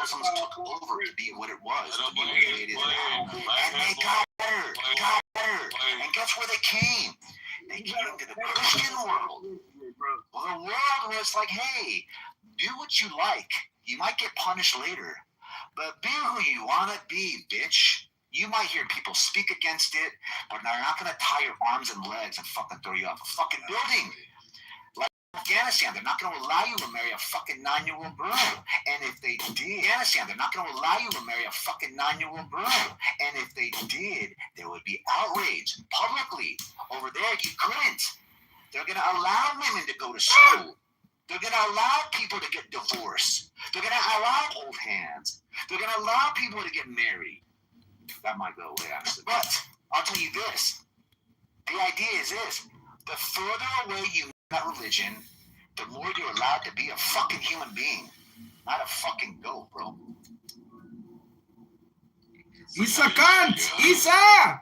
capitalism took over to be what it was, to be what it is now. And they got better. And guess where they came? They came to the Christian world. Well, the world was like, hey, do what you like. You might get punished later, but be who you want to be, bitch. You might hear people speak against it, but they're not going to tie your arms and legs and fucking throw you off a fucking building. Like Afghanistan, they're not going to allow you to marry a fucking 9-year-old girl. And if they did, Afghanistan, they're not going to allow you to marry a fucking 9-year-old girl. And if they did, there would be outrage publicly. Over there, you couldn't. They're going to allow women to go to school. They're going to allow people to get divorced. They're going to allow hold hands. They're going to allow people to get married. That might go away, actually. But I'll tell you this. The idea is this. The further away you make that religion, the more you're allowed to be a fucking human being. Not a fucking goat, bro. Isa Kant! Isa!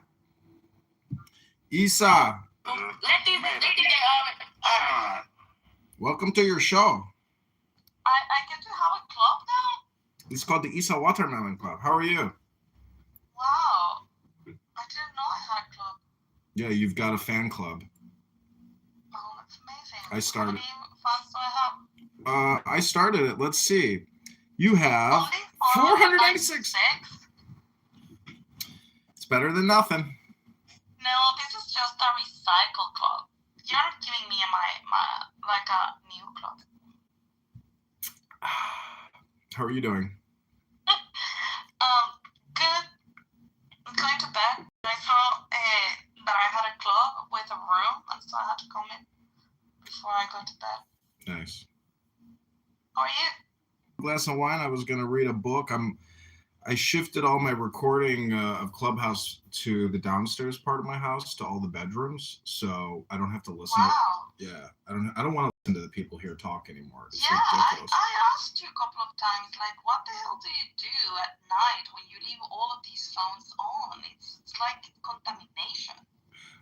Isa! Welcome to your show. I get to have a club now? It's called the Isa Watermelon Club. How are you? Wow. I didn't know I had a club. Yeah, you've got a fan club. Oh, that's amazing. I started. How many fans do I have? I started it. Let's see. You have Only 496. 496? It's better than nothing. No, this is just a recycle club. You're not giving me my like a new club. How are you doing? Good. I'm going to bed. I saw that I had a club with a room, and so I had to come in before I go to bed. Nice. How are you? Glass of wine. I was going to read a book. I shifted all my recording of Clubhouse to the downstairs part of my house, to all the bedrooms, so I don't have to listen. Wow. Yeah, I don't want to listen to the people here talk anymore. It's yeah, ridiculous. I asked you a couple of times, like, what the hell do you do at night when you leave all of these phones on? It's like contamination.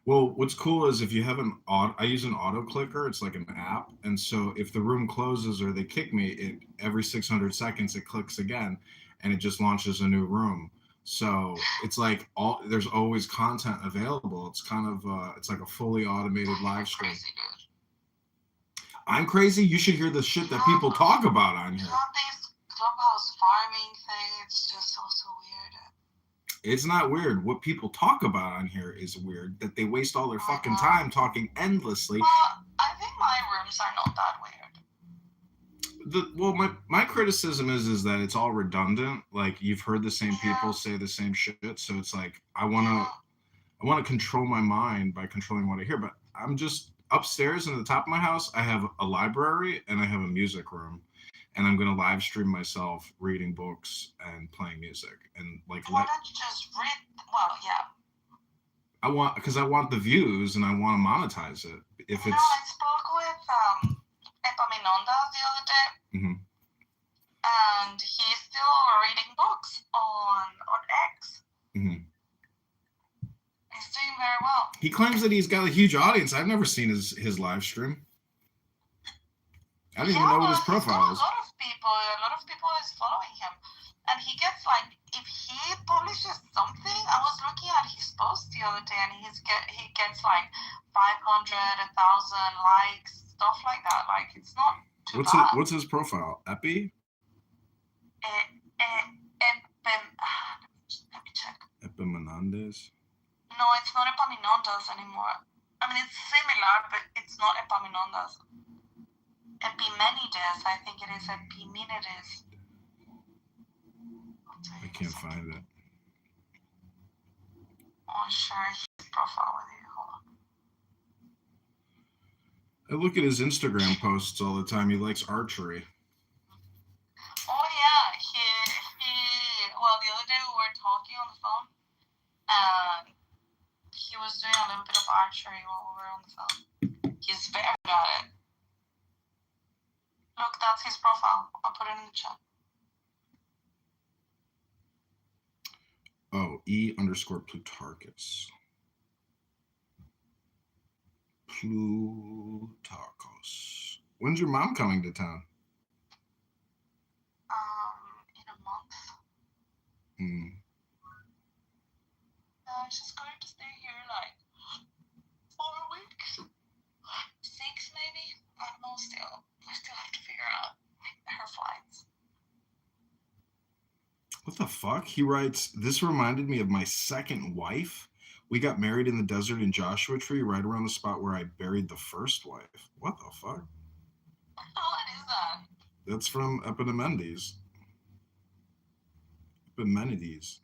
Well, what's cool is if you have I use an auto clicker. It's like an app, and so if the room closes or they kick me, every 600 seconds it clicks again, and it just launches a new room. So it's like there's always content available. It's kind of it's like a fully automated live stream. Crazy, dude. I'm crazy. You should hear the shit that people talk about on here. This Clubhouse farming thing, it's just so weird. It's not weird. What people talk about on here is weird. That they waste all their fucking time talking endlessly. Well, I think my rooms are not that weird. My criticism is that it's all redundant. Like, you've heard the same people say the same shit, so it's like I want to control my mind by controlling what I hear. But I'm just upstairs in the top of my house. I have a library and I have a music room, and I'm gonna live stream myself reading books and playing music and like. Why don't you just read? Well, yeah. Because I want the views and I want to monetize it. If it's. I spoke with Epaminondas the other day, and he's still reading books on X. Mm-hmm. He's doing very well. He claims that he's got a huge audience. I've never seen his live stream. I don't even know what his profile is. A lot of people is following him, and he gets like, if he publishes something, I was looking at his post the other day, and he gets like 500, 1,000 likes, stuff like that. Like, it's not too bad. What's his profile? Epi? Let me check. Epaminondas? No, it's not Epaminondas anymore. I mean, it's similar, but it's not Epaminondas. Epimenides, I think it is Epimenides. I can't find it. I'll share his profile with you. Hold on. I look at his Instagram posts all the time. He likes archery. Oh yeah, well, the other day we were talking on the phone, and he was doing a little bit of archery while we were on the phone. He's very good at it. Look, that's his profile. I'll put it in the chat. Oh, E_Plutarchus. Plutarchus. When's your mom coming to town? In a month. and she's going to stay here like 4 weeks, 6 maybe. I don't know. Still, we still have to figure out her flights. What the fuck? He writes, this reminded me of my second wife. We got married in the desert in Joshua Tree, right around the spot where I buried the first wife. What the fuck? What is that? That's from Epimenides. Epimenides.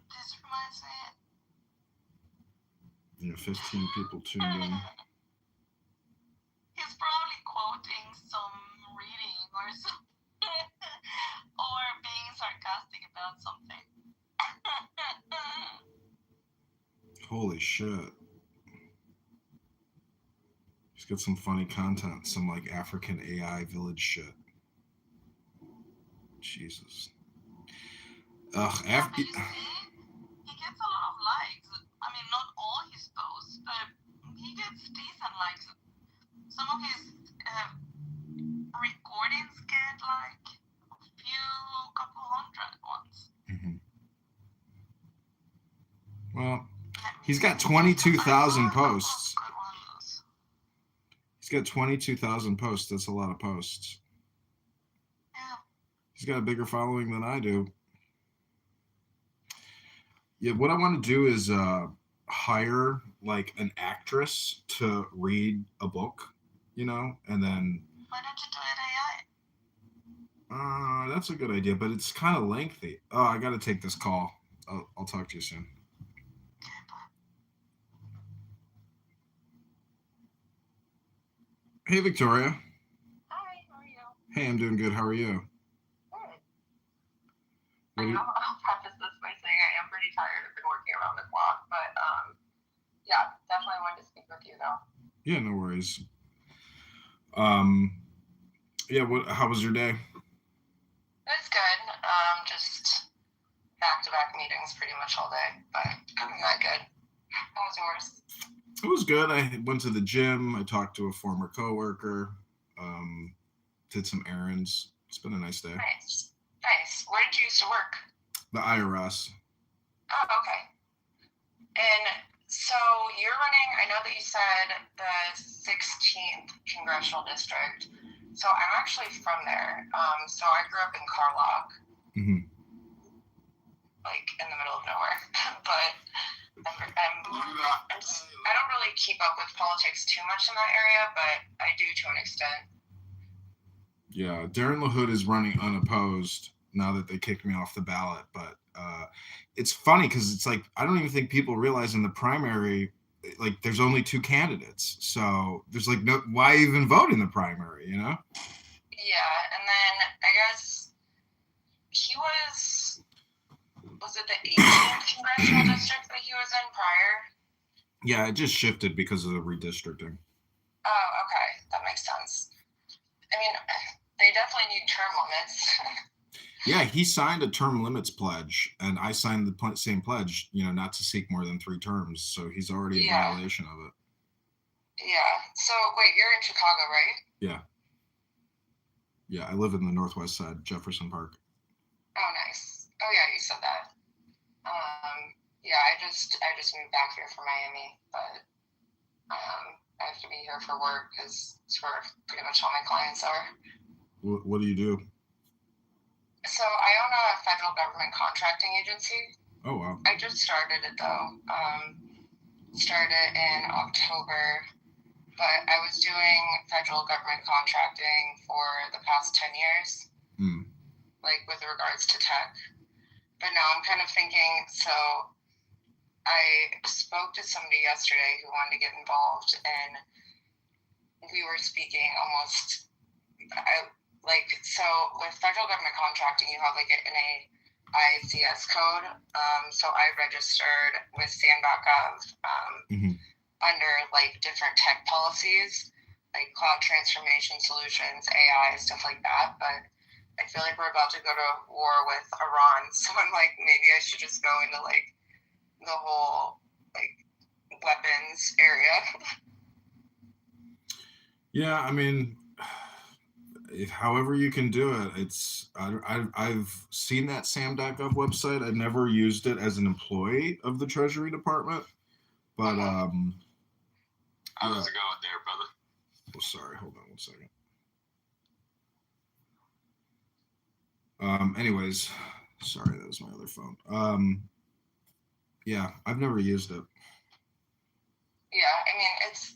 This reminds me. 15 people tuned in. He's probably quoting some reading or something, or being sarcastic about something. Holy shit. He's got some funny content, some like African AI village shit. Jesus. Ugh, Yeah, but you see, he gets a lot of likes. I mean, not all his posts, but he gets decent likes. Some of his recordings get like a couple hundred ones. Mm-hmm. Well, he's got 22,000 posts. He's got 22,000 posts. That's a lot of posts. Yeah. He's got a bigger following than I do. Yeah, what I want to do is hire like an actress to read a book, and then. Why don't you do it AI? That's a good idea, but it's kind of lengthy. Oh, I got to take this call. I'll talk to you soon. Hey, Victoria. Hi, how are you? Hey, I'm doing good. How are you? Good. I'll preface this by saying I am pretty tired. I've been working around the clock, but yeah, definitely wanted to speak with you though. Yeah, no worries. Yeah, how was your day? It was good. Just back-to-back meetings pretty much all day, but other than that, good. How was yours? It was good. I went to the gym. I talked to a former coworker. Did some errands. It's been a nice day. Nice. Where did you used to work? The IRS. Oh, okay. And so you're running, I know that you said the 16th Congressional District. So I'm actually from there. So I grew up in Carlock. Mm-hmm. Like in the middle of nowhere. But I don't really keep up with politics too much in that area, but I do to an extent. Yeah, Darren LaHood is running unopposed now that they kicked me off the ballot. But it's funny because it's like I don't even think people realize in the primary, like there's only 2 candidates. So there's like why even vote in the primary, Yeah, and then I guess he was it the 18th Congressional District that he was in prior? Yeah, it just shifted because of the redistricting. Oh, okay. That makes sense. I mean, they definitely need term limits. Yeah, he signed a term limits pledge, and I signed the same pledge, not to seek more than 3 terms. So he's already in violation of it. Yeah. So, wait, you're in Chicago, right? Yeah. Yeah, I live in the northwest side, Jefferson Park. Oh, nice. Oh, yeah, you said that. Yeah, I just moved back here from Miami, but I have to be here for work because it's where pretty much all my clients are. What do you do? So I own a federal government contracting agency. Oh, wow. I just started it, though. Started in October, but I was doing federal government contracting for the past 10 years, like with regards to tech. But now I'm kind of thinking, so I spoke to somebody yesterday who wanted to get involved, and we were speaking almost, so with federal government contracting, you have like an AICS code. So I registered with SAN.gov under like different tech policies, like cloud transformation solutions, AI, stuff like that. But I feel like we're about to go to war with Iran. So I'm like, maybe I should just go into like the whole like weapons area. Yeah, I mean, however you can do it. I've seen that sam.gov website. I never used it as an employee of the Treasury Department, but how's it going there, brother? Oh, sorry, hold on one second. Anyways, sorry, that was my other phone. Yeah, I've never used it. Yeah, I mean, it's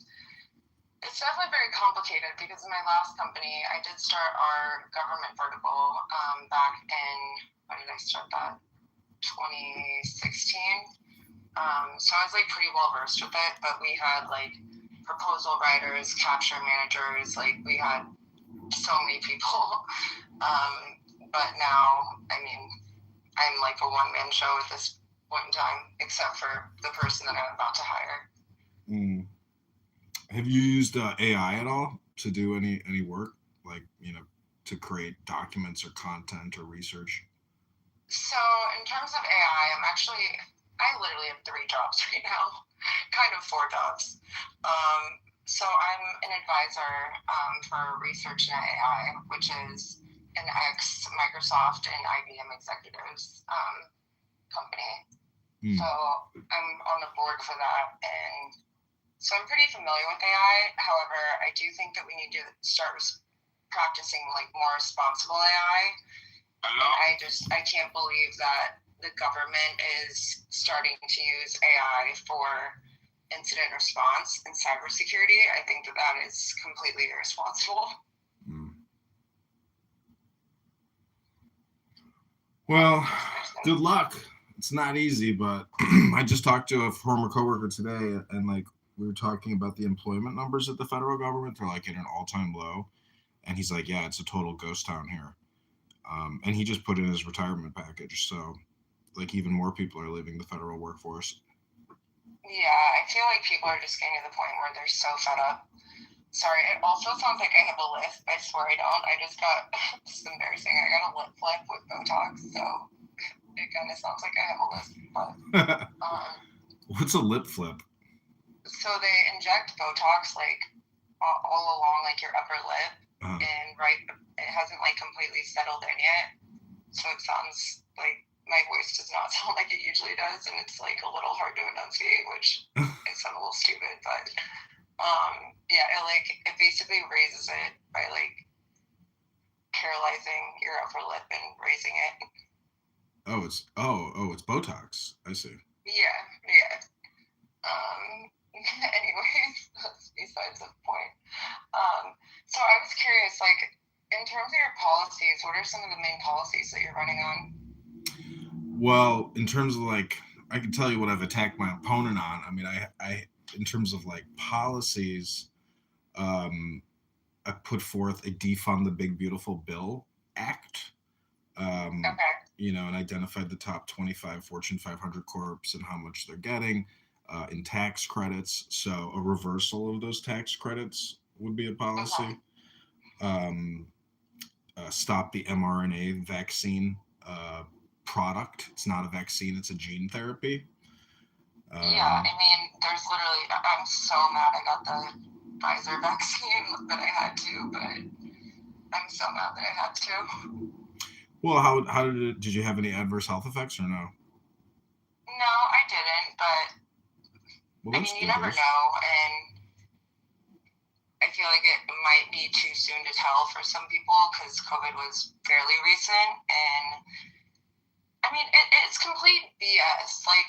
definitely very complicated because in my last company, I did start our government vertical back in, when did I start that? 2016. So I was like pretty well versed with it, but we had like proposal writers, capture managers, like we had so many people. But now, I mean, I'm like a one-man show at this point in time, except for the person that I'm about to hire. Have you used AI at all to do any work, like, to create documents or content or research? So in terms of AI, I literally have 3 jobs right now, kind of 4 jobs. So I'm an advisor for research in AI, which is an ex-Microsoft and IBM executives company. So I'm on the board for that, and so I'm pretty familiar with AI. However, I do think that we need to start practicing like more responsible AI. And I can't believe that the government is starting to use AI for incident response and cybersecurity. I think that is completely irresponsible. Well, good luck. It's not easy, but I just talked to a former coworker today, and like we were talking about the employment numbers at the federal government. They're like at an all-time low, and he's like, "Yeah, it's a total ghost town here." And he just put in his retirement package, so like even more people are leaving the federal workforce. Yeah, I feel like people are just getting to the point where they're so fed up. Sorry, it also sounds like I have a lisp. I swear I don't. I just got, this is embarrassing, I got a lip flip with Botox, so it kind of sounds like I have a lisp. But, what's a lip flip? So they inject Botox like all along like your upper lip, and it hasn't like completely settled in yet, so it sounds like my voice does not sound like it usually does, and it's like a little hard to enunciate, which I sound a little stupid, but yeah, it basically raises it by like paralyzing your upper lip and raising it. It's Botox. I see. Yeah. Anyways, that's besides the point. So I was curious, like, in terms of your policies, what are some of the main policies that you're running on? Well, in terms of like, I can tell you what I've attacked my opponent on. I mean, I in terms of like policies, I put forth a Defund the Big Beautiful Bill Act. Okay. And identified the top 25 Fortune 500 corps and how much they're getting in tax credits. So a reversal of those tax credits would be a policy. Stop the mRNA vaccine product. It's not a vaccine, it's a gene therapy. Yeah, I mean, there's literally, I'm so mad I got the Pfizer vaccine, but I had to, but I'm so mad that I had to. Well, how did you have any adverse health effects or no? No, I didn't, but well, I mean, you never know, and I feel like it might be too soon to tell for some people because COVID was fairly recent, and I mean, it's complete BS. Like,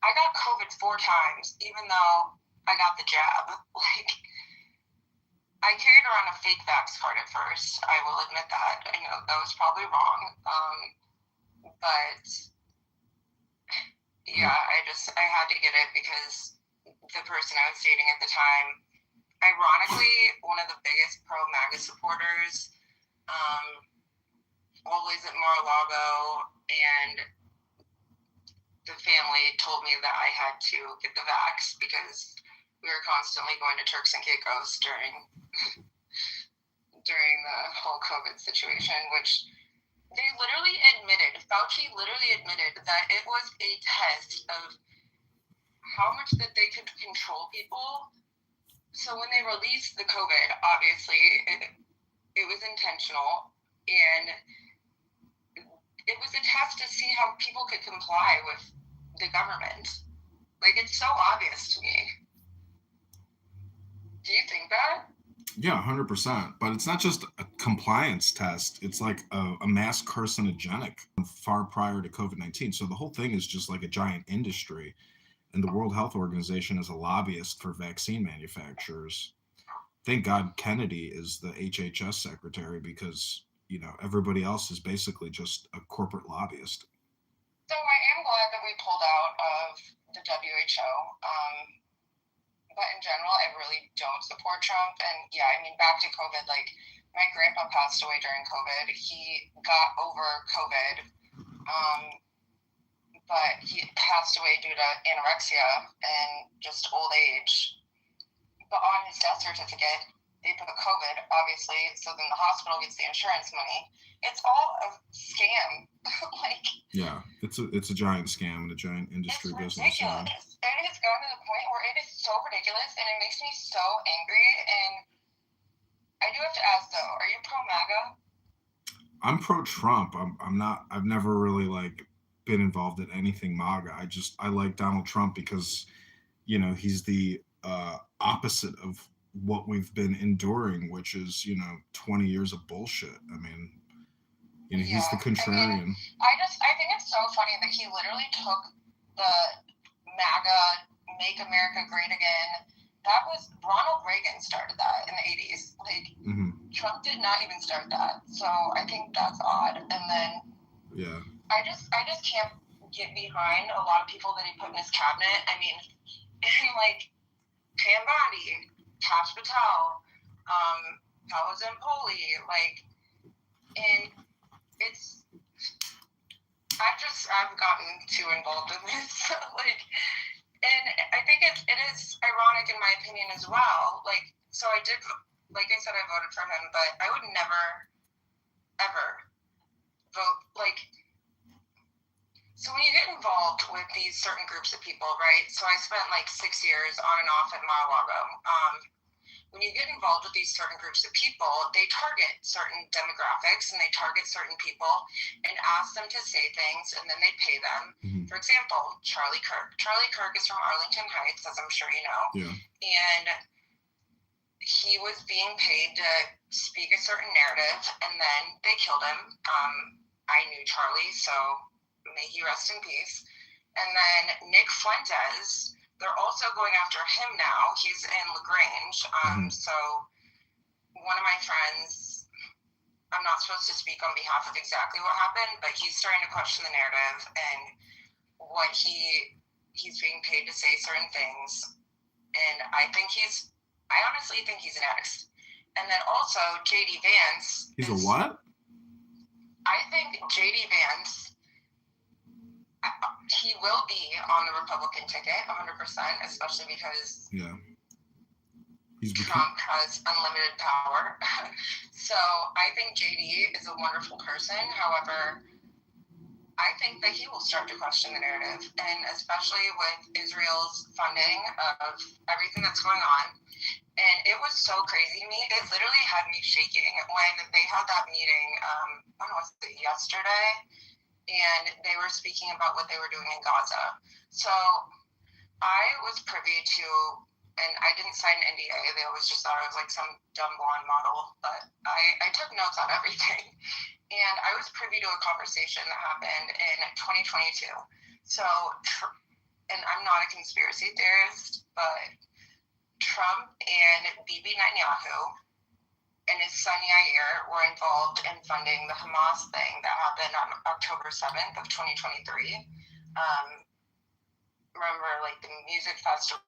I got COVID 4 times, even though I got the jab. Like, I carried around a fake vax card at first. I will admit that. I know that was probably wrong. But yeah, I had to get it because the person I was dating at the time, ironically, one of the biggest pro-MAGA supporters, always at Mar-a-Lago, and the family told me that I had to get the vax because we were constantly going to Turks and Caicos during the whole COVID situation, which they literally admitted, Fauci literally admitted that it was a test of how much that they could control people. So when they released the COVID, obviously, it was intentional, and it was a test to see how people could comply with the government. Like, it's so obvious to me. Do you think that? Yeah, 100%. But it's not just a compliance test. It's like a mass carcinogenic far prior to COVID-19. So the whole thing is just like a giant industry. And the World Health Organization is a lobbyist for vaccine manufacturers. Thank God Kennedy is the HHS secretary, because, you know, everybody else is basically just a corporate lobbyist. So I am glad that we pulled out of the WHO. But in general, I really don't support Trump. And yeah, I mean, back to COVID, like, my grandpa passed away during COVID. He got over COVID, but he passed away due to anorexia and just old age. But on his death certificate, they put COVID, obviously, so then the hospital gets the insurance money. It's all a scam. Like, yeah, it's a giant scam and a giant industry business. It's ridiculous. It has gotten to the point where it is so ridiculous, and it makes me so angry. And I do have to ask, though, are you pro MAGA? I'm pro Trump. I'm not. I've never really like been involved in anything MAGA. I like Donald Trump because, you know, he's the opposite of what we've been enduring, which is, you know, 20 years of bullshit. I mean, you know, he's the contrarian. I mean, I think it's so funny that he literally took the MAGA, Make America Great Again. That was Ronald Reagan started that in the 80s. Like, Trump did not even start that. So I think that's odd. And then yeah, I just can't get behind a lot of people that he put in his cabinet. I mean, like Pam Bondi, Kash Patel, Paolo Zampoli, like, and it's, I've gotten too involved in this, like, and I think it is ironic in my opinion as well. Like, so I did, like I said, I voted for him, but I would never, ever vote, like, so when you get involved with these certain groups of people, right? So I spent like 6 years on and off at Mar-a-Lago. When you get involved with these certain groups of people, they target certain demographics and they target certain people and ask them to say things, and then they pay them. For example, Charlie Kirk. Charlie Kirk is from Arlington Heights, as I'm sure you know. Yeah. And he was being paid to speak a certain narrative, and then they killed him. I knew Charlie, so may he rest in peace. And then Nick Fuentes, they're also going after him now. He's in LaGrange. So one of my friends, I'm not supposed to speak on behalf of exactly what happened, but he's starting to question the narrative and what he's being paid to say certain things. And I honestly think he's an addict. And then also J.D. Vance. He's a what? I think J.D. Vance, he will be on the Republican ticket 100%, especially because Trump has unlimited power. So I think JD is a wonderful person. However, I think that he will start to question the narrative, and especially with Israel's funding of everything that's going on. And it was so crazy to me. It literally had me shaking when they had that meeting, I don't know, was it yesterday? And they were speaking about what they were doing in Gaza. So I was privy to, and I didn't sign an NDA. They always just thought I was like some dumb blonde model, but I took notes on everything. And I was privy to a conversation that happened in 2022. So, and I'm not a conspiracy theorist, but Trump and Bibi Netanyahu and his son Yair were involved in funding the Hamas thing that happened on October 7th of 2023. Remember, like, the music festival,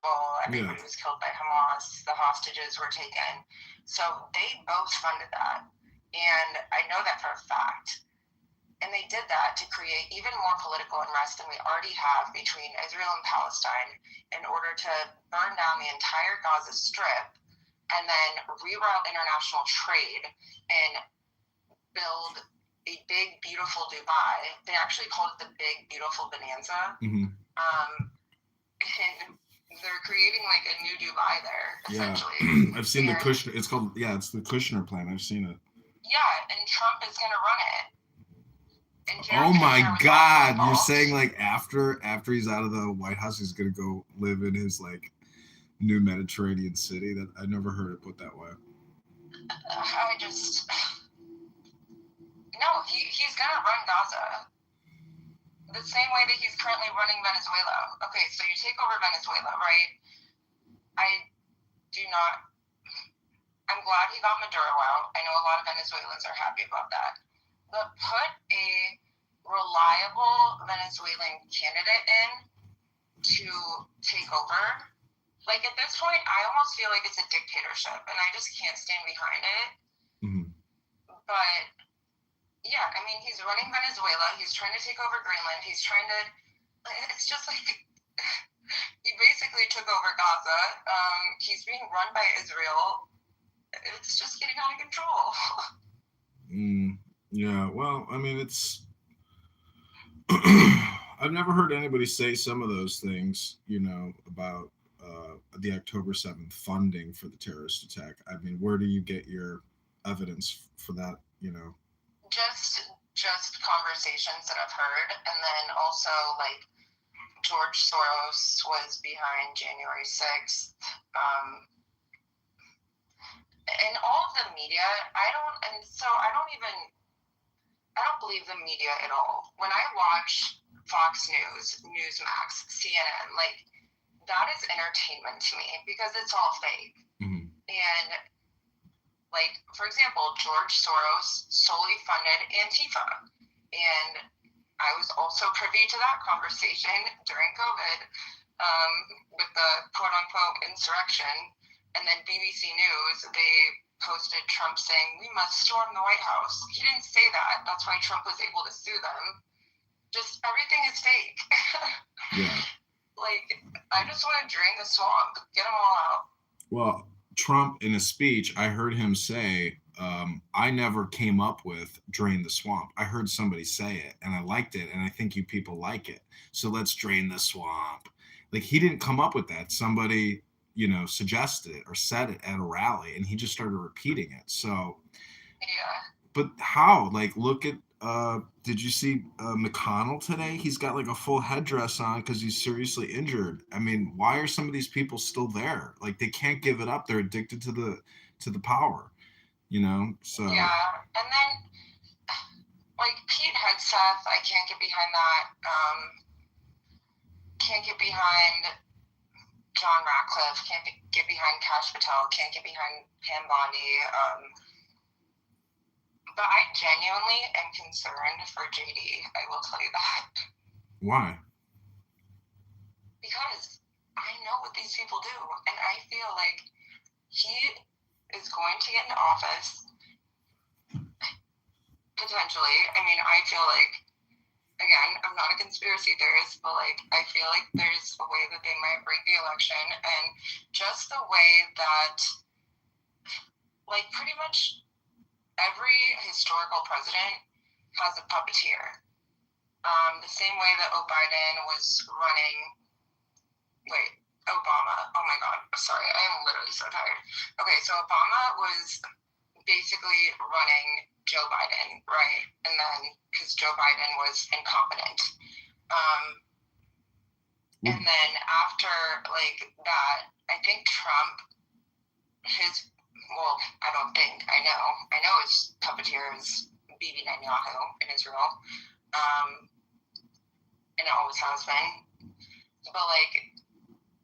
everybody was killed by Hamas, the hostages were taken. So they both funded that. And I know that for a fact. And they did that to create even more political unrest than we already have between Israel and Palestine in order to burn down the entire Gaza Strip and then reroute international trade and build a big, beautiful Dubai. They actually called it the Big, Beautiful Bonanza. And they're creating like a new Dubai there, essentially. I've seen the Kushner. It's called, it's the Kushner plan. I've seen it. Yeah, and Trump is going to run it. And Oh my God! You're saying like after he's out of the White House, he's gonna go live in his like new Mediterranean city? That I never heard it put that way. He's gonna run Gaza the same way that he's currently running Venezuela. Okay, so you take over Venezuela, right? I'm glad he got Maduro out. I know a lot of Venezuelans are happy about that. But put a reliable Venezuelan candidate in to take over. Like, at this point, I almost feel like it's a dictatorship, and I just can't stand behind it. Mm-hmm. But, yeah, I mean, he's running Venezuela. He's trying to take over Greenland. It's just like, he basically took over Gaza. He's being run by Israel. It's just getting out of control. Yeah, well, I mean, it's... I've never heard anybody say some of those things, about the October 7th funding for the terrorist attack. I mean, where do you get your evidence for that, Just conversations that I've heard, and then also, like, George Soros was behind January 6th. And all of the media, I don't believe the media at all. When I watch Fox News, Newsmax, CNN, like, that is entertainment to me because it's all fake. Mm-hmm. And, like, for example, George Soros solely funded Antifa. And I was also privy to that conversation during COVID with the quote-unquote insurrection. And then BBC News, they posted Trump saying, "We must storm the White House." He didn't say that. That's why Trump was able to sue them. Just everything is fake. Yeah. Like, I just want to drain the swamp. Get them all out. Well, Trump, in a speech, I heard him say, I never came up with drain the swamp. I heard somebody say it, and I liked it, and I think you people like it. So let's drain the swamp. Like, he didn't come up with that. Somebody, suggested it or said it at a rally, and he just started repeating it. So, yeah. But how? Like, look at, did you see McConnell today? He's got like a full headdress on because he's seriously injured. I mean, why are some of these people still there? Like, they can't give it up. They're addicted to the power, so. Yeah, and then, like, Pete Hegseth, I can't get behind that. Can't get behind John Ratcliffe, can't get behind Kash Patel, can't get behind Pam Bondi. But I genuinely am concerned for JD, I will tell you that. Why? Because I know what these people do, and I feel like he is going to get into office, potentially. I mean, I feel like, again, I'm not a conspiracy theorist, but, like, I feel like there's a way that they might break the election, and just the way that, like, pretty much every historical president has a puppeteer. The same way that Biden was running... Obama. Oh my God. Sorry, I am literally so tired. Okay, so Obama was basically running Joe Biden, right? And then, because Joe Biden was incompetent. And then after, like, that, I think Trump, I don't think, I know his puppeteer is Bibi Netanyahu in Israel. And it always has been. But, like,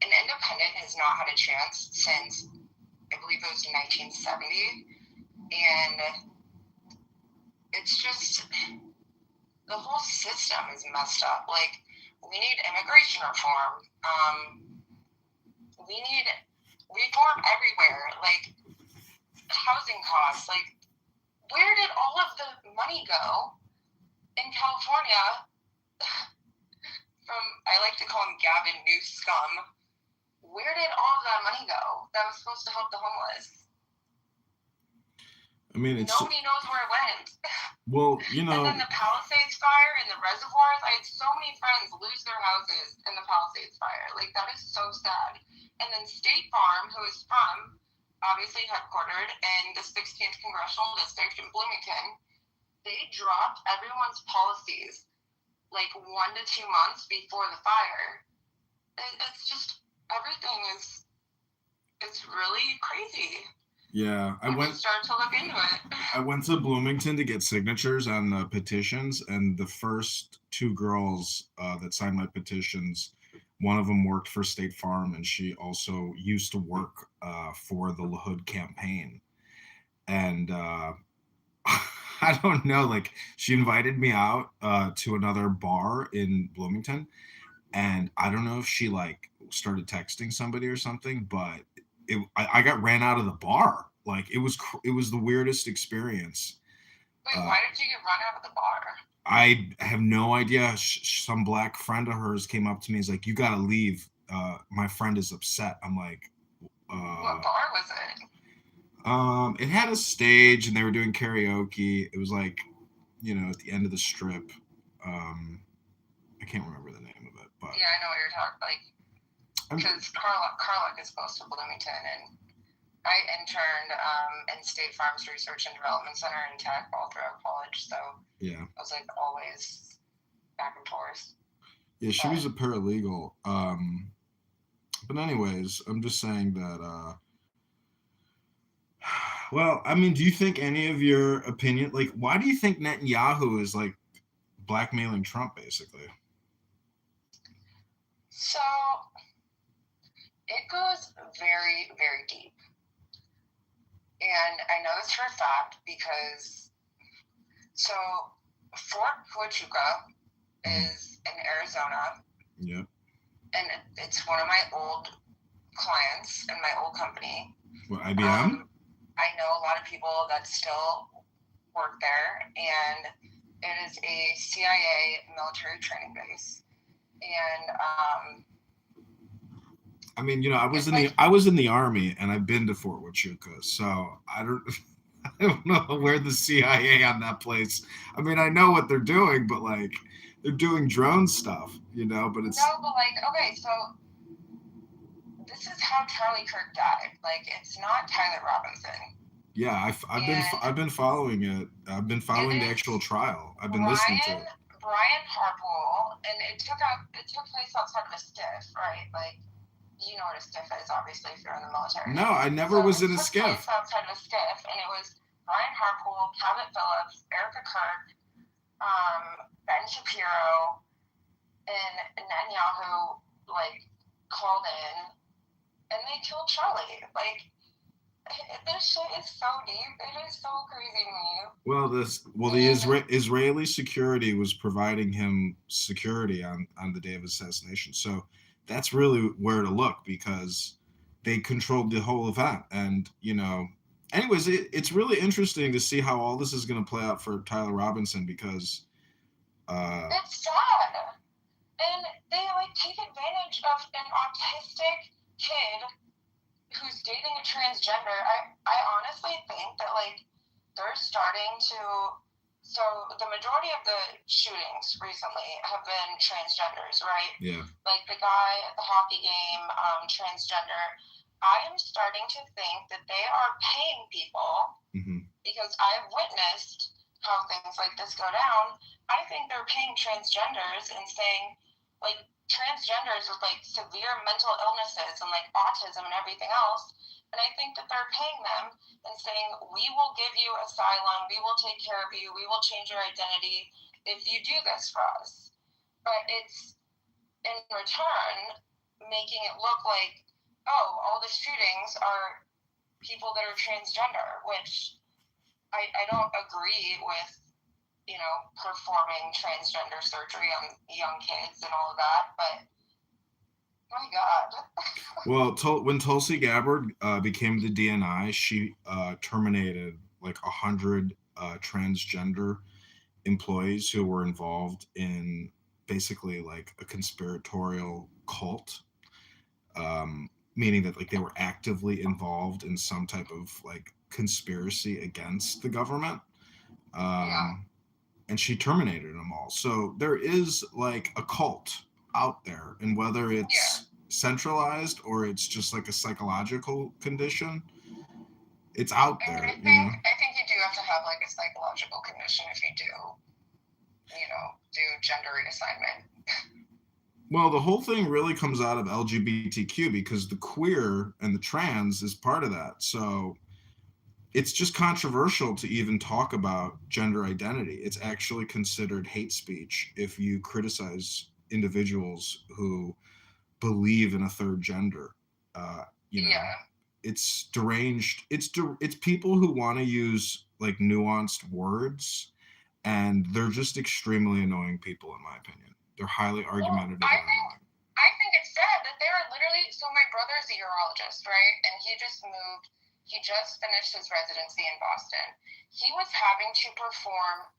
an independent has not had a chance since, I believe it was 1970. And it's just, the whole system is messed up. Like, we need immigration reform. We need reform everywhere. Like, housing costs. Like, where did all of the money go in California from, I like to call him Gavin Newsom? Where did all of that money go that was supposed to help the homeless? I mean, nobody knows where it went. Well, And then the Palisades fire and the reservoirs, I had so many friends lose their houses in the Palisades fire. Like, that is so sad. And then State Farm, who is from obviously headquartered in the 16th Congressional District in Bloomington, they dropped everyone's policies like 1 to 2 months before the fire. It's just, everything is, it's really crazy. Yeah, I started to look into it. I went to Bloomington to get signatures on the petitions, and the first two girls that signed my petitions, one of them worked for State Farm, and she also used to work for the LaHood campaign. And I don't know, like she invited me out to another bar in Bloomington, and I don't know if she like started texting somebody or something, but I got ran out of the bar. Like it was the weirdest experience. Wait, why did you get run out of the bar? I have no idea. Some black friend of hers came up to me. He's like, "You gotta leave. My friend is upset." I'm like, what bar was it? It had a stage and they were doing karaoke. It was like, you know, at the end of the strip. I can't remember the name of it, but yeah, I know what you're talking like. Because Carlock is close to Bloomington, and I interned in State Farm's Research and Development Center in tech all throughout college, so yeah, I was like always back and forth. Yeah, she was a paralegal. But anyways, I'm just saying that. Well, I mean, do you think any of your opinion, like, why do you think Netanyahu is like blackmailing Trump, basically? So it goes very, very deep. And I know this for a fact because, so Fort Huachuca is in Arizona. Yep. And it's one of my old clients in my old company. What, IBM? I know a lot of people that still work there, and it is a CIA military training base. And I mean, you know, I was in the Army, and I've been to Fort Huachuca, so I don't know where the CIA on that place. I mean, I know what they're doing, but like they're doing drone stuff, you know. But it's no, but like okay, so this is how Charlie Kirk died. Like it's not Tyler Robinson. Yeah, I've been following it. I've been following the actual trial. I've been listening to it. Brian Harpool, and it took place outside of a skiff, right? Like. You know what a skiff is, obviously, if you're in the military. No, I never was in a skiff. It took place outside of a skiff, and it was Brian Harpool, Cabot Phillips, Erica Kirk, Ben Shapiro, and Netanyahu, like, called in, and they killed Charlie. Like, this shit is so deep. It is so crazy to me. The Israeli security was providing him security on the day of assassination. So that's really where to look because they controlled the whole event. And, you know, anyways, it's really interesting to see how all this is going to play out for Tyler Robinson because it's sad. And they like take advantage of an autistic kid who's dating a transgender. I honestly think that like they're starting to. So the majority of the shootings recently have been transgenders, right? Yeah. Like the guy at the hockey game, transgender. I am starting to think that they are paying people because I've witnessed how things like this go down. I think they're paying transgenders and saying, like, transgenders with like severe mental illnesses and like autism and everything else. And I think that they're paying them and saying, we will give you asylum, we will take care of you, we will change your identity if you do this for us. But it's in return making it look like, oh, all the shootings are people that are transgender, which I don't agree with, you know, performing transgender surgery on young kids and all of that, but my God. Well, when Tulsi Gabbard became the DNI, she terminated like 100 transgender employees who were involved in basically like a conspiratorial cult, meaning that like they were actively involved in some type of like conspiracy against the government. And she terminated them all. So there is like a cult out there, and whether it's centralized or it's just like a psychological condition, it's out I there. mean, I think you do have to have like a psychological condition if you do, do gender reassignment. Well, the whole thing really comes out of LGBTQ because the queer and the trans is part of that. So it's just controversial to even talk about gender identity. It's actually considered hate speech if you criticize individuals who believe in a third gender. Yeah. It's deranged. It's people who want to use like nuanced words, and they're just extremely annoying people, in my opinion. They're highly argumentative. I think it's sad that they're literally. So my brother's a urologist, right? And he just finished his residency in Boston. He was having to perform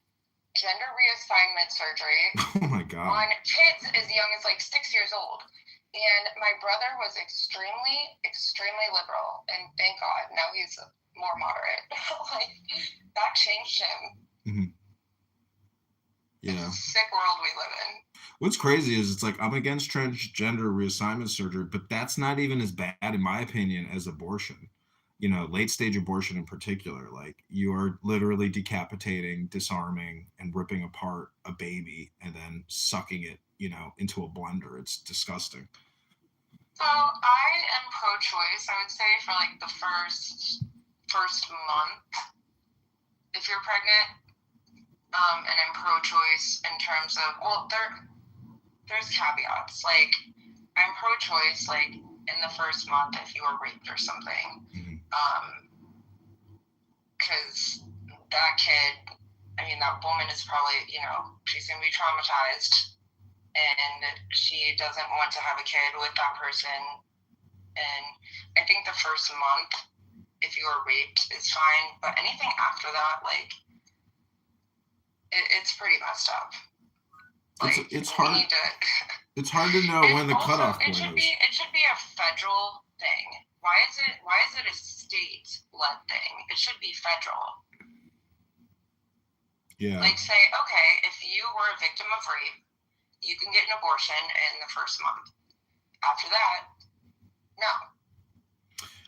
gender reassignment surgery Oh my God. on kids as young as like 6 years old. And my brother was extremely, extremely liberal, and thank God now he's more moderate. Like that changed him. Mm-hmm. Yeah. It's a sick world we live in. What's crazy is it's like I'm against transgender reassignment surgery, but that's not even as bad, in my opinion, as abortion. Late stage abortion in particular. Like you are literally decapitating, disarming, and ripping apart a baby and then sucking it, into a blender. It's disgusting. So I am pro-choice. I would say for like the first month, if you're pregnant. And I'm pro-choice in terms of, there's caveats. Like, I'm pro-choice, like, in the first month if you were raped or something. Because that kid, that woman is probably, she's going to be traumatized. And she doesn't want to have a kid with that person. And I think the first month, if you were raped, is fine. But anything after that, like, it's pretty messed up. Like, it's hard. It's hard to know when the cutoff point is. It should be a federal thing. Why is it a state-led thing? It should be federal. Yeah. Like say, okay, if you were a victim of rape, you can get an abortion in the first month. After that, no.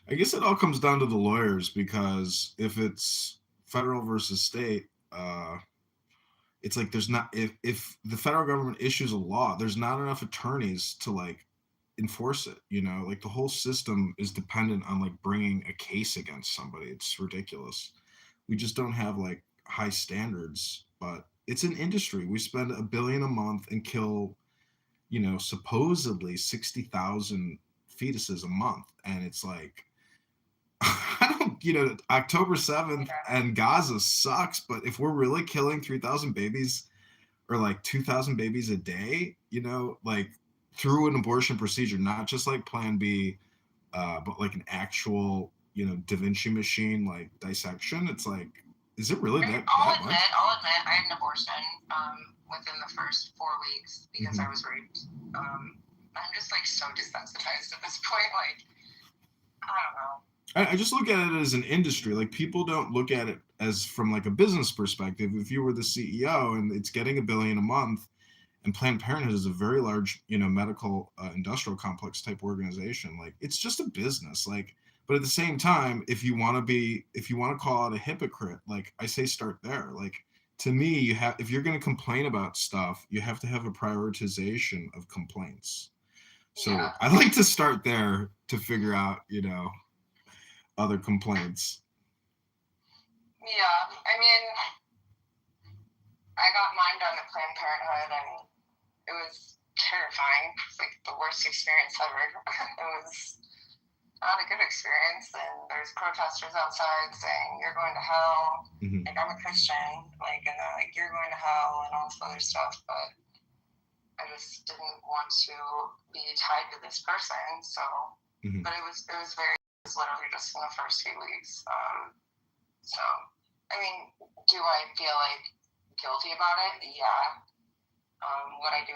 I guess it all comes down to the lawyers, because if it's federal versus state, it's like there's not, if the federal government issues a law, there's not enough attorneys to like enforce it. Like the whole system is dependent on like bringing a case against somebody. It's ridiculous. We just don't have like high standards, but it's an industry. We spend $1 billion a month and kill, supposedly 60,000 fetuses a month. And it's like, I don't, October 7th and Gaza sucks, but if we're really killing 3,000 babies or like 2,000 babies a day, like through an abortion procedure, not just like Plan B, but like an actual, Da Vinci machine, like dissection, it's like, is it really that I'll much? admit, I had an abortion within the first 4 weeks because I was raped. I'm just like so desensitized at this point. Like, I don't know. I just look at it as an industry. Like people don't look at it as from like a business perspective. If you were the CEO and it's getting $1 billion a month, and Planned Parenthood is a very large, medical industrial complex type organization, like it's just a business. Like, but at the same time, if you want to call out a hypocrite, like I say, start there. Like to me, if you're going to complain about stuff, you have to have a prioritization of complaints. So yeah. I like to start there to figure out, other complaints. Yeah, I got mine done at Planned Parenthood, and it was terrifying. It's like the worst experience ever. It was not a good experience, and there's protesters outside saying, you're going to hell. Mm-hmm. Like, I'm a Christian, like, and they're like, you're going to hell, and all this other stuff, but I just didn't want to be tied to this person, so, mm-hmm. But it was literally just in the first few weeks. So, do I feel like guilty about it? Yeah. What I do.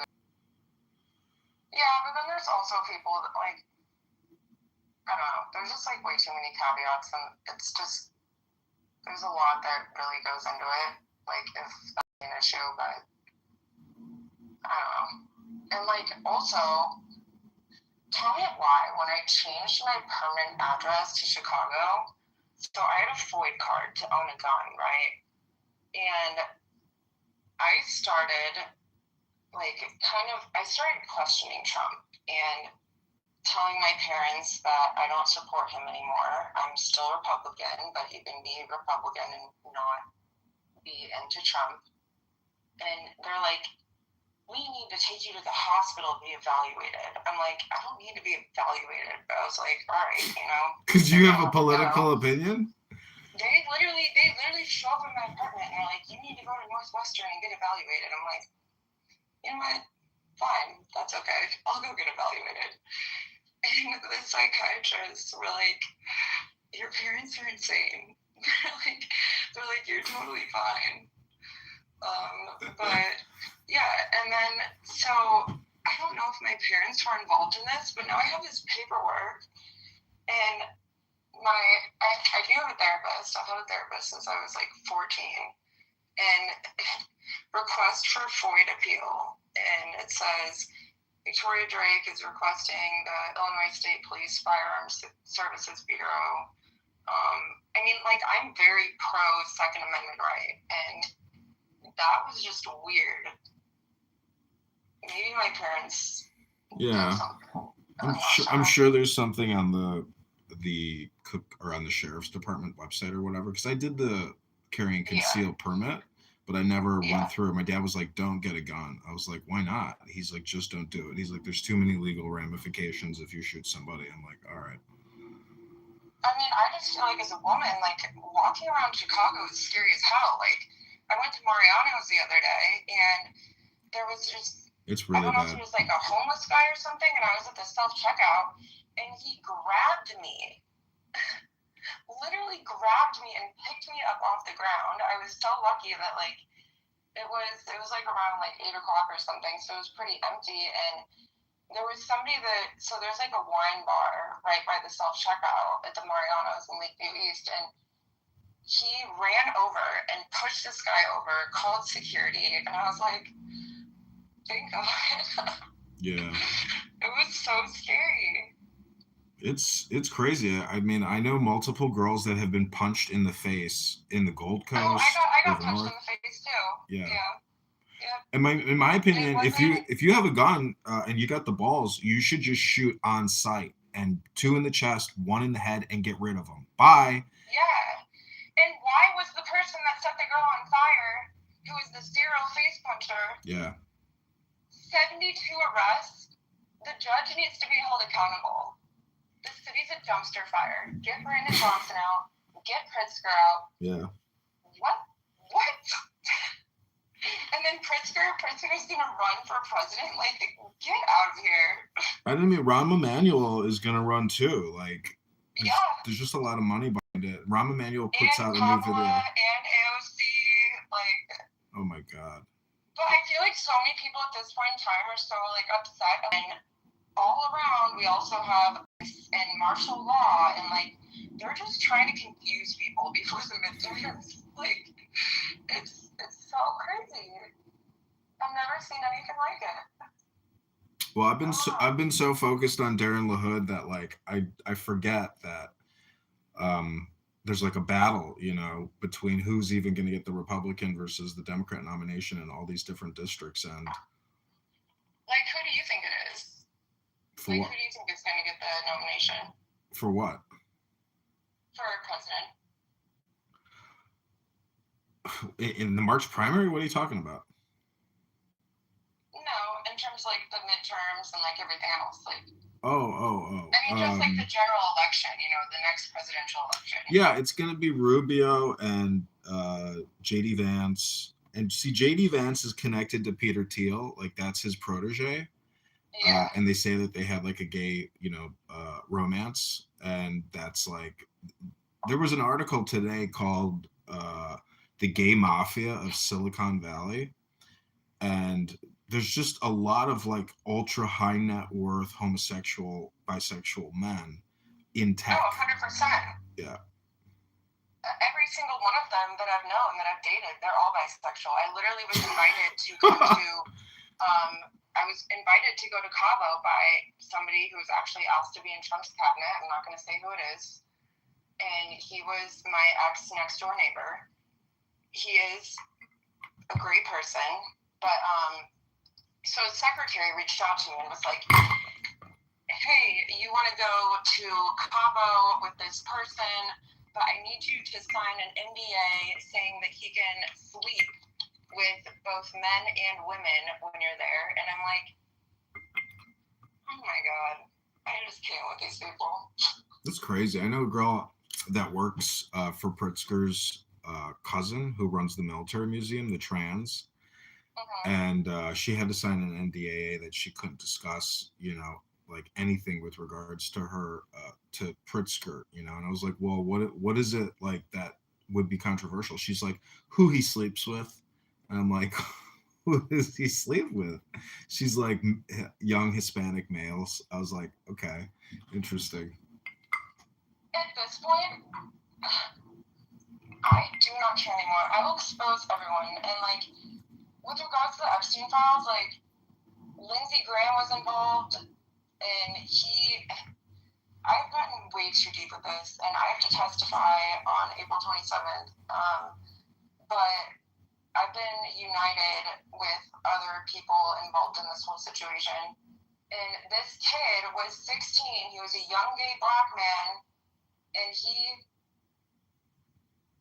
Yeah, but then there's also people that like, I don't know, there's just like way too many caveats, and it's just, there's a lot that really goes into it. Like if that's an issue, but I don't know. And like also, tell me why when I changed my permanent address to Chicago, So I had a FOID card to own a gun, right? And I started questioning Trump and telling my parents that I don't support him anymore. I'm still Republican, but he can be Republican and not be into Trump. And they're like, we need to take you to the hospital to be evaluated. I'm like, I don't need to be evaluated. But I was like, all right, Because you have a political opinion? They literally show up in my apartment and they're like, you need to go to Northwestern and get evaluated. I'm like, you know what? Fine, that's okay. I'll go get evaluated. And the psychiatrists were like, your parents are insane. they're like, you're totally fine. But yeah, and then so I don't know if my parents were involved in this, but now I have this paperwork, and I do have a therapist. I've had a therapist since I was like 14, and request for FOID appeal, and it says Victoria Drake is requesting the Illinois State Police Firearms Services Bureau. I mean, like, I'm very pro Second Amendment right, and that was just weird. Maybe my parents. Yeah, I'm sure there's something on the cook or on the sheriff's department website or whatever. Because I did the carry and conceal permit, but I never went through. My dad was like, "Don't get a gun." I was like, "Why not?" He's like, "Just don't do it." He's like, "There's too many legal ramifications if you shoot somebody." I'm like, "All right." I mean, I just feel like as a woman, like, walking around Chicago is scary as hell. Like, I went to Mariano's the other day, and there was just, it's really I don't know bad. if it was like a homeless guy or something, and I was at the self-checkout, and he grabbed me, literally grabbed me and picked me up off the ground. I was so lucky that, like, it was like around like 8 o'clock or something, so it was pretty empty, and there was somebody so there's like a wine bar right by the self-checkout at the Mariano's in Lakeview East, and he ran over and pushed this guy over, called security, and I was like, thank God. Yeah. It was so scary. It's crazy. I mean, I know multiple girls that have been punched in the face in the Gold Coast. Oh, I got punched in the face too. Yeah. Yeah. In my opinion, if you have a gun and you got the balls, you should just shoot on sight, and 2 in the chest, 1 in the head, and get rid of them. Bye. Yeah. And why was the person that set the girl on fire, who was the serial face puncher? Yeah. 72 arrests. The judge needs to be held accountable. The city's a dumpster fire. Get Brandon Johnson out. Get Pritzker out. Yeah. What? And then Pritzker's gonna run for president? Like, get out of here. I mean, Rahm Emanuel is gonna run too. Like, there's just a lot of money behind it. Rahm Emanuel puts out a new video. And AOC, like. Oh my God. But I feel like so many people at this point in time are so, like, upset. And all around, we also have and martial law, and, like, they're just trying to confuse people before the midterms. Like, it's so crazy. I've never seen anything like it. Well, I've been so focused on Darren LaHood that, like, I forget that there's like a battle, between who's even going to get the Republican versus the Democrat nomination in all these different districts. And like, who do you think it is? Who do you think is going to get the nomination? For what? For president. In the March primary? What are you talking about? No, in terms of, like, the midterms and, like, everything else. Like. Oh. I mean, just like the general election, the next presidential election. Yeah, it's going to be Rubio and J.D. Vance. And see, J.D. Vance is connected to Peter Thiel. Like, that's his protege. Yeah. And they say that they had, like, a gay, romance. And that's, like, there was an article today called The Gay Mafia of Silicon Valley. And there's just a lot of, like, ultra high net worth homosexual, bisexual men in tech. Oh, 100%. Yeah. Every single one of them that I've known, that I've dated, they're all bisexual. I literally was invited to come to, I was invited to go to Cabo by somebody who was actually asked to be in Trump's cabinet. I'm not going to say who it is. and he was my ex next door neighbor. He is a great person, but so his secretary reached out to me and was like, hey, you want to go to Cabo with this person, but I need you to sign an NDA saying that he can sleep with both men and women when you're there. And I'm like, oh my God, I just can't with these people. That's crazy. I know a girl that works for Pritzker's cousin who runs the military museum, the trans, and she had to sign an NDAA that she couldn't discuss, like anything with regards to her to Pritzker, and I was like, well, what is it like that would be controversial? She's like, who he sleeps with, and I'm like, who does he sleep with? She's like, young Hispanic males. I was like, okay, interesting. At this point, I do not care anymore. I will expose everyone. And, like, with regards to the Epstein files, like, Lindsey Graham was involved, and I've gotten way too deep with this, and I have to testify on April 27th. But I've been united with other people involved in this whole situation. And this kid was 16. He was a young gay black man, and he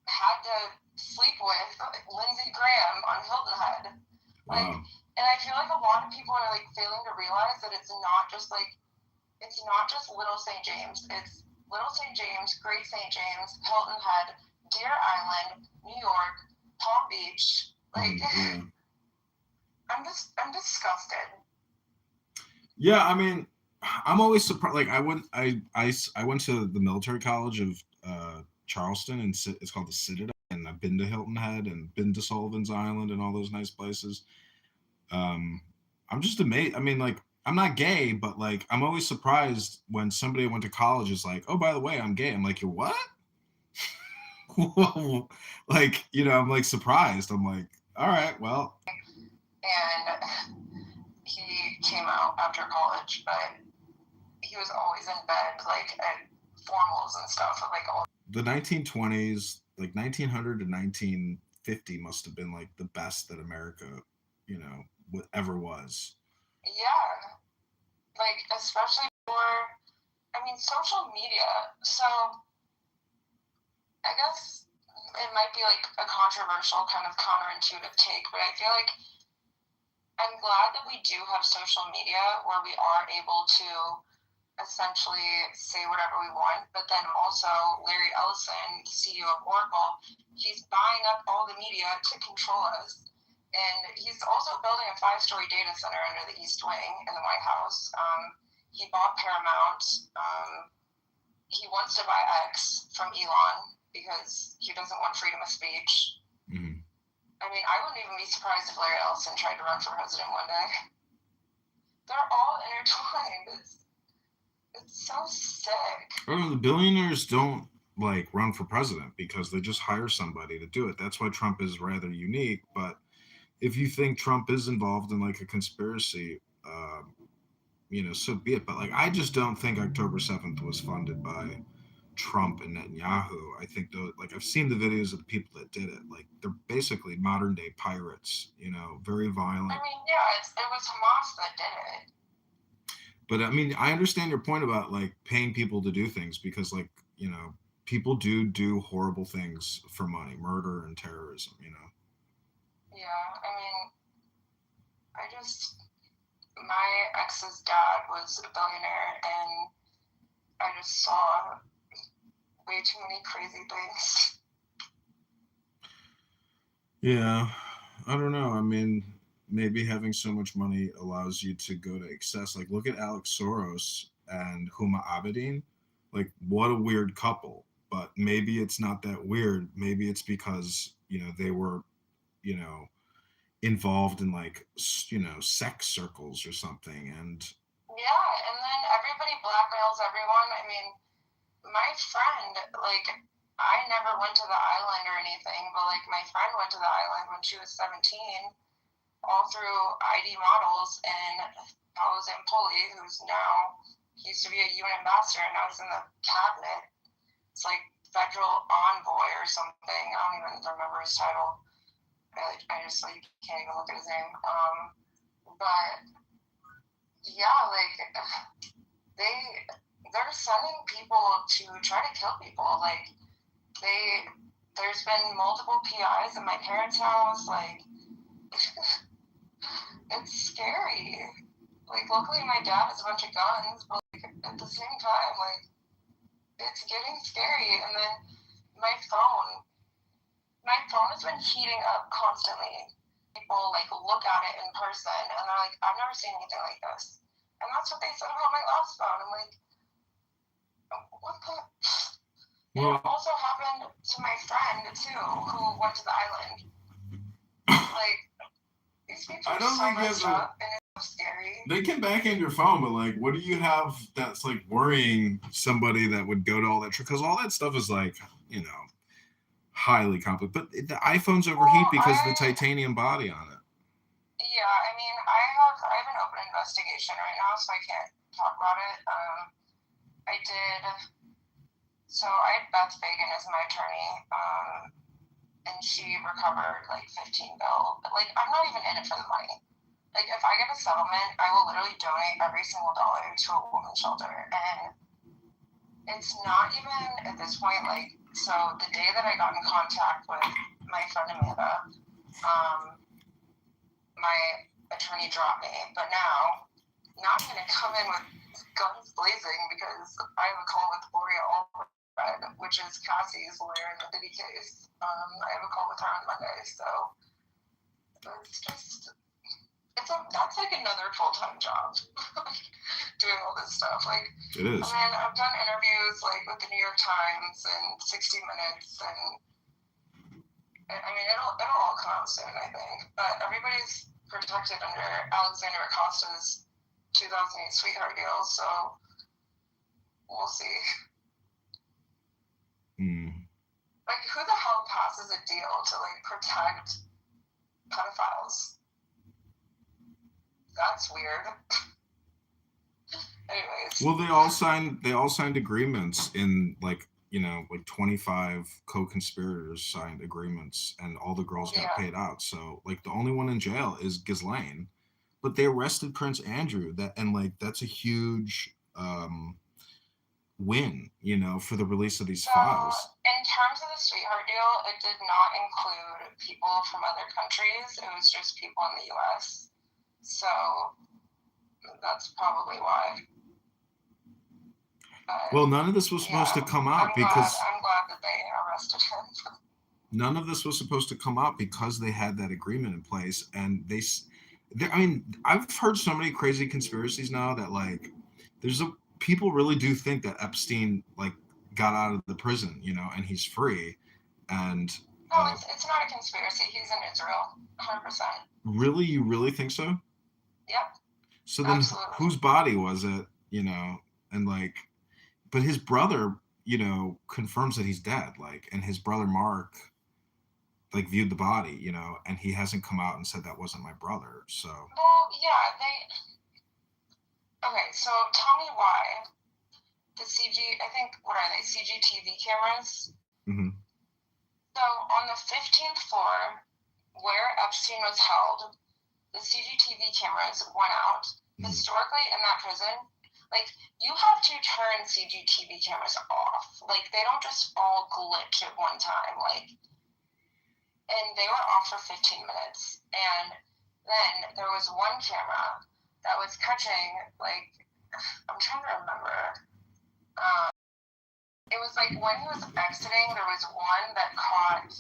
had to sleep with Lindsey Graham on Hilton Head. Like, wow. And I feel like a lot of people are like failing to realize that it's not just Little St. James. It's Little St. James, Great St. James, Hilton Head, Deer Island, New York, Palm Beach. Like, I'm disgusted. Yeah, I mean, I'm always surprised. Like, I went to the military college of Charleston, and it's called the Citadel, and I've been to Hilton Head and been to Sullivan's Island and all those nice places. I'm just amazed. I mean, like, I'm not gay, but like, I'm always surprised when somebody I went to college is like, oh, by the way, I'm gay. I'm like, you're what? Like, I'm like surprised. I'm like, all right, well. And he came out after college, but he was always in bed, like at formals and stuff. Like all the 1920s, like 1900 to 1950, must have been like the best that America, ever was. Yeah, like especially social media. So I guess it might be like a controversial kind of counterintuitive take, but I feel like I'm glad that we do have social media where we are able to essentially say whatever we want. But then also Larry Ellison, CEO of Oracle, he's buying up all the media to control us. And he's also building a 5-story data center under the East Wing in the White House. He bought Paramount. He wants to buy X from Elon because he doesn't want freedom of speech. Mm-hmm. I mean, I wouldn't even be surprised if Larry Ellison tried to run for president one day. They're all intertwined. It's so sick. The billionaires don't like run for president because they just hire somebody to do it. That's why Trump is rather unique. But if you think Trump is involved in like a conspiracy, so be it. But like, I just don't think October 7th was funded by Trump and Netanyahu. I think I've seen the videos of the people that did it. Like, they're basically modern day pirates, very violent. I mean, yeah, it was Hamas that did it. But I mean, I understand your point about like paying people to do things because like, people do horrible things for money, murder and terrorism, Yeah, I mean, my ex's dad was a billionaire, and I just saw way too many crazy things. Yeah, I don't know. I mean, maybe having so much money allows you to go to excess. Like, look at Alex Soros and Huma Abedin. Like, what a weird couple. But maybe it's not that weird. Maybe it's because, they were, involved in like, sex circles or something. And yeah, and then everybody blackmails everyone. I mean, my friend, like, I never went to the island or anything, but like my friend went to the island when she was 17, all through ID models, and Paolo Zampoli, he used to be a UN ambassador, and now he's in the cabinet. It's like federal envoy or something. I don't even remember his title. I just like can't even look at his name. But yeah, like they're sending people to try to kill people. Like there's been multiple PIs in my parents' house. Like it's scary. Like luckily my dad has a bunch of guns, but like at the same time, like it's getting scary. And then my phone has been heating up constantly. People like look at it in person and they're like, I've never seen anything like this. And that's what they said about my last phone. I'm like, what the? Well, it also happened to my friend too, who went to the island. Like these people I are don't so think messed that's up and it's so scary. they can backhand your phone, but like, what do you have that's like worrying somebody that would go to all that? Because all that stuff is like, you know, highly complicated. But the iPhones overheat because of the titanium body on it. Yeah, I mean, I have an open investigation right now, so I can't talk about it. I had Beth Fagan as my attorney, and she recovered like 15 bill. But like, I'm not even in it for the money. Like, if I get a settlement, I will literally donate every single dollar to a women's shelter, and it's not even at this point like. So the day that I got in contact with my friend Amanda, my attorney dropped me, but now I'm going to come in with guns blazing because I have a call with Gloria Allred, which is Cassie's lawyer in the Diddy case. I have a call with her on Monday, so it's just that's like another full-time job doing all this stuff. Like It is. And then I've done interviews like with the New York Times and 60 Minutes, and I mean it'll all come out soon, I think. But everybody's protected under Alexander Acosta's 2008 sweetheart deal, so we'll see. Like, who the hell passes a deal to like protect pedophiles? That's weird. Anyways. Well, they all signed agreements in like, you know, like 25 co-conspirators signed agreements and all the girls got paid out. So like the only one in jail is Ghislaine, but they arrested Prince Andrew, and like that's a huge win, you know, for the release of these files. In terms of the sweetheart deal, it did not include people from other countries. It was just people in the US. So that's probably why. Well, none of this was supposed to come out because I'm glad that they arrested him. None of this was supposed to come out because they had that agreement in place, and I mean, I've heard so many crazy conspiracies now that like people really do think that Epstein like got out of the prison, you know, and he's free. And no, it's not a conspiracy. He's in Israel, 100%. Really, you really think so? Yep. So then, whose body was it? You know, and like, but his brother, you know, confirms that he's dead. Like, and his brother Mark, like, viewed the body, you know, and he hasn't come out and said that wasn't my brother. So. Well, yeah, Okay, so tell me why the I think, what are they, CGTV cameras? Mm-hmm. So on the 15th floor, where Epstein was held, the CGTV cameras went out. Mm-hmm. Historically, in that prison, like, you have to turn CGTV cameras off. Like, they don't just all glitch at one time. Like, and they were off for 15 minutes. And then there was one camera that was catching, like, I'm trying to remember. It was like when he was exiting, there was one that caught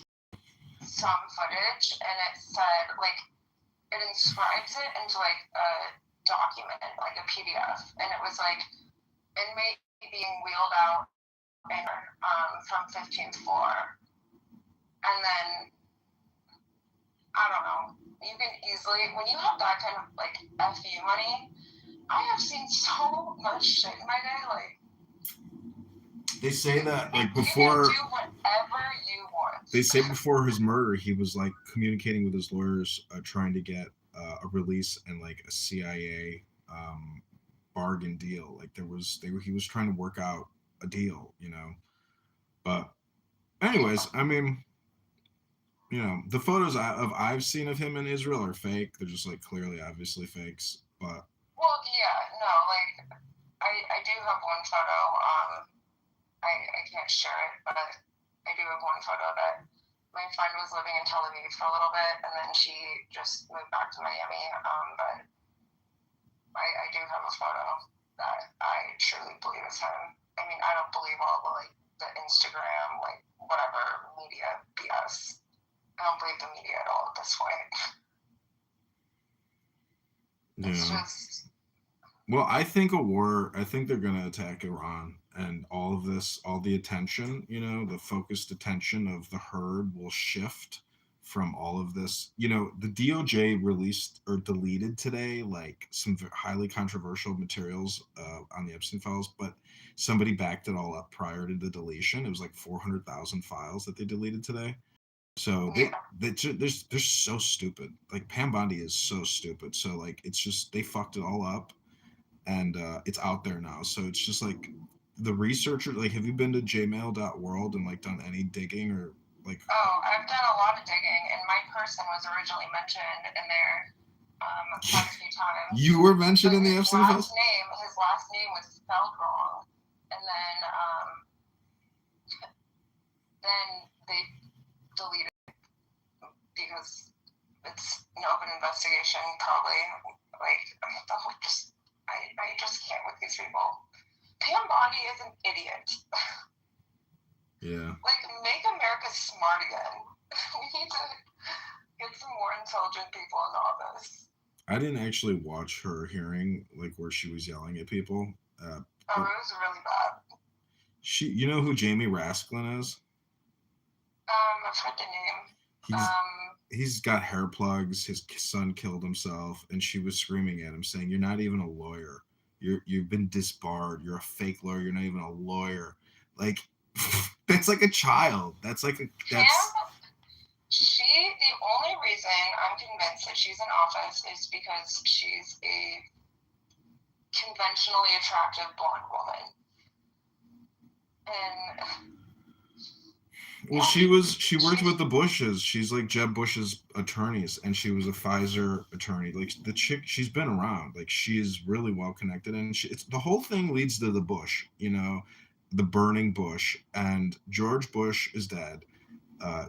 some footage, and it said, like, it inscribes it into like a document, like a PDF, and it was like inmate being wheeled out from 15th floor, and then I don't know. You can easily, when you have that kind of like FU money, I have seen so much shit in my day. Like, they say that like before. You can do whatever you want. They say before his murder, he was like communicating with his lawyers, trying to get a release and like a CIA bargain deal. Like he was trying to work out a deal, you know. But Anyways, I mean, you know, the photos I've seen of him in Israel are fake. They're just like clearly, obviously fakes. But Well, yeah, no, like I do have one photo. I can't share it, but I do have one photo that my friend was living in Tel Aviv for a little bit, and then she just moved back to Miami. But I do have a photo that I truly believe is him. I mean, I don't believe all the like the Instagram, like whatever media BS. I don't believe the media at all at this point. It's yeah. just. Well, I think they're gonna attack Iran, and all of this, all the attention, you know, the focused attention of the herd will shift from all of this. You know, the DOJ released or deleted today like some highly controversial materials on the Epstein files, but somebody backed it all up prior to the deletion. It was like 400,000 files that they deleted today. So they're so stupid. Like Pam Bondi is so stupid. So like it's just they fucked it all up, and it's out there now. So it's just like the researcher. Like, have you been to jmail.world and like done any digging or like? Oh, I've done a lot of digging, and my person was originally mentioned in there quite a few times. You were mentioned in the Epstein files? His last name was spelled wrong, and then they deleted it because it's an open investigation, probably. Like, I just can't with these people. Pam Bondi is an idiot. Yeah. Like, make America smart again. We need to get some more intelligent people in office. I didn't actually watch her hearing, like where she was yelling at people. It was really bad. You know who Jamie Rasklin is? I've heard the name. He's got hair plugs. His son killed himself, and she was screaming at him, saying, "You're not even a lawyer. You've been disbarred. You're a fake lawyer. You're not even a lawyer." Like, that's like a child. The only reason I'm convinced that she's in office is because she's a conventionally attractive blonde woman. And well, she worked with the Bushes. She's like Jeb Bush's attorneys, and she was a Pfizer attorney. Like the chick, she's been around. Like she is really well connected, and it's the whole thing leads to the Bush. You know, the burning Bush, and George Bush is dead.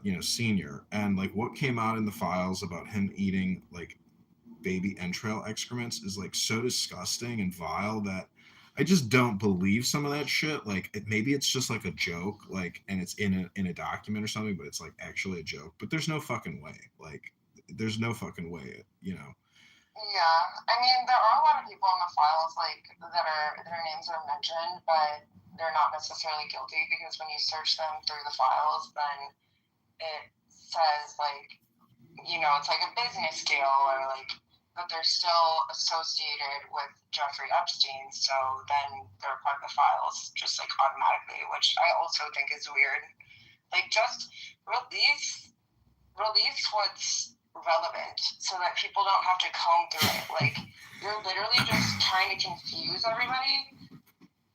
You know, senior, and like what came out in the files about him eating like baby entrail excrements is like so disgusting and vile that I just don't believe some of that shit. Like maybe it's just like a joke, like, and it's in a document or something, but it's like actually a joke. But there's no fucking way. Like, there's no fucking way. You know. Yeah, I mean, there are a lot of people in the files like their names are mentioned, but they're not necessarily guilty because when you search them through the files, then it says like, you know, it's like a business deal or like, but they're still associated with Jeffrey Epstein, so then they're part of the files just like automatically, which I also think is weird. Like, just release what's relevant so that people don't have to comb through it. Like, you're literally just trying to confuse everybody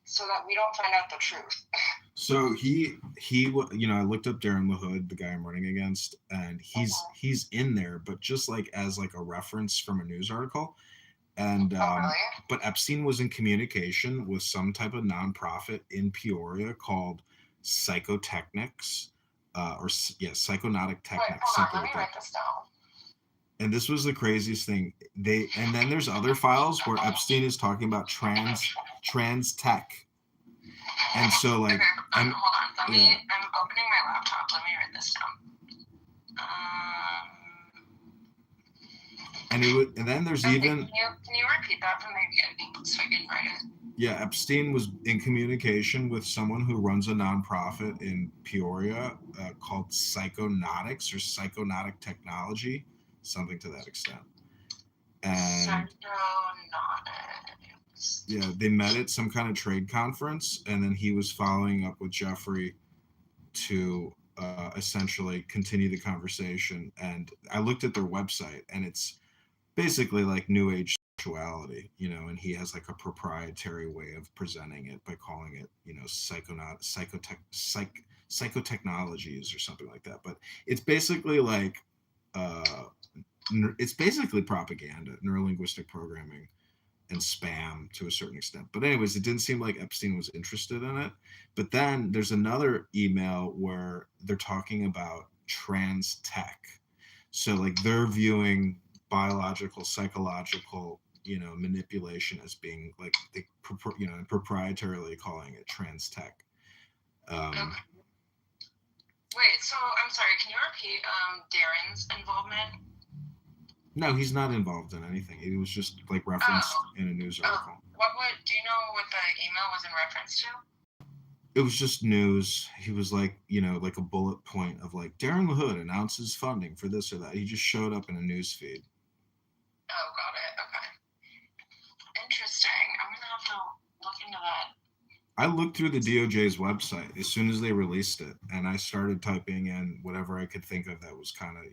so that we don't find out the truth. So he, you know, I looked up Darren LaHood, the guy I'm running against, and he's in there, but just like as like a reference from a news article. And really? But Epstein was in communication with some type of nonprofit in Peoria called Psychotechnics, Psychonautic Technics. Wait, hold on, let me write this down. And this was the craziest thing. And then there's other files where Epstein is talking about trans tech. And so like, hold on. I'm opening my laptop. Let me write this down. And then there's even. Can you repeat that from the beginning so I can write it? Yeah, Epstein was in communication with someone who runs a nonprofit in Peoria called Psychonautics or Psychonautic Technology, something to that extent. And Psychonautics. Yeah, they met at some kind of trade conference, and then he was following up with Jeffrey to essentially continue the conversation. And I looked at their website, and it's basically like New Age sexuality, you know, and he has like a psychotechnologies or something like that. But it's basically like it's basically propaganda, neurolinguistic programming, and spam to a certain extent. But anyways, it didn't seem like Epstein was interested in it. But then there's another email where they're talking about trans tech. So like they're viewing biological, psychological, manipulation as being like they, proprietarily calling it trans tech. Okay. Wait, so I'm sorry, can you repeat Darren's involvement? No, he's not involved in anything. It was just like referenced in a news article. Do you know what the email was in reference to? It was just news. He was like, like a bullet point of like, Darren LaHood announces funding for this or that. He just showed up in a news feed. Oh, got it. Okay. Interesting. I'm going to have to look into that. I looked through the DOJ's website as soon as they released it, and I started typing in whatever I could think of that was kind of,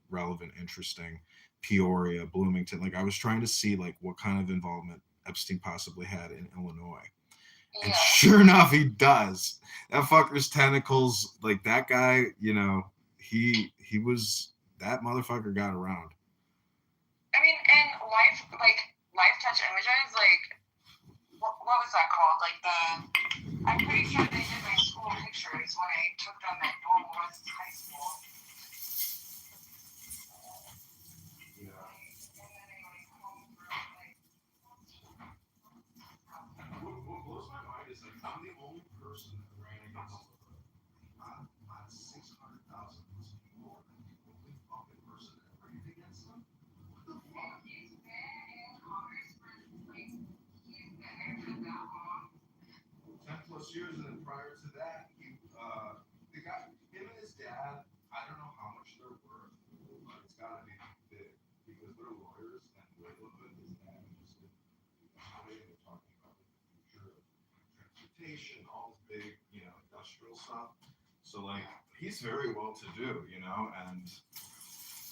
relevant, interesting. Peoria, Bloomington. Like I was trying to see like what kind of involvement Epstein possibly had in Illinois. And sure enough, he does. That fucker's tentacles, like that guy, he was, that motherfucker got around. I mean, and life touch images, like, what was that called? Like I'm pretty sure they did my school pictures when I took them at Normal West High School. What blows my mind is like I'm the only person that ran against on 600,000 people. I'm the only fucking person that ran against them. What the fuck? He's been in Congress for like he's been there for that long. 10+ years, and then prior to that, the guy, him and his dad, I don't know how much they're worth, but it's gotta be big because they're lawyers and Lakewood, his dad, just they're talking about the future of transportation, all this big, industrial stuff. So like, he's very well to do, and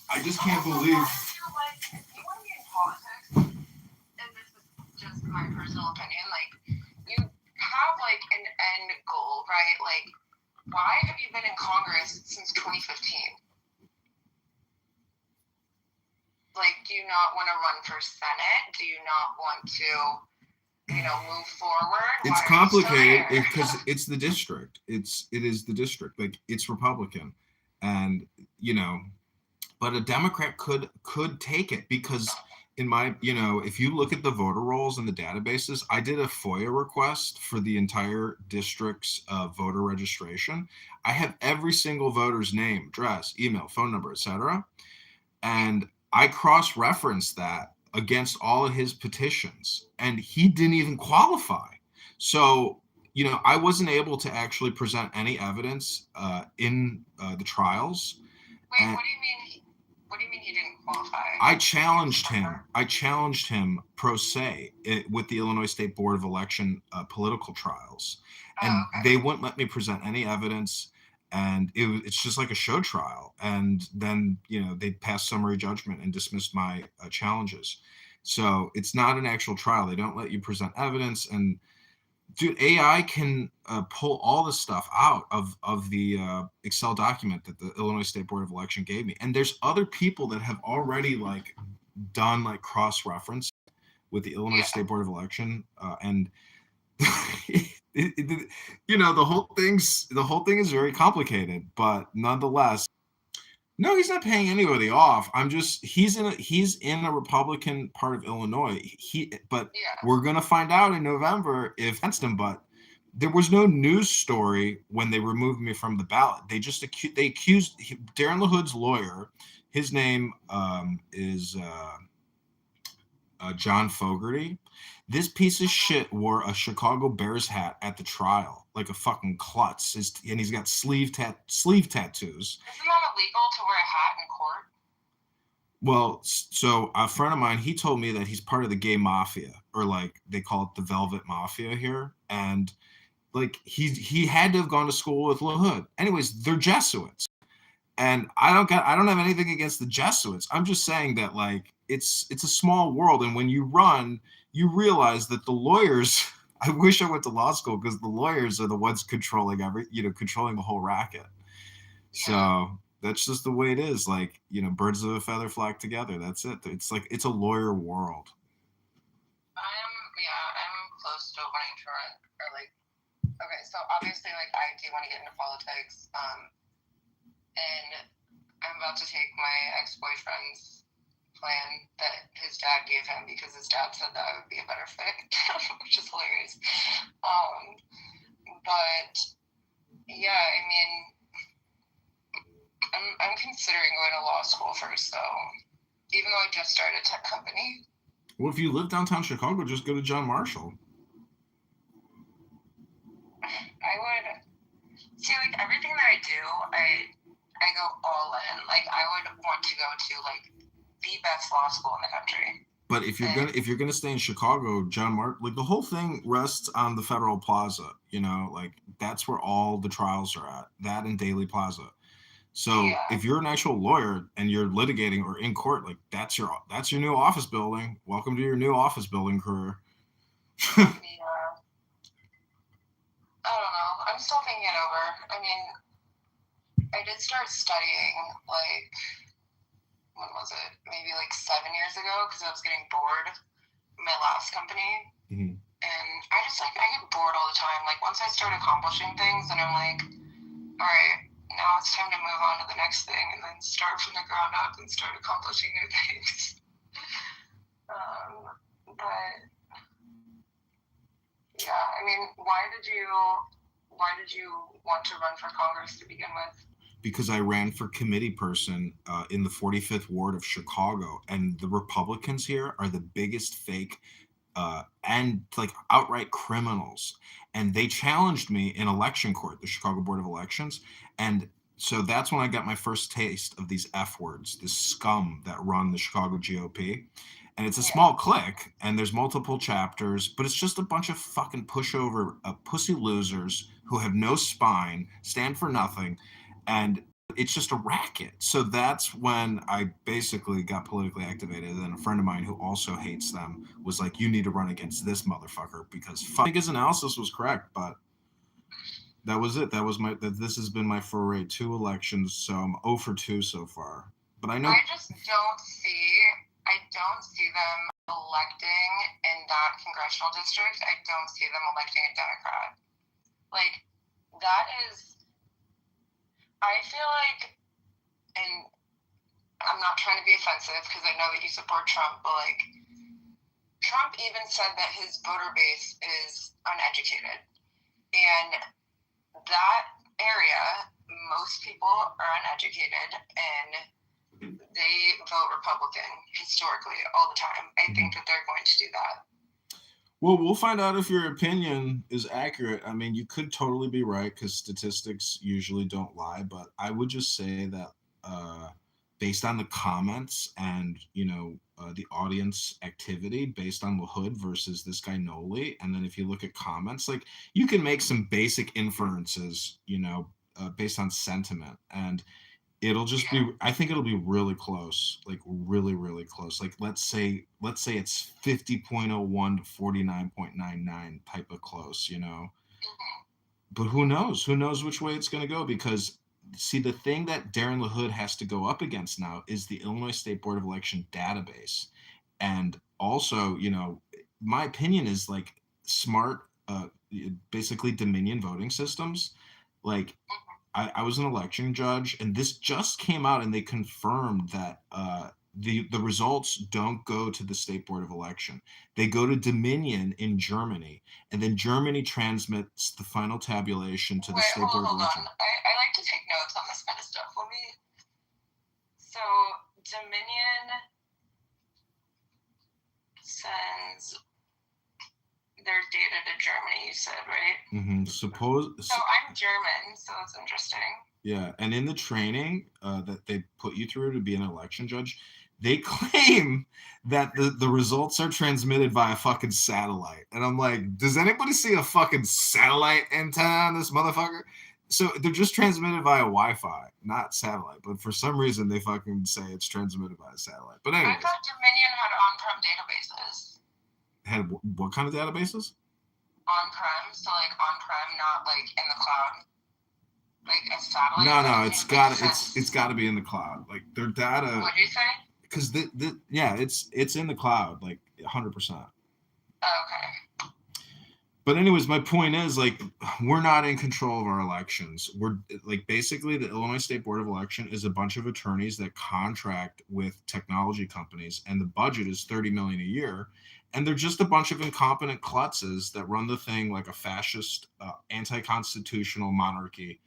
I just can't believe. Like, if you want to be in politics, and this is just my personal opinion, like, you have like an end goal, right? Like, why have you been in Congress since 2015? Like, do you not want to run for Senate? Do you not want to, move forward? It's complicated because it's the district. It is the district. Like it's Republican, and but a Democrat could take it because in my, if you look at the voter rolls and the databases, I did a FOIA request for the entire district's voter registration. I have every single voter's name, address, email, phone number, etc. And I cross-referenced that against all of his petitions, and he didn't even qualify. So, I wasn't able to actually present any evidence in the trials. Wait, what do you mean? What do you mean he didn't qualify? I challenged him pro se with the Illinois State Board of Election political trials, and they wouldn't let me present any evidence. And it's just like a show trial. And then, they passed summary judgment and dismissed my challenges. So it's not an actual trial. They don't let you present evidence. And dude, AI can pull all this stuff out of the Excel document that the Illinois State Board of Election gave me. And there's other people that have already like done like cross-reference with the Illinois State Board of Election. And the whole thing is very complicated, but nonetheless, no, he's not paying anybody off. He's in a Republican part of Illinois. We're gonna find out in November if against him. But there was no news story when they removed me from the ballot. They just accused Darren LaHood's lawyer. His name is John Fogarty. This piece of shit wore a Chicago Bears hat at the trial, like a fucking klutz, and he's got sleeve tattoos. Isn't that illegal to wear a hat in court? Well, so a friend of mine, he told me that he's part of the gay mafia, or like they call it the Velvet Mafia here, and like he had to have gone to school with LaHood. Anyways, they're Jesuits, and I don't have anything against the Jesuits. I'm just saying that like it's a small world, and when you run, you realize that the lawyers, I wish I went to law school because the lawyers are the ones controlling controlling the whole racket. So that's just the way it is. Like, birds of a feather flock together. That's it. It's like, it's a lawyer world. I'm close to wanting to run, or like, okay, so obviously, like, I do want to get into politics, and I'm about to take my ex-boyfriend's plan that his dad gave him because his dad said that I would be a better fit, which is hilarious. But yeah, I mean, I'm considering going to law school first, though, even though I just started a tech company. Well, if you live downtown Chicago, just go to John Marshall. I would see, like, everything that I do, I go all in. Like, I would want to go to, like, the best law school in the country. But if you're gonna stay in Chicago, like, the whole thing rests on the Federal Plaza. Like, that's where all the trials are at. That and Daily Plaza. So if you're an actual lawyer and you're litigating or in court, like, that's your new office building. Welcome to your new office building career. I don't know. I'm still thinking it over. I mean, I did start studying, like, when was it? Maybe like 7 years ago, because I was getting bored in my last company. Mm-hmm. And I get bored all the time. Like, once I start accomplishing things, and I'm like, all right, now it's time to move on to the next thing, and then start from the ground up and start accomplishing new things. But yeah, I mean, why did you want to run for Congress to begin with? Because I ran for committee person in the 45th ward of Chicago, and the Republicans here are the biggest fake and, like, outright criminals. And they challenged me in election court, the Chicago Board of Elections. And so that's when I got my first taste of these F words, this scum that run the Chicago GOP. And it's a small clique, and there's multiple chapters, but it's just a bunch of fucking pushover, pussy losers who have no spine, stand for nothing, and it's just a racket. So that's when I basically got politically activated. And a friend of mine who also hates them was like, you need to run against this motherfucker, because I think his analysis was correct, but that was it. This has been my foray, 2 elections, so I'm 0 for 2 so far. But I know I just don't see them electing in that congressional district. I don't see them electing a Democrat. Like, that is, I feel like, and I'm not trying to be offensive because I know that you support Trump, but, like, Trump even said that his voter base is uneducated. And that area, most people are uneducated, and they vote Republican historically all the time. I think that they're going to do that. Well, we'll find out if your opinion is accurate. I mean, you could totally be right because statistics usually don't lie, but I would just say that based on the comments and, the audience activity based on the Hood versus this guy Noli, and then if you look at comments, like, you can make some basic inferences, based on sentiment, and it'll just be, I think it'll be really close, like really, really close. Like, let's say it's 50.01 to 49.99 type of close, but who knows which way it's going to go, because see, the thing that Darren LaHood has to go up against now is the Illinois State Board of Election database. And also, my opinion is, like, smart, basically Dominion voting systems. Like, I was an election judge, and this just came out, and they confirmed that the results don't go to the State Board of Election. They go to Dominion in Germany, and then Germany transmits the final tabulation to the State Board of Election. I like to take notes on this kind of stuff. So Dominion sends their data to Germany, you said, right? Mm-hmm. So I'm German, so it's interesting. Yeah, and in the training that they put you through to be an election judge, they claim that the results are transmitted via fucking satellite. And I'm like, does anybody see a fucking satellite antenna on this motherfucker? So they're just transmitted via Wi-Fi, not satellite. But for some reason, they fucking say it's transmitted via satellite. But anyways. I thought Dominion had on-prem databases. Had what kind of databases? On-prem, so like on-prem, not like in the cloud, like a satellite. No, it's got to be in the cloud. Like their data. What'd you say? Because it's in the cloud, like 100%. Okay. But anyways, my point is, like, we're not in control of our elections. We're like, basically, the Illinois State Board of Election is a bunch of attorneys that contract with technology companies, and the budget is $30 million a year. And they're just a bunch of incompetent klutzes that run the thing like a fascist, anti-constitutional monarchy.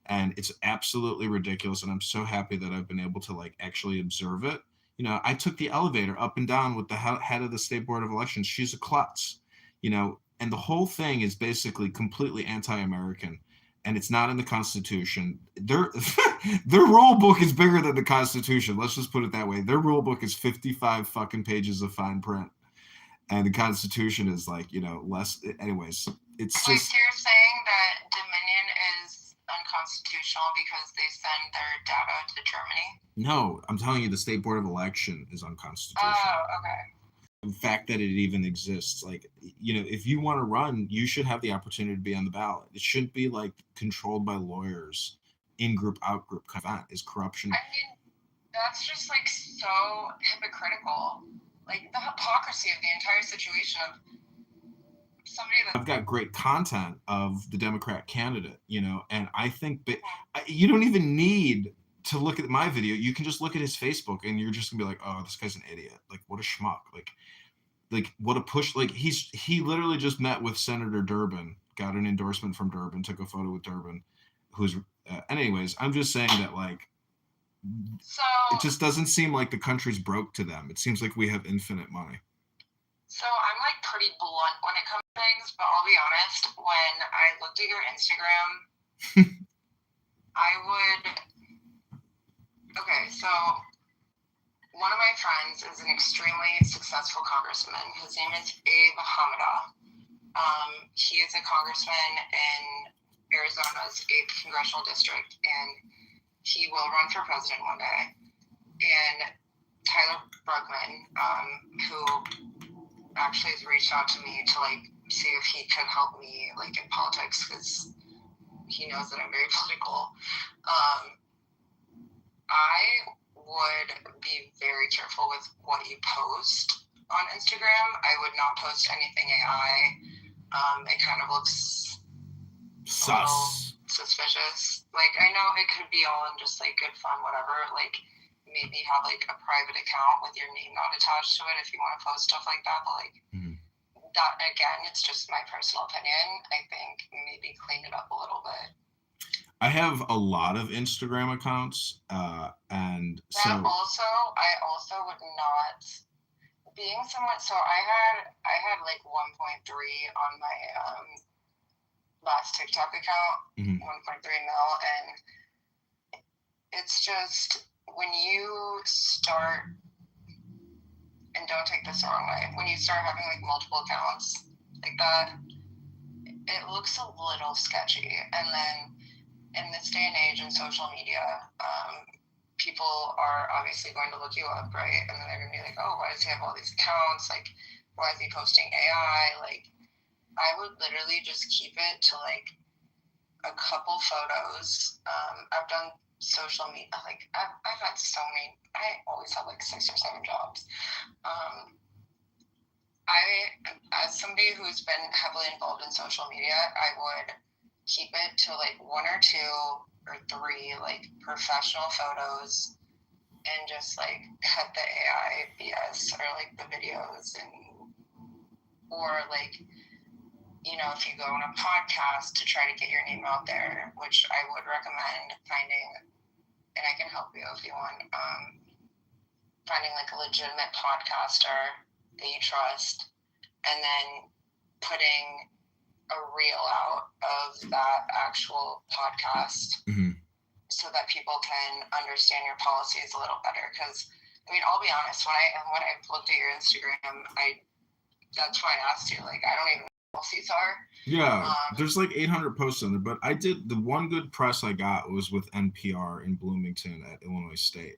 And it's absolutely ridiculous. And I'm so happy that I've been able to like actually observe it. You know, I took the elevator up and down with the head of the State Board of Elections. She's a klutz, you know, and the whole thing is basically completely anti-American, and it's not in the Constitution. Their rule book is bigger than the Constitution. Let's just put it that way. Their rule book is 55 fucking pages of fine print, and the Constitution is like, you know, less. Anyways, it's Wait, just. so you're saying that Dominion is unconstitutional because they send their data to Germany? No, I'm telling you, the State Board of Election is unconstitutional. Oh, okay. The fact that it even exists, like, you know, if you want to run, you should have the opportunity to be on the ballot. It shouldn't be like controlled by lawyers, in-group, out-group kind of event. Is corruption. I mean, that's just like so hypocritical. Like the hypocrisy of the entire situation of somebody that I've got great content of the Democrat candidate, you know, and I think you don't even need to look at my video. You can just look at his Facebook, and you're just gonna be like, oh, this guy's an idiot. Like, what a schmuck. Like what a push. Like he literally just met with Senator Durbin, got an endorsement from Durbin, took a photo with Durbin, who's anyways, I'm just saying that, like, so it just doesn't seem like the country's broke to them. It seems like we have infinite money. So I'm like pretty blunt when it comes to things, but I'll be honest, when I looked at your Instagram, I would. Okay, so one of my friends is an extremely successful congressman. His name is Abe Hamada. He is a congressman in Arizona's 8th congressional district, and he will run for president one day. And Tyler Brugman, who actually has reached out to me to like see if he could help me like in politics, because he knows that I'm very political. I would be very careful with what you post on Instagram. I would not post anything AI. It kind of looks sus, suspicious. Like, I know it could be all in just like good fun, whatever. Like, maybe have like a private account with your name not attached to it if you want to post stuff like that. But like, that again, it's just my personal opinion. I think maybe clean it up a little bit. I have a lot of Instagram accounts, and so I also would not, being someone. So I had like 1.3 on my last TikTok account, 1.3 mil, and it's just when you start, and don't take this the wrong way, when you start having like multiple accounts like that, it looks a little sketchy. And then in this day and age in social media, people are obviously going to look you up, right? And then they're going to be like, oh, why does he have all these accounts? Like, why is he posting AI? Like, I would literally just keep it to like a couple photos. I've done social media, like I've had so many, I always have like 6 or 7 jobs. As somebody who's been heavily involved in social media, I would keep it to like 1 or 2 or 3 like professional photos, and just like cut the AI BS or like the videos, and or like, you know, if you go on a podcast to try to get your name out there, which I would recommend finding, and I can help you if you want, finding like a legitimate podcaster that you trust, and then putting a reel out of that actual podcast, so that people can understand your policies a little better. Because I mean, I'll be honest, when I looked at your Instagram, that's why I asked you. Like, I don't even know what policies are. Yeah, there's like 800 posts on there, but I did, the one good press I got was with NPR in Bloomington at Illinois State.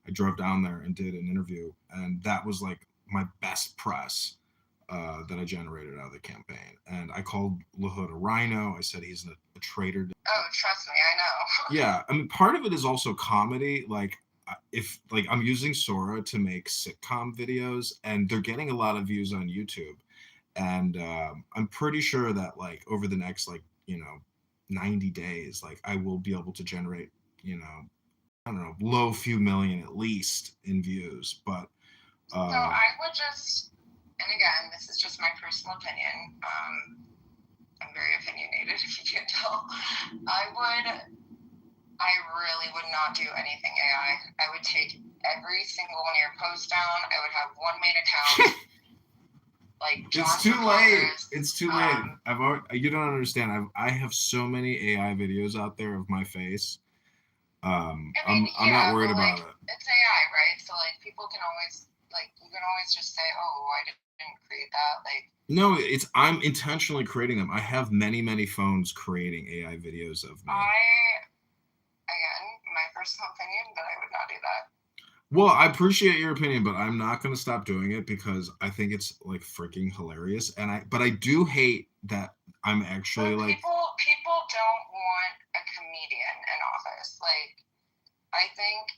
I drove down there and did an interview, and that was like my best press. that I generated out of the campaign. And I called LaHood a rhino. I said he's a traitor. Oh, trust me, I know. Yeah, I mean, part of it is also comedy. Like, if like I'm using Sora to make sitcom videos, and they're getting a lot of views on YouTube, and I'm pretty sure that like over the next 90 days, like I will be able to generate I don't know, low few million at least in views. But So I would just, and again, this is just my personal opinion. I'm very opinionated, if you can't tell. I really would not do anything AI. I would take every single one of your posts down. I would have one main account. Like it's too late. It's too late. You don't understand. I have so many AI videos out there of my face. I'm not worried about it. It's AI, right? So like people can always you can always just say, "Oh, I didn't create that." Like no, I'm intentionally creating them. I have many phones creating AI videos of me. Again, my personal opinion, but I would not do that. Well, I appreciate your opinion, but I'm not going to stop doing it because I think it's like freaking hilarious. But I do hate that I'm actually but people don't want a comedian in office. Like, I think,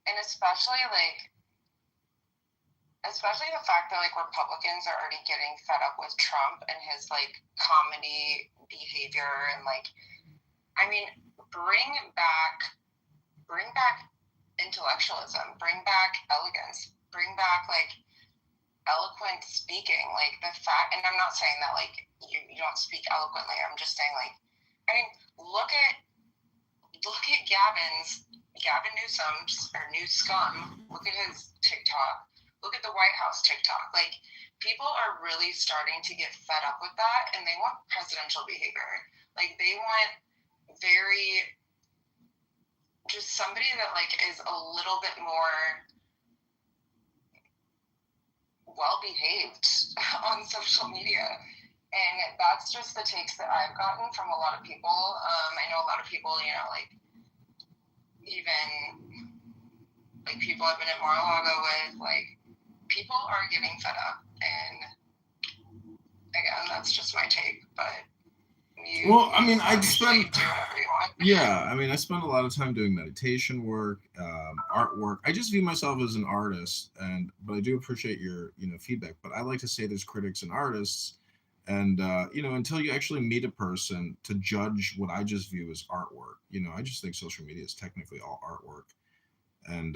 and especially the fact that like Republicans are already getting fed up with Trump and his like comedy behavior and like, I mean, bring back intellectualism, bring back elegance, bring back like eloquent speaking. Like the fact, and I'm not saying that like you don't speak eloquently. I'm just saying like, I mean, look at Gavin Newsom's or Newscum. Look at his TikTok. Look at the White House TikTok. Like people are really starting to get fed up with that, and they want presidential behavior. Like they want just somebody that like is a little bit more well behaved on social media. And that's just the takes that I've gotten from a lot of people. I know a lot of people, like even like people I've been at Mar-a-Lago with, like people are getting fed up. And again, that's just my take, but I spend a lot of time doing meditation work, artwork. I just view myself as an artist, but I do appreciate your feedback. But I like to say there's critics and artists, and until you actually meet a person to judge what I just view as artwork, I just think social media is technically all artwork, and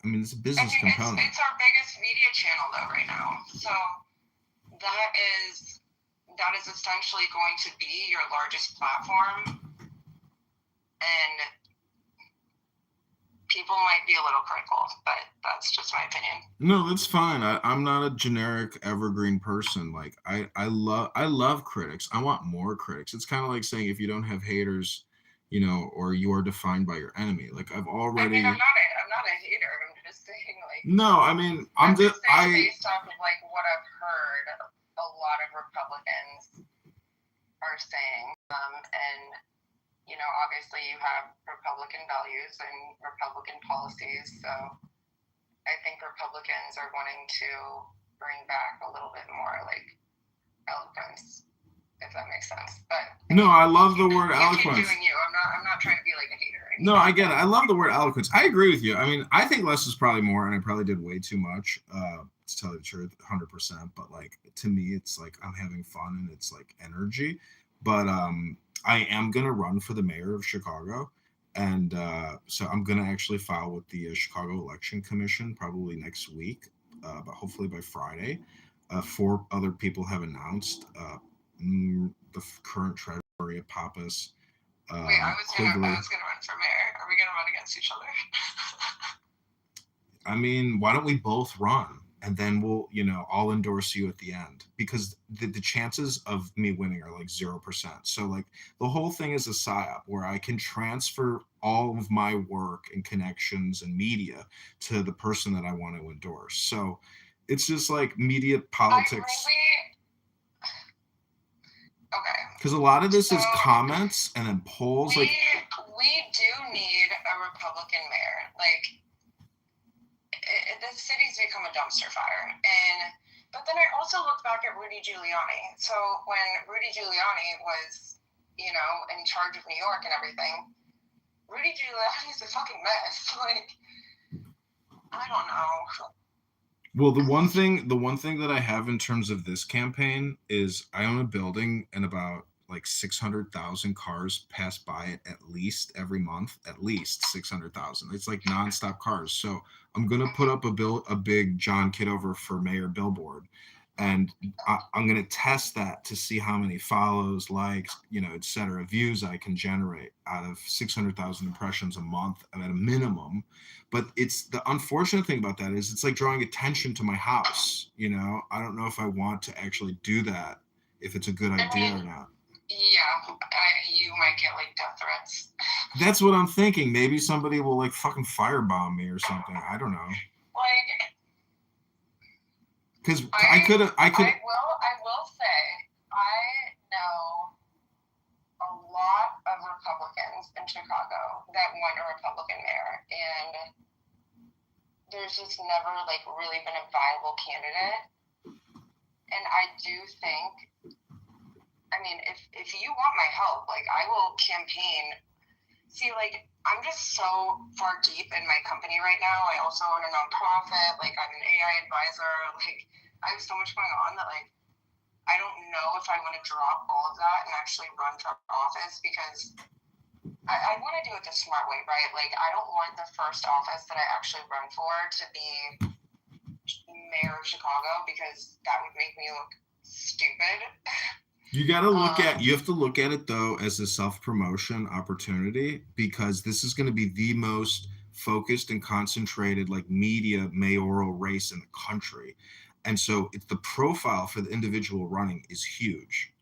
it's a business component. It's our biggest media channel though right now, so that is essentially going to be your largest platform, and people might be a little critical, but that's just my opinion. No, that's fine. I'm not a generic evergreen person. Like I love critics. I want more critics. It's kind of like saying if you don't have haters, or you are defined by your enemy. Like I've already. I'm not a hater. I'm just saying like. No, I'm just based off of like what I've heard, a lot of Republicans are saying, and obviously you have Republican values and Republican policies, so I think Republicans are wanting to bring back a little bit more like eloquence, if that makes sense. But no, I love the word eloquence. Keep doing you. I'm not trying to be like a hater. No, I get it. I love the word eloquence. I agree with you. I think less is probably more, and I probably did way too much. To tell you the truth, 100%. But like to me, it's like I'm having fun and it's like energy. But I am gonna run for the mayor of Chicago, and so I'm gonna actually file with the Chicago Election Commission probably next week, but hopefully by Friday. 4 other people have announced. The current treasurer, Maria Pappas. Wait, I was gonna run for mayor. Are we gonna run against each other? Why don't we both run? And then we'll, I'll endorse you at the end, because the chances of me winning are like 0%. So like the whole thing is a psyop where I can transfer all of my work and connections and media to the person that I want to endorse. So it's just like media politics. Okay. Because a lot of this is comments and then polls. We do need a Republican mayor. Like, the city's become a dumpster fire, and But then I also looked back at Rudy Giuliani. So when Rudy Giuliani was, you know, in charge of New York and everything, Rudy Giuliani's a fucking mess. Like, I don't know. Well, the one thing that I have in terms of this campaign is I own a building and about like 600,000 cars pass by it at least every month, at least 600,000. It's like nonstop cars. So I'm going to put up a big John Kitover for mayor billboard. And I'm going to test that to see how many follows, likes, you know, et cetera, views I can generate out of 600,000 impressions a month at a minimum. But it's the unfortunate thing about that is it's like drawing attention to my house. You know, I don't know if I want to actually do that, if it's a good idea or not. Yeah, you might get like death threats. That's what I'm thinking. Maybe somebody will like fucking firebomb me or something. I don't know. Like, because I could. I will say, I know a lot of Republicans in Chicago that want a Republican mayor, and there's just never like really been a viable candidate. And I do think, I mean, if you want my help, like I will campaign. See, like I'm just so far deep in my company right now. I also own a nonprofit. Like I'm an AI advisor. Like I have so much going on that like I don't know if I want to drop all of that and actually run for office because I want to do it the smart way, right? Like I don't want the first office that I actually run for to be mayor of Chicago because that would make me look stupid. You got to look at, you have to look at it though as a self-promotion opportunity because this is going to be the most focused and concentrated like media mayoral race in the country. And so it's the profile for the individual running is huge.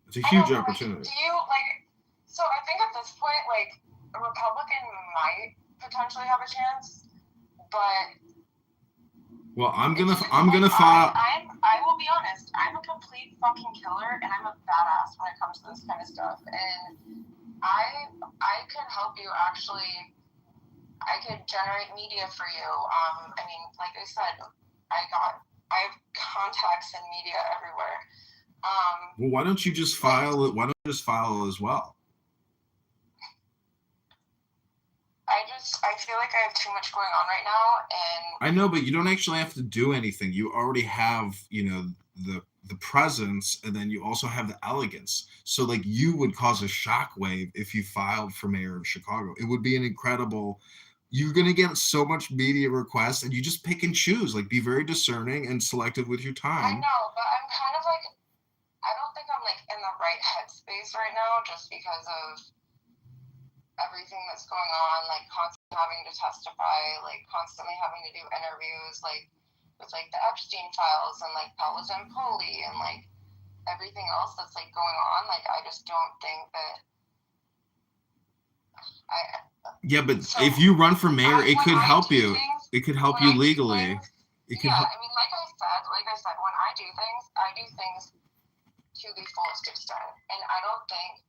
It's a huge opportunity. Like, do you like, so I think at this point, like a Republican might potentially have a chance, but well, I'm gonna file. I will be honest. I'm a complete fucking killer, and I'm a badass when it comes to this kind of stuff. And I could help you actually. I could generate media for you. I mean, like I said, I have contacts in media everywhere. Well, why don't you just file it? Why don't you just file as well? I feel like I have too much going on right now, and I know, but you don't actually have to do anything. You already have, you know, the presence, and then you also have the elegance. So, like, you would cause a shockwave if you filed for mayor of Chicago. It would be an incredible. You're gonna get so much media requests, and you just pick and choose. Like, be very discerning and selective with your time. I know, but I'm kind of like, I don't think I'm like in the right headspace right now, just because of everything that's going on, like constantly having to testify, like constantly having to do interviews, like with like the Epstein files and like Paula Zampoli and like everything else that's like going on. Like I just don't think that Yeah, but so if you run for mayor, it could help you. It could help you legally. I mean, like I said, when I do things to the fullest extent, and I don't think.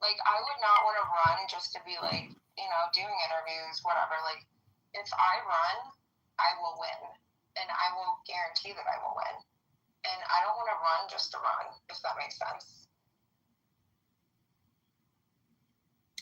Like, I would not want to run just to be, like, you know, doing interviews, whatever. Like, if I run, I will win. And I will guarantee that I will win. And I don't want to run just to run, if that makes sense.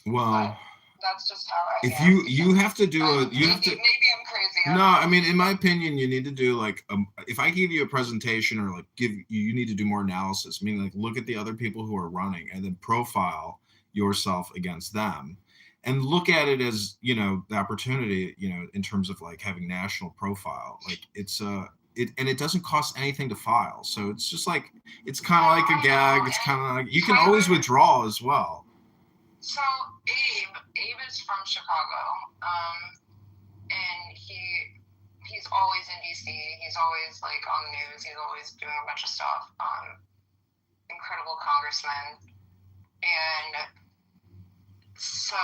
Well, but that's just how I if am. you have to do maybe I'm crazy. No, I mean, in my opinion, you need to do like if I give you a presentation or like you need to do more analysis, meaning like look at the other people who are running and then profile yourself against them and look at it as, you know, the opportunity, you know, in terms of like having national profile. Like it's and it doesn't cost anything to file. So it's just like, it's kind of like a gag. It's kind of like, you can always withdraw as well. So Abe is from Chicago, and he's always in DC. He's always like on the news. He's always doing a bunch of stuff. Incredible congressman, and so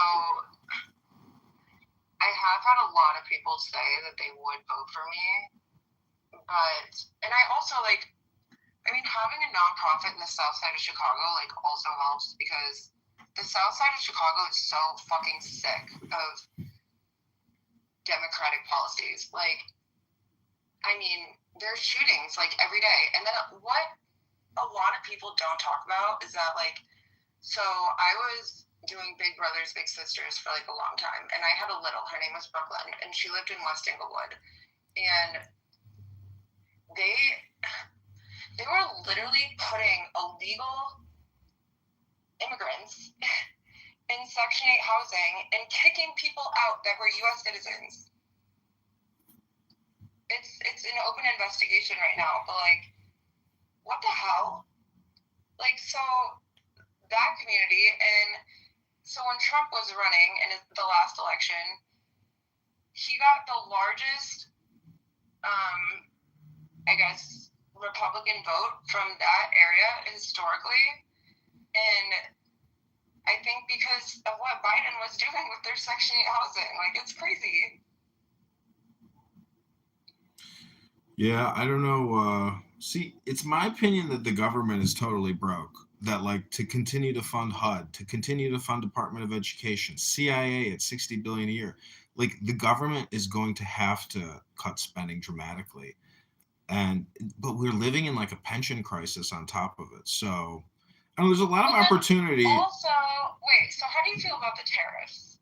I have had a lot of people say that they would vote for me, and I also like, I mean, having a nonprofit in the South Side of Chicago like also helps because the South Side of Chicago is so fucking sick of Democratic policies. Like, I mean, there's shootings like every day. And then what a lot of people don't talk about is that, like, so I was doing Big Brothers Big Sisters for like a long time, and I had a little, her name was Brooklyn, and she lived in West Englewood, and they were literally putting illegal immigrants in Section 8 housing and kicking people out that were U.S. citizens. It's an open investigation right now, but like, what the hell? Like, so that community, and so when Trump was running in the last election, he got the largest, I guess, Republican vote from that area historically, and I think because of what Biden was doing with their Section 8 housing, like, it's crazy. Yeah, I don't know. See, it's my opinion that the government is totally broke. That, like, to continue to fund HUD, to continue to fund Department of Education, CIA at $60 billion a year, like, the government is going to have to cut spending dramatically. But we're living in like a pension crisis on top of it. So, and there's a lot of opportunity. Also, wait. So, how do you feel about the tariffs?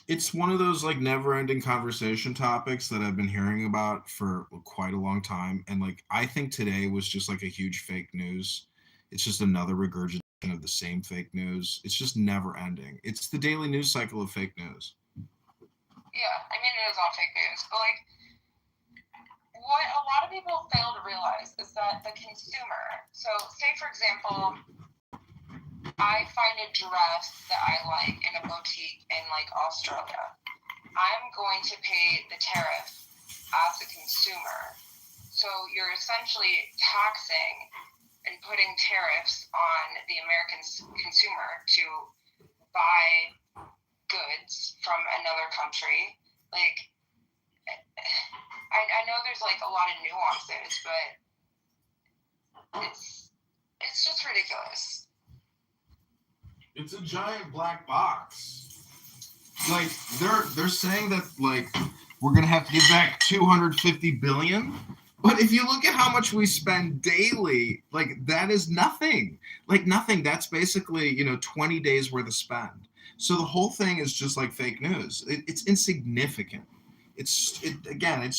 It's one of those like never-ending conversation topics that I've been hearing about for quite a long time, and like I think today was just like a huge fake news. It's just another regurgitation of the same fake news. It's just never ending. It's the daily news cycle of fake news. Yeah, I mean, it is all fake news, but like, what a lot of people fail to realize is that the consumer, so say for example, I find a dress that I like in a boutique in like Australia. I'm going to pay the tariff as a consumer. So you're essentially taxing and putting tariffs on the American consumer to buy goods from another country. Like, I know there's like a lot of nuances, but it's just ridiculous. It's a giant black box. Like they're saying that like we're gonna have to give back $250 billion, but if you look at how much we spend daily, like that is nothing. Like nothing. That's basically 20 days worth of spend. So the whole thing is just like fake news. It's insignificant. It's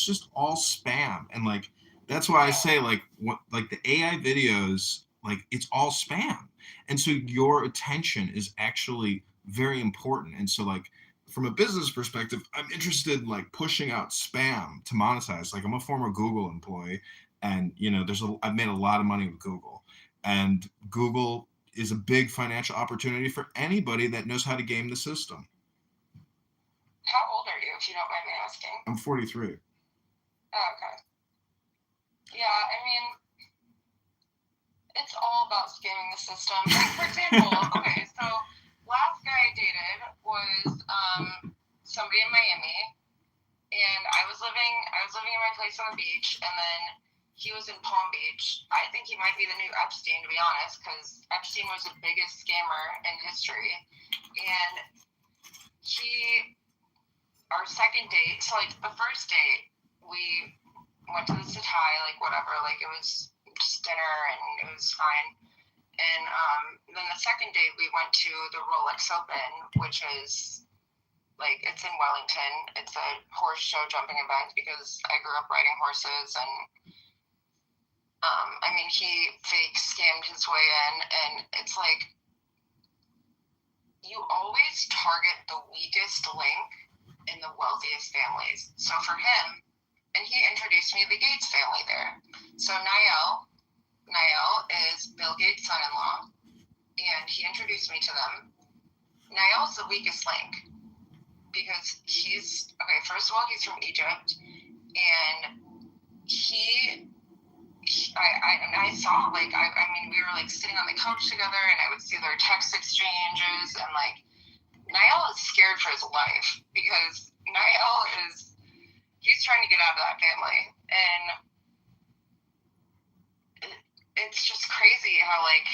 just all spam, and like that's why I say like the AI videos, like it's all spam, and so your attention is actually very important. And so like from a business perspective, I'm interested in like pushing out spam to monetize. Like I'm a former Google employee, and I've made a lot of money with Google, and Google is a big financial opportunity for anybody that knows how to game the system. How old are you, if you don't mind me asking? I'm 43. Oh, okay. Yeah, I mean, it's all about scamming the system. Like, for example, okay, so last guy I dated was somebody in Miami, and I was living in my place on the beach, and then he was in Palm Beach. I think he might be the new Epstein, to be honest, because Epstein was the biggest scammer in history. And our second date, so like the first date, we went to the Satai, like whatever, like it was just dinner and it was fine. And then the second date, we went to the Rolex Open, which is like, it's in Wellington. It's a horse show jumping event because I grew up riding horses, and I mean, he fake scammed his way in, and it's like, you always target the weakest link in the wealthiest families. So for him, and he introduced me to the Gates family there. So Niall is Bill Gates' son-in-law, and he introduced me to them. Niall's the weakest link because first of all, he's from Egypt, and I saw, like, I mean, we were like sitting on the couch together, and I would see their text exchanges, and like, Niall is scared for his life because Niall he's trying to get out of that family, and it's just crazy how, like,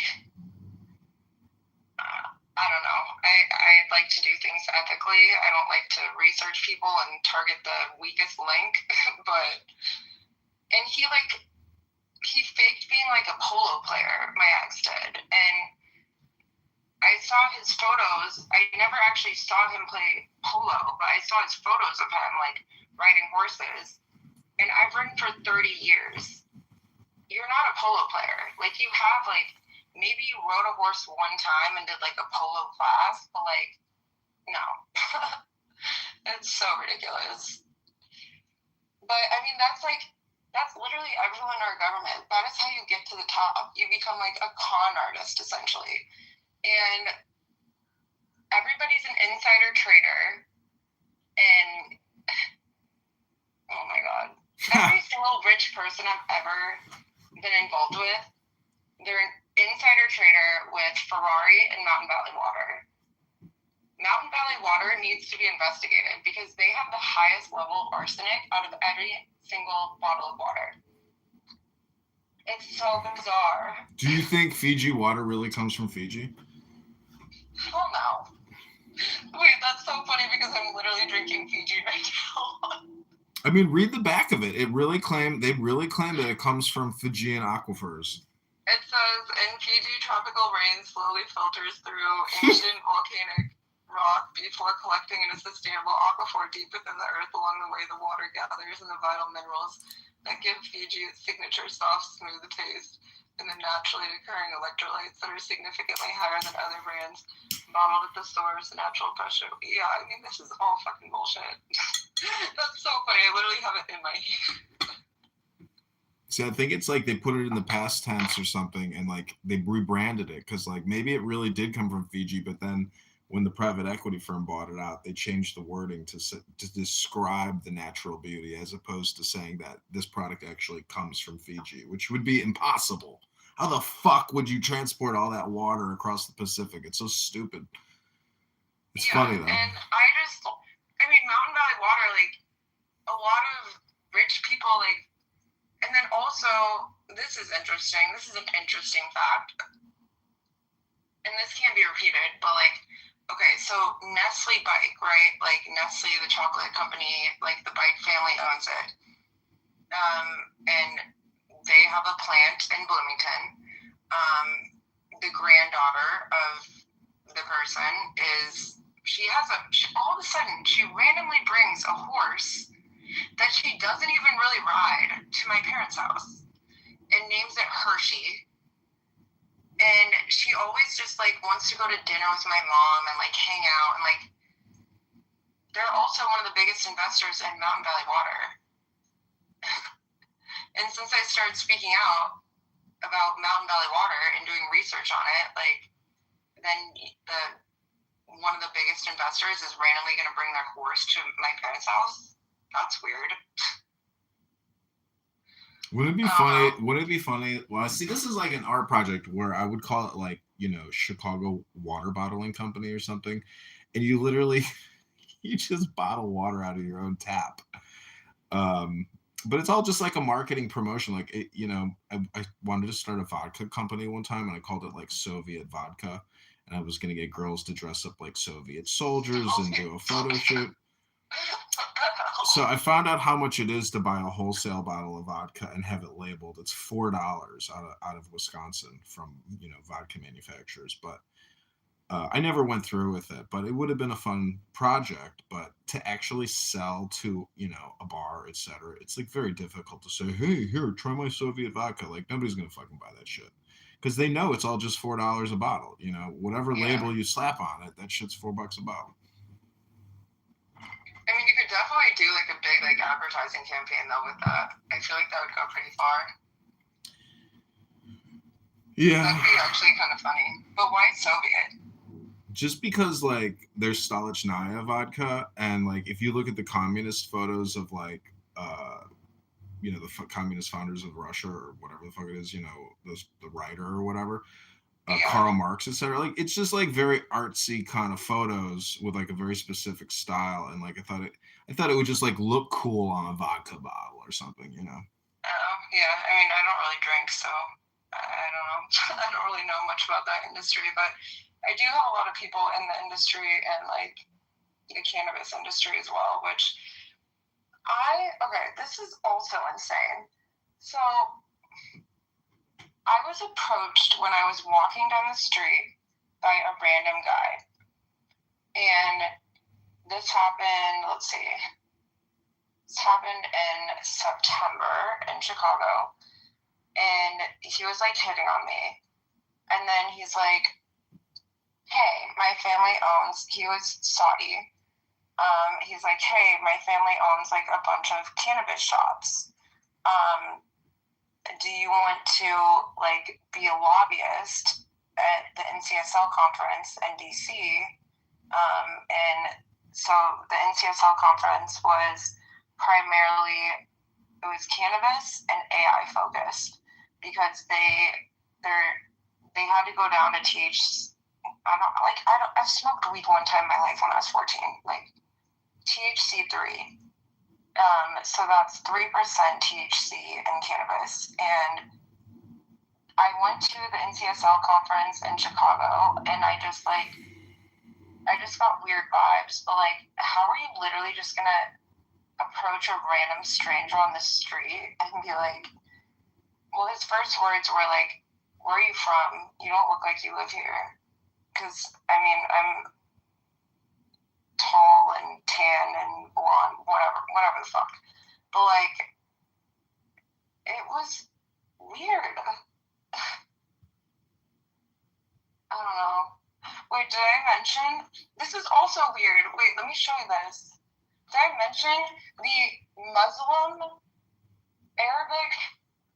I don't know. I like to do things ethically. I don't like to research people and target the weakest link, but And he faked being like a polo player, my ex did. And I saw his photos. I never actually saw him play polo, but I saw his photos of him like riding horses. And I've ridden for 30 years. You're not a polo player. Like, you have like, maybe you rode a horse one time and did like a polo class, but like, no. It's so ridiculous. But I mean, that's literally everyone in our government. That is how you get to the top. You become like a con artist, essentially. And everybody's an insider trader. And oh my God. Every single rich person I've ever been involved with, they're an insider trader with Ferrari and Mountain Valley Water. Mountain Valley Water needs to be investigated because they have the highest level of arsenic out of every single bottle of water. It's so bizarre. Do you think Fiji water really comes from Fiji? Hell no. Wait, that's so funny because I'm literally drinking Fiji right now. I mean, read the back of it. They really claim that it comes from Fijian aquifers. It says, in Fiji, tropical rain slowly filters through ancient volcanic rock before collecting in a sustainable aquifer deep within the earth. Along the way, the water gathers in the vital minerals that give Fiji its signature soft, smooth taste and the naturally occurring electrolytes that are significantly higher than other brands bottled at the source, natural pressure. Yeah, I mean, this is all fucking bullshit. That's so funny. I literally have it in my hand. See, I think it's like they put it in the past tense or something, and like they rebranded it because like maybe it really did come from Fiji, but then when the private equity firm bought it out, they changed the wording to describe the natural beauty as opposed to saying that this product actually comes from Fiji, which would be impossible. How the fuck would you transport all that water across the Pacific? It's so stupid. It's funny though. And I mean, Mountain Valley Water, like, a lot of rich people, like, and then also, this is interesting. This is an interesting fact. And this can't be repeated, but like, okay, so Nestle Bike, right? Like Nestle, the chocolate company, like the Bike family owns it. And they have a plant in Bloomington. The granddaughter of the person all of a sudden, she randomly brings a horse that she doesn't even really ride to my parents' house and names it Hershey. And she always just like wants to go to dinner with my mom and like hang out, and like they're also one of the biggest investors in Mountain Valley Water. And since I started speaking out about Mountain Valley Water and doing research on it, like then one of the biggest investors is randomly going to bring their horse to my parents' house. That's weird. Wouldn't it be funny? Well, see, this is like an art project where I would call it like, Chicago Water Bottling Company or something. And you literally, you just bottle water out of your own tap. But it's all just like a marketing promotion. Like, I wanted to start a vodka company one time and I called it like Soviet Vodka. And I was going to get girls to dress up like Soviet soldiers and do a photo shoot. So I found out how much it is to buy a wholesale bottle of vodka and have it labeled. It's $4 out of Wisconsin from, vodka manufacturers. But I never went through with it. But it would have been a fun project. But to actually sell to, a bar, etc., it's like very difficult to say, hey, here, try my Soviet vodka. Like nobody's going to fucking buy that shit. Because they know it's all just $4 a bottle. Whatever label you slap on it, that shit's $4 a bottle. I mean, you could definitely do like a big like advertising campaign though with that. I feel like that would go pretty far. Yeah. That'd be actually kind of funny. But why Soviet? Just because like there's Stolichnaya vodka, and like if you look at the communist photos of like the communist founders of Russia or whatever the fuck it is, the writer or whatever, Karl Marx, etc. Like it's just like very artsy kind of photos with like a very specific style, and like I thought it would just like look cool on a vodka bottle or something, Oh yeah, I mean I don't really drink, so I don't know. I don't really know much about that industry, but I do have a lot of people in the industry and like the cannabis industry as well, which this is also insane. So I was approached when I was walking down the street by a random guy. And this happened, let's see, this happened in September in Chicago. And he was like hitting on me. And then he's like, hey, my family owns, he was Saudi. He's like, hey, my family owns like a bunch of cannabis shops. Do you want to like be a lobbyist at the NCSL conference in DC? And so the NCSL conference was primarily, it was cannabis and AI focused because they had to go down to I've smoked weed one time in my life when I was 14, like THC3. So that's 3% THC in cannabis. And I went to the NCSL conference in Chicago and I just got weird vibes. But like, how are you literally just gonna approach a random stranger on the street and be like, well, his first words were like, where are you from? You don't look like you live here. Because, I mean, I'm tall and tan and blonde, whatever the fuck. But like, it was weird. I don't know. Wait, did I mention? This is also weird. Wait, let me show you this. Did I mention the Muslim Arabic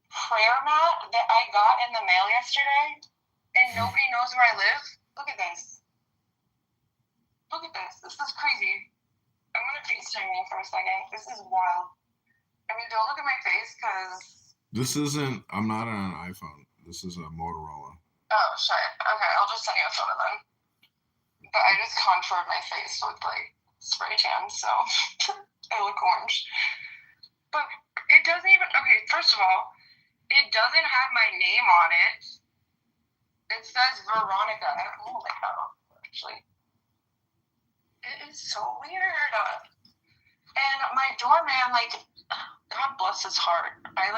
prayer mat that I got in the mail yesterday? And nobody knows where I live? Look at this. Look at this. This is crazy. I'm going to FaceTime you for a second. This is wild. I mean, don't look at my face because... This isn't, I'm not on an iPhone. This is a Motorola. Oh, shit. Okay, I'll just send you a photo then. But I just contoured my face with, like, spray tan, so I look orange. But it doesn't even... Okay, first of all, it doesn't have my name on it. It says Veronica. Oh, my God. Actually. It is so weird. And my doorman, like, God bless his heart. I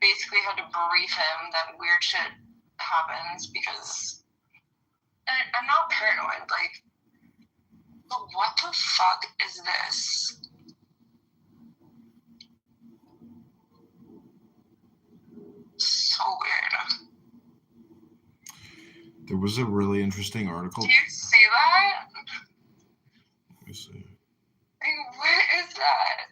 basically had to brief him that weird shit happens because I'm not paranoid. Like, but what the fuck is this? So weird. There was a really interesting article. Do you see that? Let me see. Like, what is that?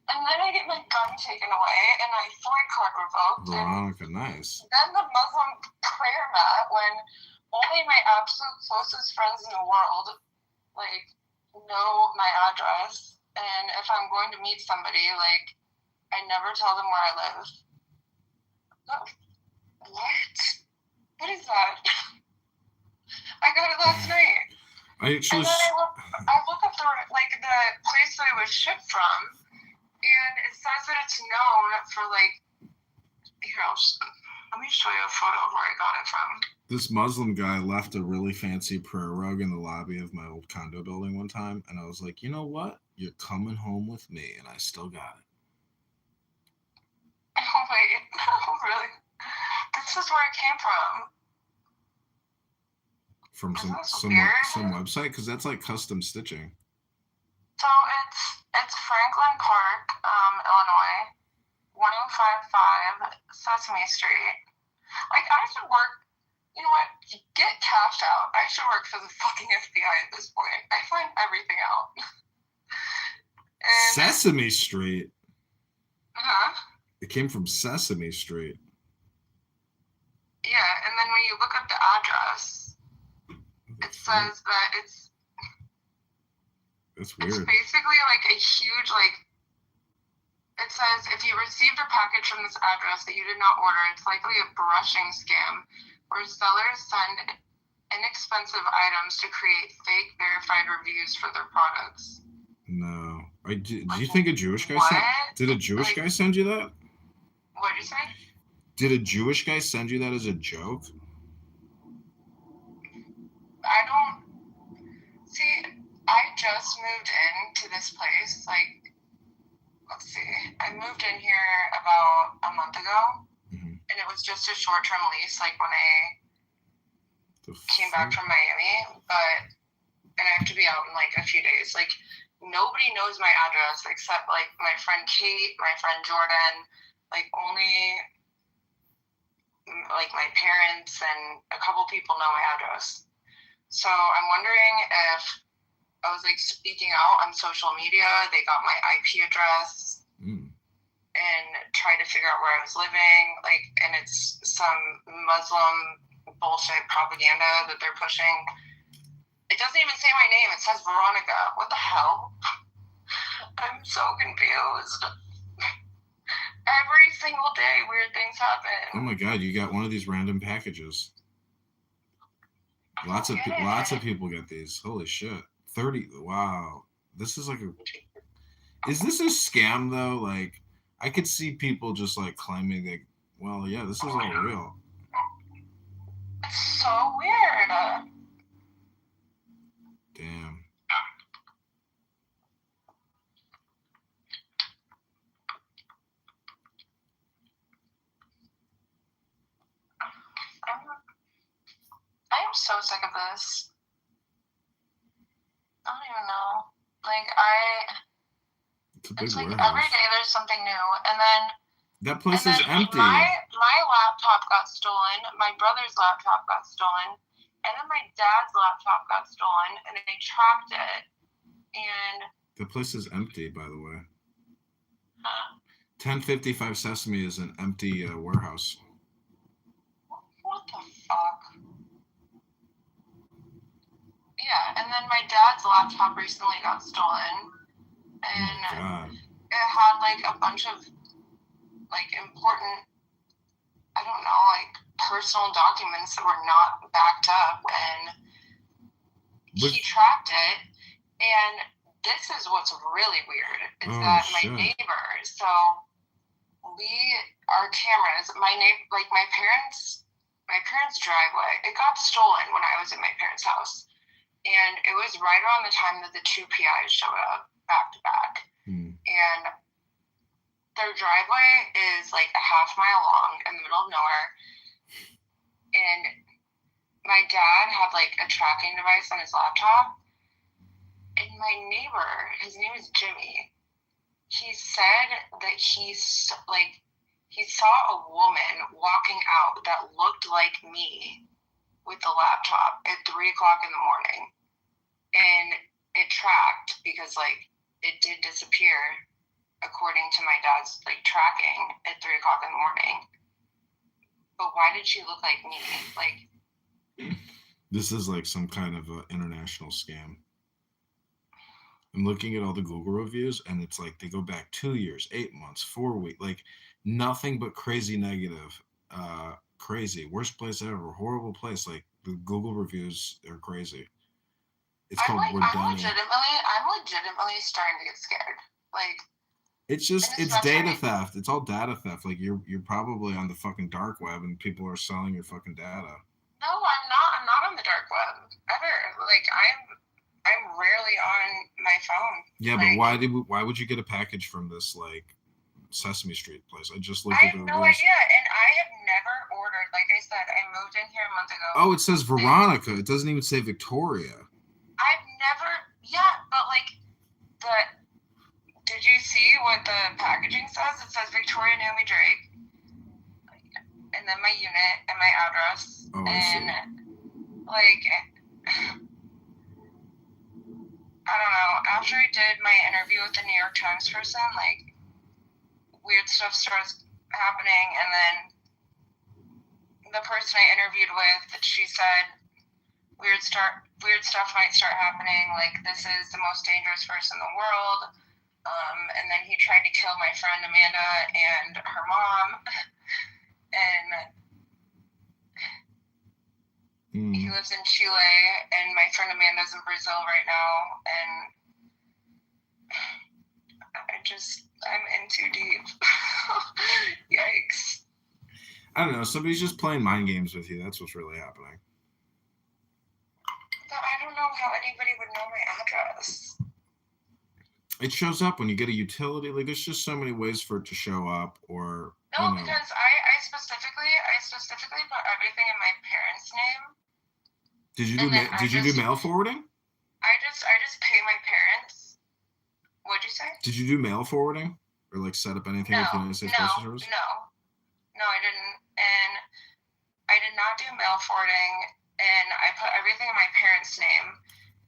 And then I get my gun taken away and my FOIA card revoked. Veronica, nice. Then the Muslim prayer mat when only my absolute closest friends in the world, like, know my address. And if I'm going to meet somebody, like, I never tell them where I live. What? What is that? I got it last night. I actually... And then I look up the place that it was shipped from, and it says that it's known for, like, here, let me show you a photo of where I got it from. This Muslim guy left a really fancy prayer rug in the lobby of my old condo building one time, and I was like, you know what? You're coming home with me, and I still got it. Oh, wait. No, really? This is where it came from. From some website? Because that's like custom stitching. So it's Franklin Park, Illinois, 1055 Sesame Street. Like, I should work, you know what, get cash out. I should work for the fucking FBI at this point. I find everything out. Sesame Street? Uh-huh. It came from Sesame Street. Yeah, and then when you look up the address, it says that it's weird. It's basically like a huge, like, it says if you received a package from this address that you did not order, it's likely a brushing scam where sellers send inexpensive items to create fake verified reviews for their products. No. Do you think a Jewish guy did a Jewish guy send you that? What did you say? Did a Jewish guy send you that as a joke? I just moved into this place like let's see. I moved in here about a month ago, Mhm. and it was just a short-term lease, like when I came back from Miami, and I have to be out in like a few days. Like nobody knows my address except like my friend Kate, my friend Jordan, like only like my parents and a couple people know my address. So I'm wondering if I was like speaking out on social media, they got my IP address and tried to figure out where I was living, like, and it's some Muslim bullshit propaganda that they're pushing. It doesn't even say my name. It says Veronica. What the hell? I'm so confused. Every single day, weird things happen. Oh my god, you got one of these random packages. Lots of people get these. Holy shit. 30. Wow. This is like a. Is this a scam though? Like, I could see people just like claiming that. Well, yeah, this is all real. It's so weird. Damn. I am so sick of this. I don't even know. Like, It's a big like warehouse. every day there's something new, and then that place is empty. My laptop got stolen. My brother's laptop got stolen, and then my dad's laptop got stolen, and they tracked it. And the place is empty, by the way. 1055 Sesame is an empty warehouse. What the fuck? Yeah, and then my dad's laptop recently got stolen, and it had like a bunch of like important, I don't know, like personal documents that were not backed up, and he tracked it. And this is what's really weird is that my neighbor, so our cameras, my parents' driveway, it got stolen when I was at my parents' house. And it was right around the time that the two PIs showed up back to back. And their driveway is like a half mile long in the middle of nowhere. And my dad had like a tracking device on his laptop. And my neighbor, his name is Jimmy, he said that he saw a woman walking out that looked like me with the laptop at 3:00 in the morning. And it tracked because like it did disappear according to my dad's like tracking at 3:00 in the morning. But why did she look like me? Like, this is like some kind of international scam. I'm looking at all the Google reviews, and it's like they go back 2 years, 8 months, 4 weeks, like nothing but crazy negative. Crazy, worst place ever, horrible place. Like the Google reviews are crazy. It's called I'm legitimately starting to get scared. Like, it's data theft. It's all data theft. Like you're probably on the fucking dark web, and people are selling your fucking data. No, I'm not. I'm not on the dark web ever. Like I'm rarely on my phone. Yeah, like, but why would you get a package from this like Sesame Street place? I just looked at the reviews. I have no idea, and I have never ordered. Like I said, I moved in here a month ago. Oh, it says Veronica. It doesn't even say Victoria. I've never. Yeah, but like did you see what the packaging says? It says Victoria Naomi Drake, and then my unit and my address. Oh, I see. Like, I don't know. After I did my interview with the New York Times person, like, weird stuff starts happening, and then the person I interviewed with, she said weird stuff might start happening. Like, this is the most dangerous person in the world. And then he tried to kill my friend Amanda and her mom. And he lives in Chile, and my friend Amanda's in Brazil right now. And I'm in too deep. Yikes. I don't know. Somebody's just playing mind games with you. That's what's really happening. But I don't know how anybody would know my address. It shows up when you get a utility. Like, there's just so many ways for it to show up, or No, because I specifically put everything in my parents' name. Did you do mail forwarding? I just pay my parents. What'd you say? Did you do mail forwarding or like set up anything with the United States Postal Service? No, I didn't, and I did not do mail forwarding, and I put everything in my parents' name,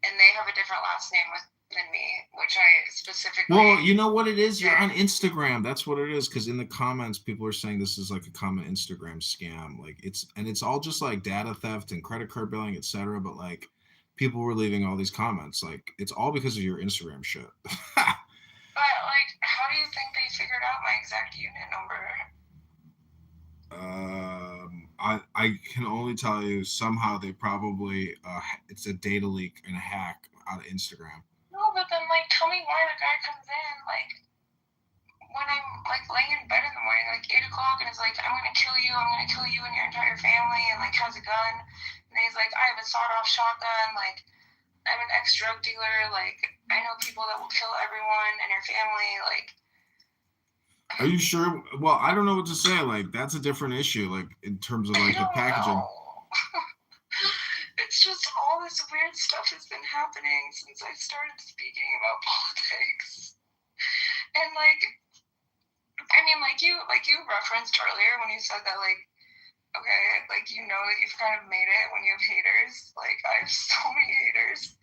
and they have a different last name than me, which I specifically. Well, you know what it is? You're on Instagram. That's what it is. Because in the comments, people are saying this is like a common Instagram scam. Like it's all just like data theft and credit card billing, etc. But like people were leaving all these comments. Like it's all because of your Instagram shit. But like, how do you think they figured out my exact unit number? I can only tell you somehow they probably it's a data leak and a hack out of Instagram. No, but then like tell me why the guy comes in like when I'm like laying in bed in the morning, like 8 o'clock, and is like, I'm gonna kill you and your entire family, and like has a gun, and he's like, I have a sawed-off shotgun, like I'm an ex-drug dealer, like I know people that will kill everyone and your family, like. Are you sure? Well, I don't know what to say. Like that's a different issue. Like in terms of like the packaging. It's just all this weird stuff has been happening since I started speaking about politics, and like. I mean, like you referenced earlier when you said that, like, okay, like, you know that you've kind of made it when you have haters. Like, I have so many haters.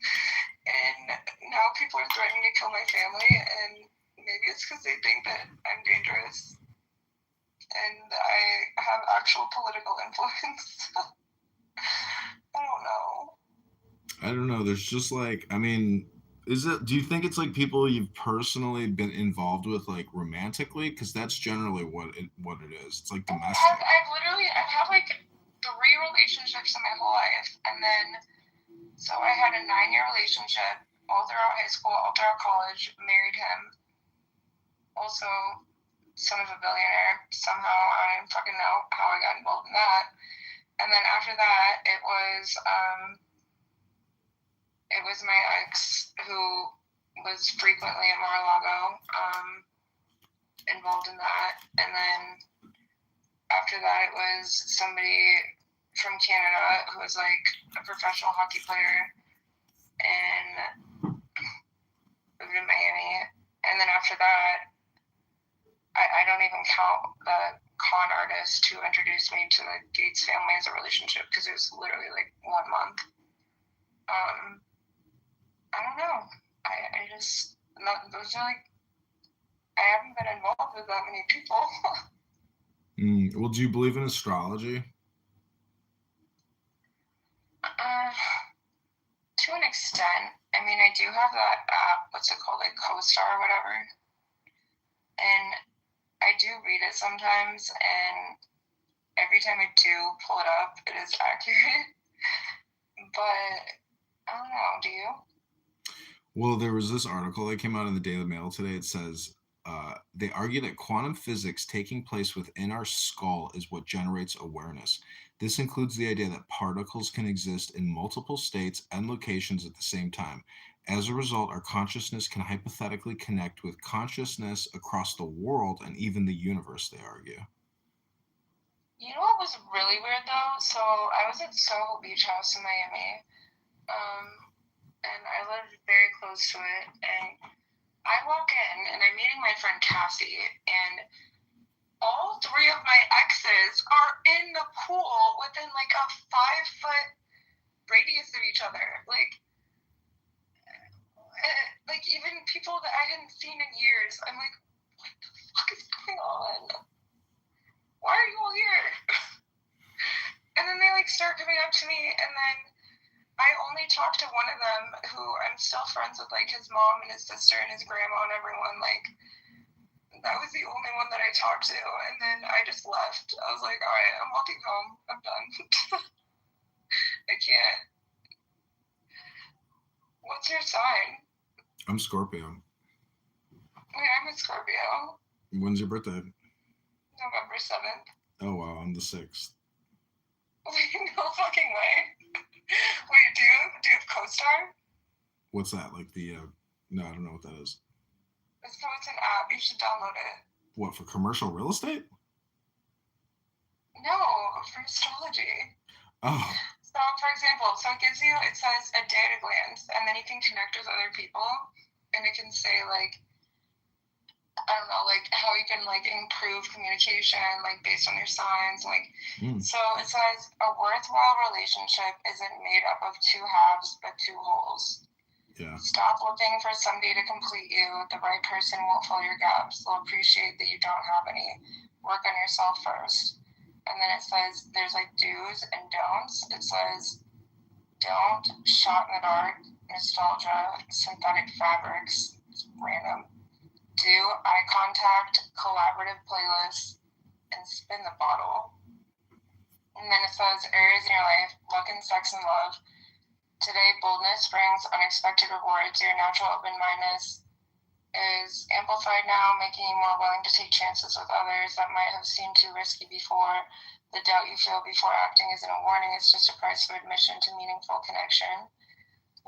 And now people are threatening to kill my family, and maybe it's because they think that I'm dangerous. And I have actual political influence. I don't know. There's just like, I mean... do you think it's like people you've personally been involved with, like romantically? Because that's generally what it is. It's like domestic. I've had like 3 relationships in my whole life, and then so I had a 9-year relationship all throughout high school, all throughout college. Married him. Also, son of a billionaire. Somehow I don't fucking know how I got involved in that. And then after that, it was my ex who was frequently at Mar-a-Lago, involved in that. And then after that, it was somebody from Canada who was like a professional hockey player and moved to Miami. And then after that, I don't even count the con artist who introduced me to the Gates family as a relationship, because it was literally like 1 month. I don't know. I just, those are like, I haven't been involved with that many people. Well, do you believe in astrology? To an extent. I mean, I do have that app, what's it called, like CoStar or whatever. And I do read it sometimes, and every time I do pull it up, it is accurate. But I don't know, do you? Well, there was this article that came out in the Daily Mail today. It says, they argue that quantum physics taking place within our skull is what generates awareness. This includes the idea that particles can exist in multiple states and locations at the same time. As a result, our consciousness can hypothetically connect with consciousness across the world and even the universe, they argue. You know what was really weird, though? So I was at Soho Beach House in Miami, and I lived very close to it, and I walk in, and I'm meeting my friend Cassie, and all 3 of my exes are in the pool within like a 5-foot radius of each other. Like even people that I hadn't seen in years. I'm like, what the fuck is going on? Why are you all here? And then they like start coming up to me, and then I only talked to one of them, who I'm still friends with, like his mom and his sister and his grandma and everyone. Like, that was the only one that I talked to, and then I just left. I was like, all right, I'm walking home. I'm done. I can't. What's your sign? I'm Scorpio. Wait, I'm a Scorpio. When's your birthday? November 7th. Oh, wow, I'm the 6th. Wait, no fucking way. Wait, do you have CoStar? What's that? Like the, no, I don't know what that is. You should download it. What, for commercial real estate? No, for astrology. Oh. So, for example, it says a day at a glance, and then you can connect with other people, and it can say, like, I don't know, like, how you can, like, improve communication, like, based on your signs, like, So it says, a worthwhile relationship isn't made up of two halves, but two wholes. Yeah. Stop looking for somebody to complete you. The right person won't fill your gaps. They'll appreciate that you don't have any. Work on yourself first. And then it says, there's, like, do's and don'ts. It says, don't, shot in the dark, nostalgia, synthetic fabrics, it's random. Do, eye contact, collaborative playlists, and spin the bottle. And then it says, areas in your life, luck and sex and love. Today, boldness brings unexpected rewards. Your natural open-mindedness is amplified now, making you more willing to take chances with others that might have seemed too risky before. The doubt you feel before acting isn't a warning, it's just a price of admission to meaningful connection.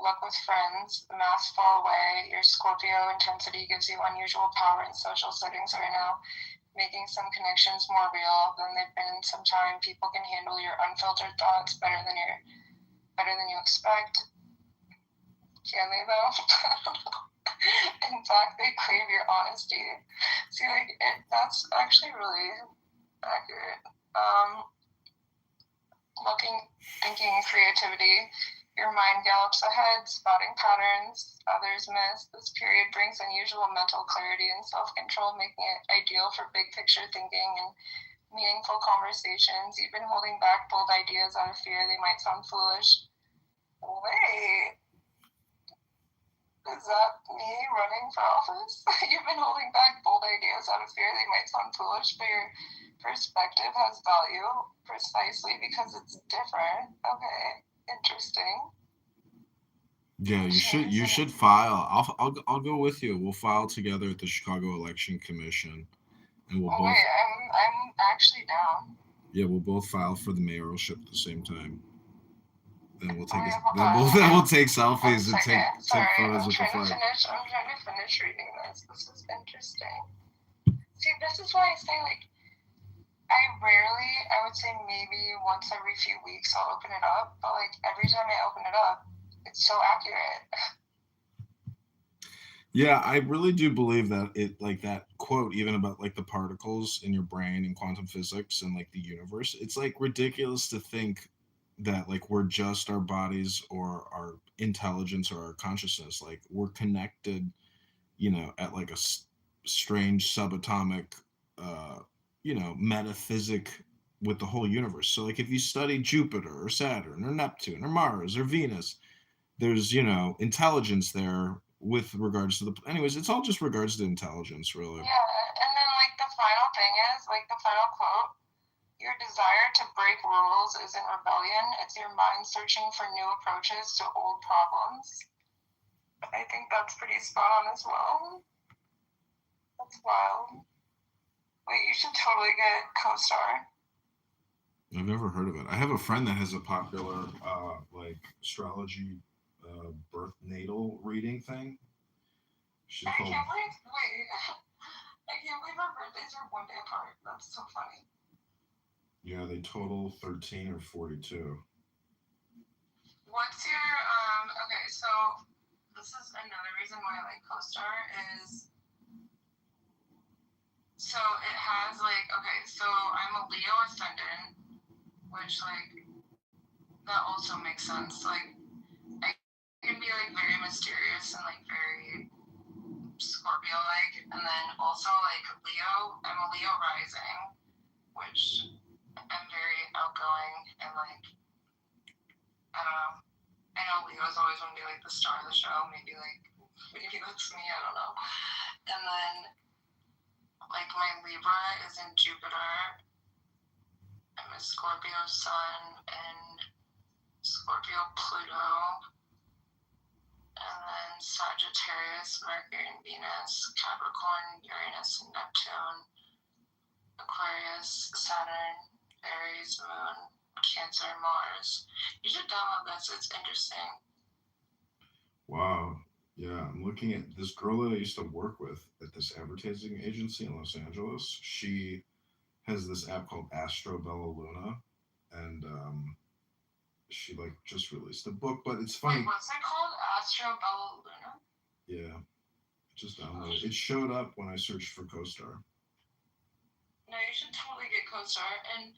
Luck with friends, masks fall away. Your Scorpio intensity gives you unusual power in social settings right now, making some connections more real than they've been in some time. People can handle your unfiltered thoughts better than you expect. Can they though? In fact, they crave your honesty. See, like, that's actually really accurate. Thinking, creativity. Your mind gallops ahead, spotting patterns others miss. This period brings unusual mental clarity and self-control, making it ideal for big picture thinking and meaningful conversations. You've been holding back bold ideas out of fear they might sound foolish. Wait, is that me running for office? You've been holding back bold ideas out of fear they might sound foolish, but your perspective has value precisely because it's different. Okay. Interesting. Yeah, you should file. I'll go with you. We'll file together at the Chicago Election Commission, and we'll both. Wait, I'm actually down. Yeah, we'll both file for the mayoralship at the same time. Then we'll take we'll take selfies and take photos with the flag. I'm trying to finish reading this. This is interesting. See, this is why I say, like, I would say maybe once every few weeks I'll open it up, but, like, every time I open it up, it's so accurate. Yeah, I really do believe that it, like, that quote, even about, like, the particles in your brain and quantum physics and, like, the universe, it's, like, ridiculous to think that, like, we're just our bodies or our intelligence or our consciousness. Like, we're connected, at, like, a strange subatomic metaphysic with the whole universe. So, like, if you study Jupiter or Saturn or Neptune or Mars or Venus, there's intelligence there with regards to anyways, it's all just regards to intelligence, really. Yeah, and then, like, the final thing is, like, the final quote, your desire to break rules isn't rebellion, it's your mind searching for new approaches to old problems. I think that's pretty spot on as well. That's wild. Wait, you should totally get CoStar. I've never heard of it. I have a friend that has a popular like astrology birth natal reading thing. I can't believe our birthdays are one day apart. That's so funny. Yeah, they total 13 or 42. What's your okay, so this is another reason why I like CoStar is so it has, like, okay, so I'm a Leo ascendant, which, like, that also makes sense. Like, I can be, like, very mysterious and, like, very Scorpio-like, and then also, like, I'm a Leo rising, which I'm very outgoing and, like, I don't know. I know Leo's always want to be, like, the star of the show. Maybe that's me. I don't know. And then, like, my Libra is in Jupiter. I'm a Scorpio Sun and Scorpio Pluto. And then Sagittarius, Mercury and Venus, Capricorn, Uranus and Neptune, Aquarius, Saturn, Aries, Moon, Cancer, Mars. You should download this. It's interesting. Wow. Yeah, I'm looking at this girl that I used to work with at this advertising agency in Los Angeles. She has this app called Astro Bella Luna, and she like just released a book. But it's funny. Wait, what's it called? Astro Bella Luna? Yeah, just downloaded it. It showed up when I searched for CoStar. No, you should totally get CoStar. And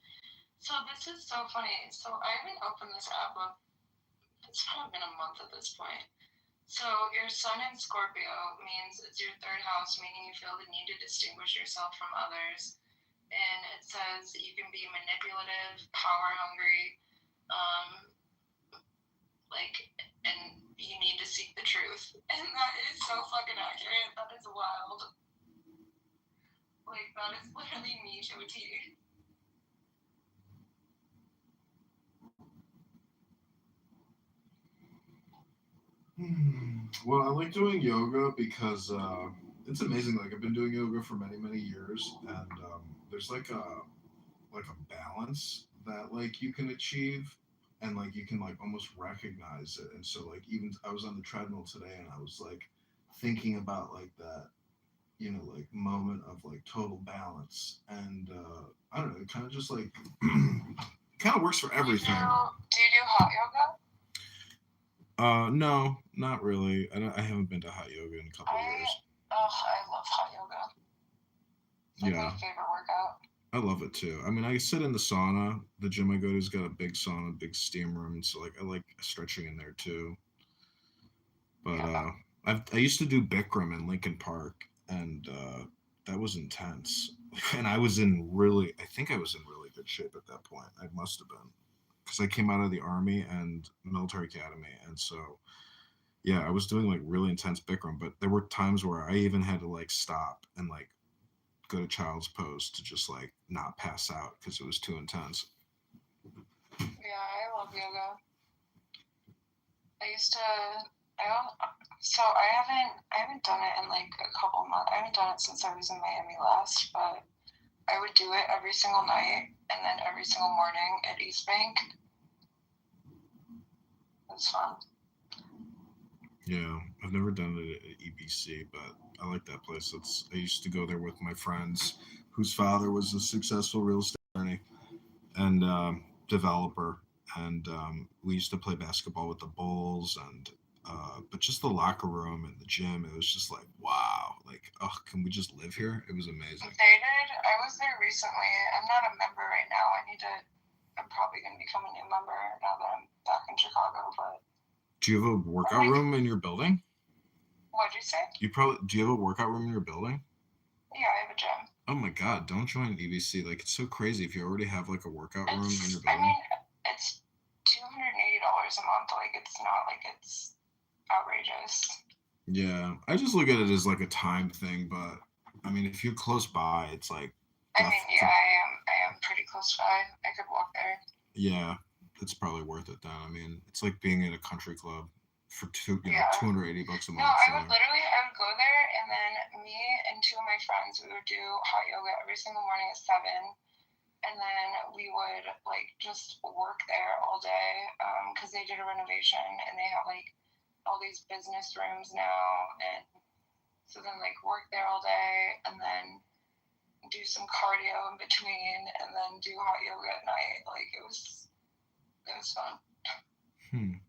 so this is so funny. So I haven't opened this app up. It's probably been a month at this point. So your sun in Scorpio means it's your third house, meaning you feel the need to distinguish yourself from others. And it says you can be manipulative, power hungry, and you need to seek the truth. And that is so fucking accurate. That is wild. Like, that is literally me to a T. Well, I like doing yoga because it's amazing. Like I've been doing yoga for many, many years, and there's like a balance that like you can achieve, and like you can like almost recognize it. And so like even I was on the treadmill today, and I was like thinking about like that, you know, like moment of like total balance, and I don't know, it kind of just like kind of works for everything. Do you do hot yoga? No, not really. I haven't been to hot yoga in a couple of years. I love hot yoga. It's like my favorite workout. I love it too. I mean, I sit in the sauna. The gym I go to's got a big sauna, big steam room, so like I like stretching in there too. But I used to do Bikram in Lincoln Park, and that was intense. And I think I was in really good shape at that point. I must have been, because I came out of the army and military academy, and so yeah, I was doing like really intense Bikram. But there were times where I even had to like stop and like go to child's pose to just like not pass out because it was too intense. Yeah, I love yoga. I haven't done it in like a couple months. I haven't done it since I was in Miami last, but I would do it every single night and then every single morning at East Bank. It's fun. Yeah, I've never done it at EBC, but I like that place. I used to go there with my friends whose father was a successful real estate attorney and developer, and we used to play basketball with the Bulls, and but just the locker room and the gym, it was just like, wow, like, oh, can we just live here? It was amazing. I was there recently. I'm not a member right now. I'm probably going to become a new member now that I'm back in Chicago, but. Do you have a workout room in your building? What'd you say? Do you have a workout room in your building? Yeah, I have a gym. Oh my God, don't join EBC. Like, it's so crazy if you already have like a workout room in your building. I mean, it's $280 a month. Like, it's not like it's outrageous. Yeah, I just look at it as like a time thing, but I mean, if you're close by, it's like. I am pretty close by. I could walk there. Yeah, it's probably worth it then. I mean, it's like being in a country club for $280 a month. No, I would go there, and then me and two of my friends, we would do hot yoga every single morning at 7, and then we would like just work there all day because they did a renovation and they have like all these business rooms now, and so then like work there all day and then do some cardio in between and then do hot yoga at night. Like it was fun.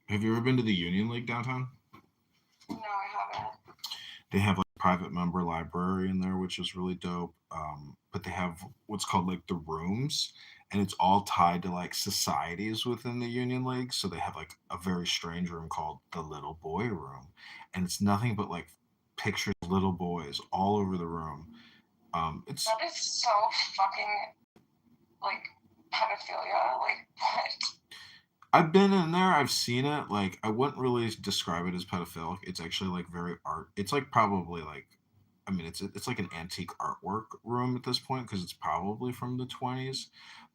Have you ever been to the Union League downtown? No, I haven't. They have like a private member library in there, which is really dope. But they have what's called like the rooms, and it's all tied to like societies within the Union League. So they have like a very strange room called the Little Boy Room, and it's nothing but like pictures of little boys all over the room. That is so fucking like pedophilia. Like what? I've been in there. I've seen it. Like, I wouldn't really describe it as pedophilic. It's actually like very art. It's like probably like, I mean, it's like an antique artwork room at this point because it's probably from the 20s.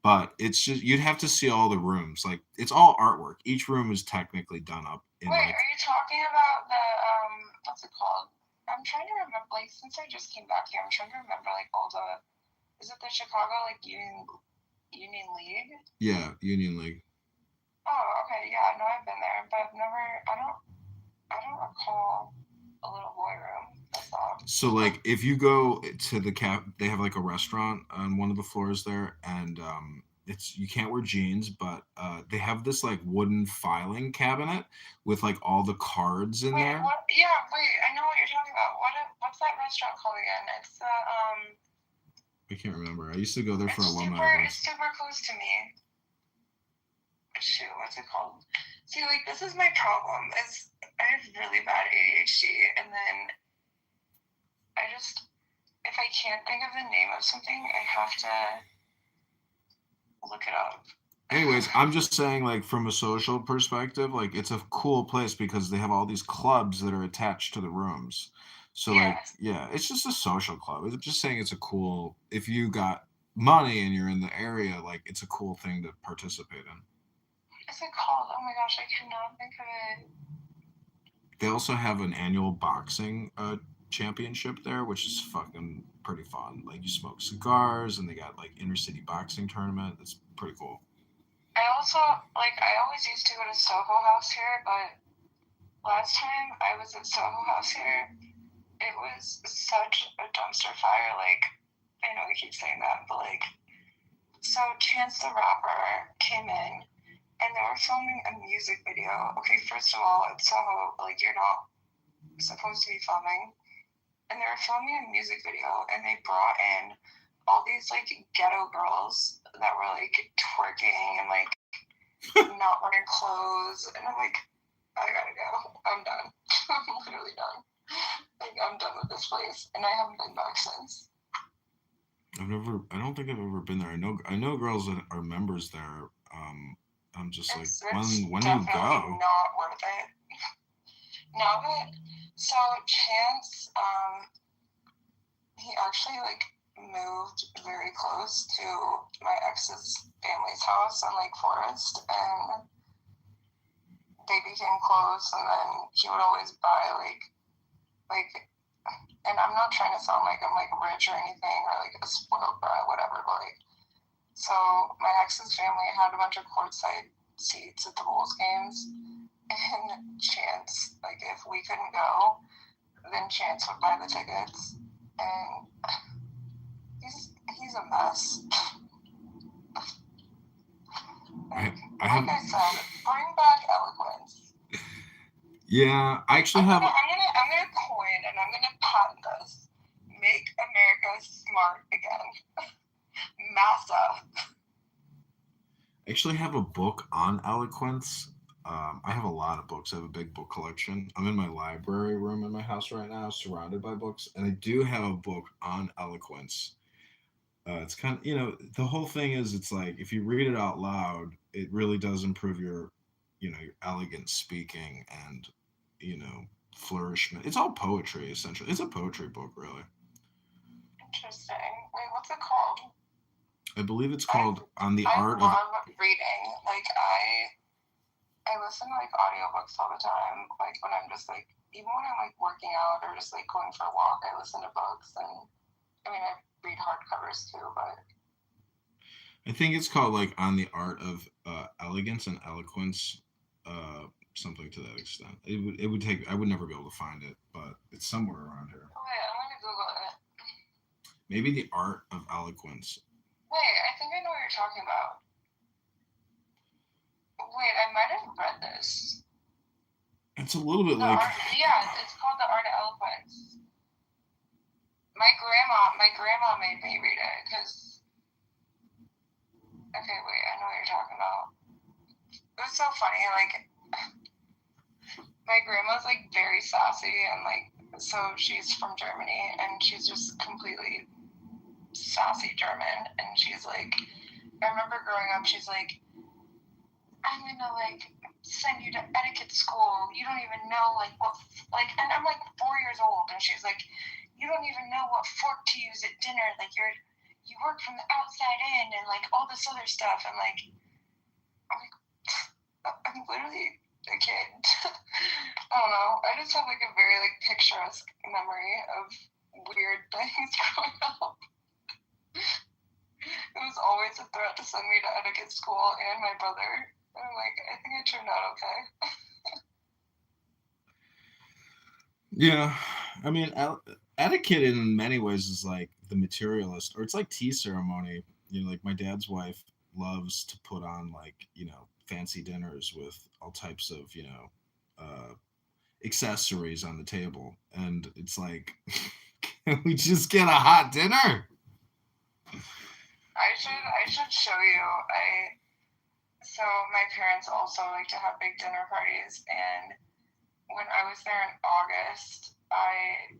But it's just you'd have to see all the rooms. Like, it's all artwork. Each room is technically done up. Wait, are you talking about the what's it called? I'm trying to remember. Like, since I just came back here, I'm trying to remember like all the. Is it the Chicago like Union League? Yeah, Union League. Oh, okay, yeah, no, I've been there, but I don't recall a Little Boy Room. That's odd. So like if you go to the cap, they have like a restaurant on one of the floors there, and it's you can't wear jeans, but they have this like wooden filing cabinet with like all the cards in Wait, there. what? Yeah, wait. I know what you're talking about. What's that restaurant called again? It's I can't remember. I used to go there for it's alumni it's events. super close to me. Shoot, what's it called? See, like this is my problem. Is I have really bad ADHD, and then if I can't think of the name of something, I have to look it up. Anyways, I'm just saying, like, from a social perspective, like, it's a cool place because they have all these clubs that are attached to the rooms. So, like, Yes. yeah, it's just a social club. I'm just saying it's a cool, if you got money and you're in the area, like, it's a cool thing to participate in. What's it called? Oh my gosh, I cannot think of it. They also have an annual boxing championship there, which is fucking pretty fun. Like, you smoke cigars and they got, like, inter-city boxing tournament. It's pretty cool. I also I always used to go to Soho House here, but last time I was at Soho House here, it was such a dumpster fire. Like, I know I keep saying that, but like, so Chance the Rapper came in and they were filming a music video. Okay, first of all, at Soho, like, you're not supposed to be filming. And they were filming a music video and they brought in all these like ghetto girls that were like twerking and like not wearing clothes. And I'm like, I gotta go. I'm done. I'm literally done. Like, I'm done with this place, and I haven't been back since. I don't think I've ever been there. I know girls that are members there. I'm just like, It's when do you definitely go? not worth it. Now that so Chance, he actually like moved very close to my ex's family's house on Lake Forest, and they became close. And then he would always buy like, and I'm not trying to sound like I'm like rich or anything or like a spoiled brat, whatever. But like, so my ex's family had a bunch of courtside seats at the Bulls games, and Chance, like, if we couldn't go, then Chance would buy the tickets, and he's a mess. Like I said, bring back eloquence. Yeah, I actually I'm gonna coin and I'm gonna patent this. Make America smart again. Massa. I actually have a book on eloquence. I have a lot of books. I have a big book collection. I'm in my library room in my house right now, surrounded by books, and I do have a book on eloquence. It's kind of, the whole thing is, it's like if you read it out loud, it really does improve your, your elegant speaking and, flourishment. It's all poetry, essentially. It's a poetry book, really. Interesting. Wait, what's it called? I believe it's called On the Art of... I love reading. Like, I listen to, like, audiobooks all the time. Like, when I'm just, like, even when I'm, like, working out or just, like, going for a walk, I listen to books. And, I mean, I read hardcovers, too, but... I think it's called, like, On the Art of Elegance and Eloquence, something to that extent. It would take... I would never be able to find it, but it's somewhere around here. Oh, wait, I'm gonna Google it. Maybe The Art of Eloquence. Wait, I think I know what you're talking about. Wait, I might have read this. It's a little bit like... It's called The Art of Eloquence. My grandma made me read it, because... Okay, wait, I know what you're talking about. It was so funny, like... My grandma's, like, very sassy, and, like, so she's from Germany, and she's just completely sassy German, and she's, like... I remember growing up, she's like... I'm gonna, like, send you to etiquette school. You don't even know, like, what, like, and I'm, like, 4 years old, and she's like, you don't even know what fork to use at dinner. Like, you work from the outside in, and, like, all this other stuff, and, like, I'm literally a kid. I don't know. I just have, like, a very, like, picturesque memory of weird things growing up. It was always a threat to send me to etiquette school and my brother. And I'm like, I think it turned out okay. Yeah, I mean, etiquette in many ways is like the materialist, or it's like tea ceremony. You know, like my dad's wife loves to put on like, fancy dinners with all types of, accessories on the table. And it's like, can we just get a hot dinner? I should show you. So my parents also like to have big dinner parties, and when I was there in August, I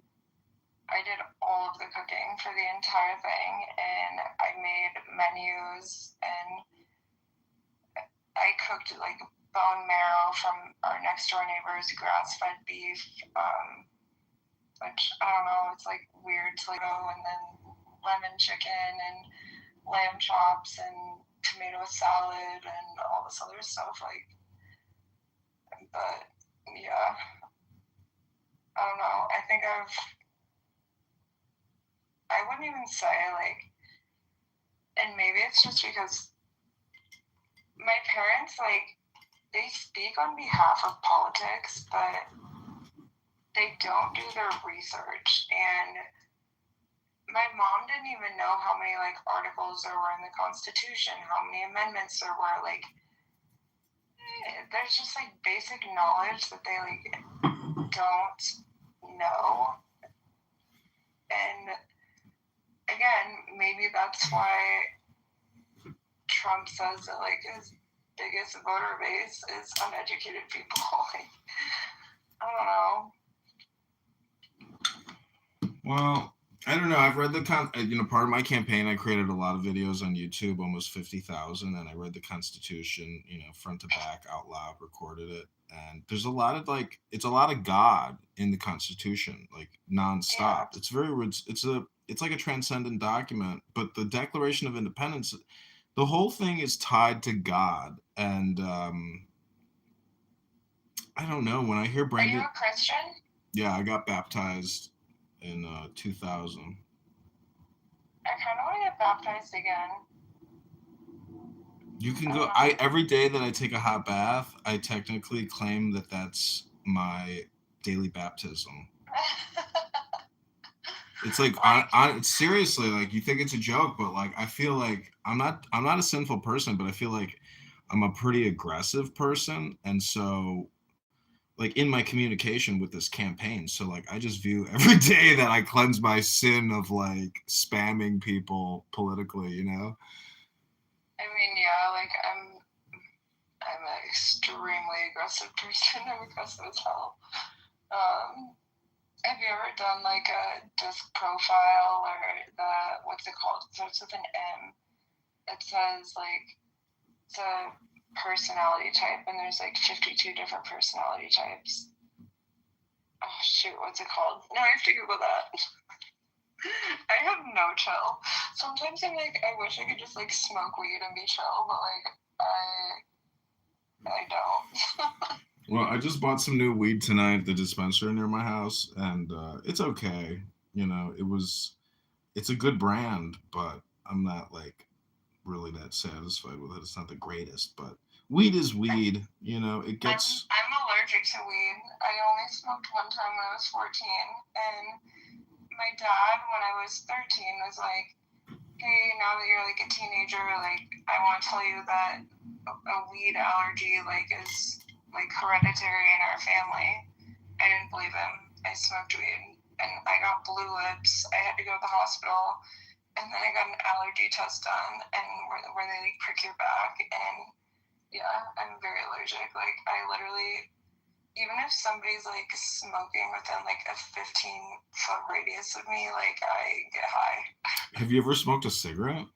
did all of the cooking for the entire thing, and I made menus, and I cooked like bone marrow from our next door neighbor's grass-fed beef, which I don't know, it's like weird to like go, and then lemon chicken and lamb chops and tomato salad and all this other stuff. Like, but yeah, I don't know. I wouldn't even say like, and maybe it's just because my parents, like, they speak on behalf of politics, but they don't do their research. And my mom didn't even know how many like articles there were in the Constitution, how many amendments there were. Like, there's just like basic knowledge that they like don't know. And again, maybe that's why Trump says that like his biggest voter base is uneducated people. Like, I don't know. Well, I don't know. I've read part of my campaign, I created a lot of videos on YouTube, almost 50,000, and I read the Constitution, front to back, out loud, recorded it. And there's a lot of it's a lot of God in the Constitution, like nonstop. Yeah. It's like a transcendent document, but the Declaration of Independence, the whole thing is tied to God. And I don't know, when I hear Brandon. Are you a Christian? Yeah, I got baptized in 2000. I kind of want to get baptized again. You can go. Every day that I take a hot bath, I technically claim that that's my daily baptism. It's like seriously, like, you think it's a joke, but like I feel like I'm not a sinful person, but I feel like I'm a pretty aggressive person, and so like in my communication with this campaign, so like I just view every day that I cleanse my sin of like spamming people politically, I mean, yeah, like I'm an extremely aggressive person. I'm aggressive as hell. Have you ever done like a disc profile or what's it called? It starts with an M. It says like it's a personality type, and there's like 52 different personality types. Oh shoot, what's it called? No, I have to Google that. I have no chill. Sometimes I'm like, I wish I could just like smoke weed and be chill, but like I don't. Well, I just bought some new weed tonight at the dispensary near my house, and it's okay. It's a good brand, but I'm not like really that satisfied with it. It's not the greatest, but weed is weed. It gets. I'm allergic to weed. I only smoked one time when I was 14, and my dad, when I was 13, was like, hey, now that you're like a teenager, like I want to tell you that a weed allergy like is like hereditary in our family. I didn't believe him. I smoked weed and I got blue lips. I had to go to the hospital, and then I got an allergy test done, and where they like prick your back, and yeah, I'm very allergic. Like I literally, even if somebody's like smoking within like a 15-foot radius of me, like I get high. Have you ever smoked a cigarette?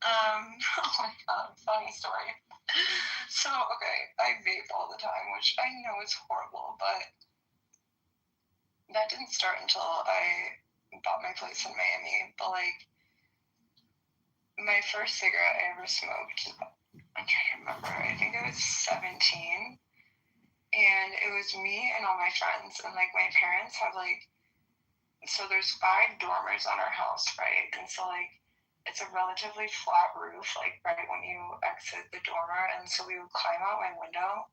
Oh my god, funny story. So, okay, I vape all the time, which I know is horrible, but that didn't start until I bought my place in Miami. But like, my first cigarette I ever smoked, I'm trying to remember, I think I was 17, and it was me and all my friends, and like my parents have like, so there's 5 dormers on our house, right? And so like, it's a relatively flat roof, like right when you exit the dormer, and so we would climb out my window,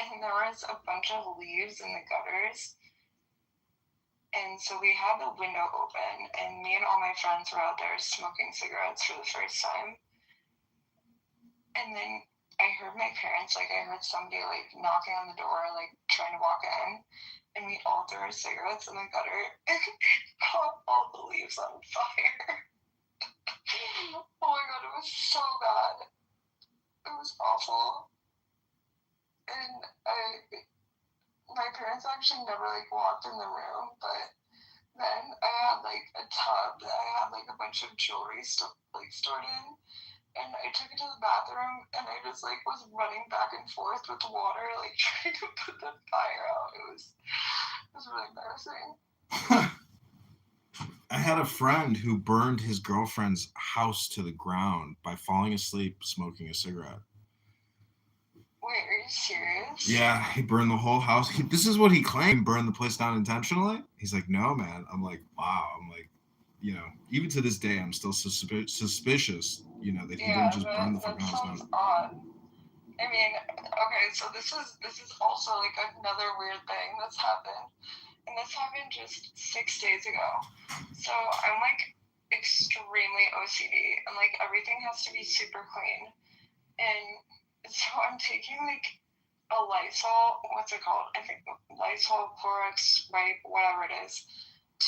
and there was a bunch of leaves in the gutters. And so we had the window open, and me and all my friends were out there smoking cigarettes for the first time. And then I heard my parents, like, I heard somebody, like, knocking on the door, like, trying to walk in. And we all threw our cigarettes in the gutter and caught all the leaves on fire. Oh my god, it was so bad. It was awful. And my parents actually never, like, walked in the room, but then I had, like, a tub that I had, like, a bunch of jewelry stored in, and I took it to the bathroom, and I just, like, was running back and forth with the water, like, trying to put the fire out. It was really embarrassing. I had a friend who burned his girlfriend's house to the ground by falling asleep smoking a cigarette. Wait, are you serious? Yeah, he burned the whole house. This is what he claimed, burned the place down intentionally. He's like, no, man. I'm like, wow. I'm like, you know, even to this day, I'm still suspicious, you know, that he didn't just burn the fucking house down. That sounds odd. I mean, okay, so this is also, like, another weird thing that's happened. And this happened just 6 days ago. So I'm, like, extremely OCD, and, like, everything has to be super clean. And so I'm taking, like, a Lysol, what's it called? I think Lysol, Clorox, right, whatever it is,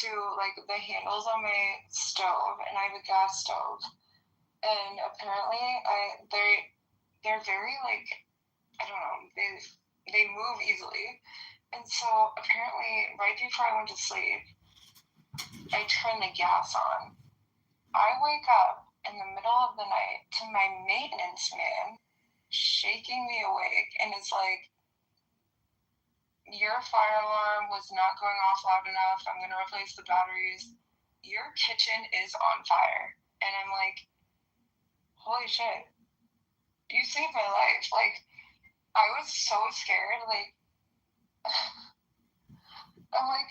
to, like, the handles on my stove, and I have a gas stove. And apparently they're very, like, I don't know, they move easily. And so apparently right before I went to sleep, I turn the gas on. I wake up in the middle of the night to my maintenance man shaking me awake, and it's like, your fire alarm was not going off loud enough. I'm going to replace the batteries. Your kitchen is on fire. And I'm like, holy shit, you saved my life. Like, I was so scared. Like, I'm like,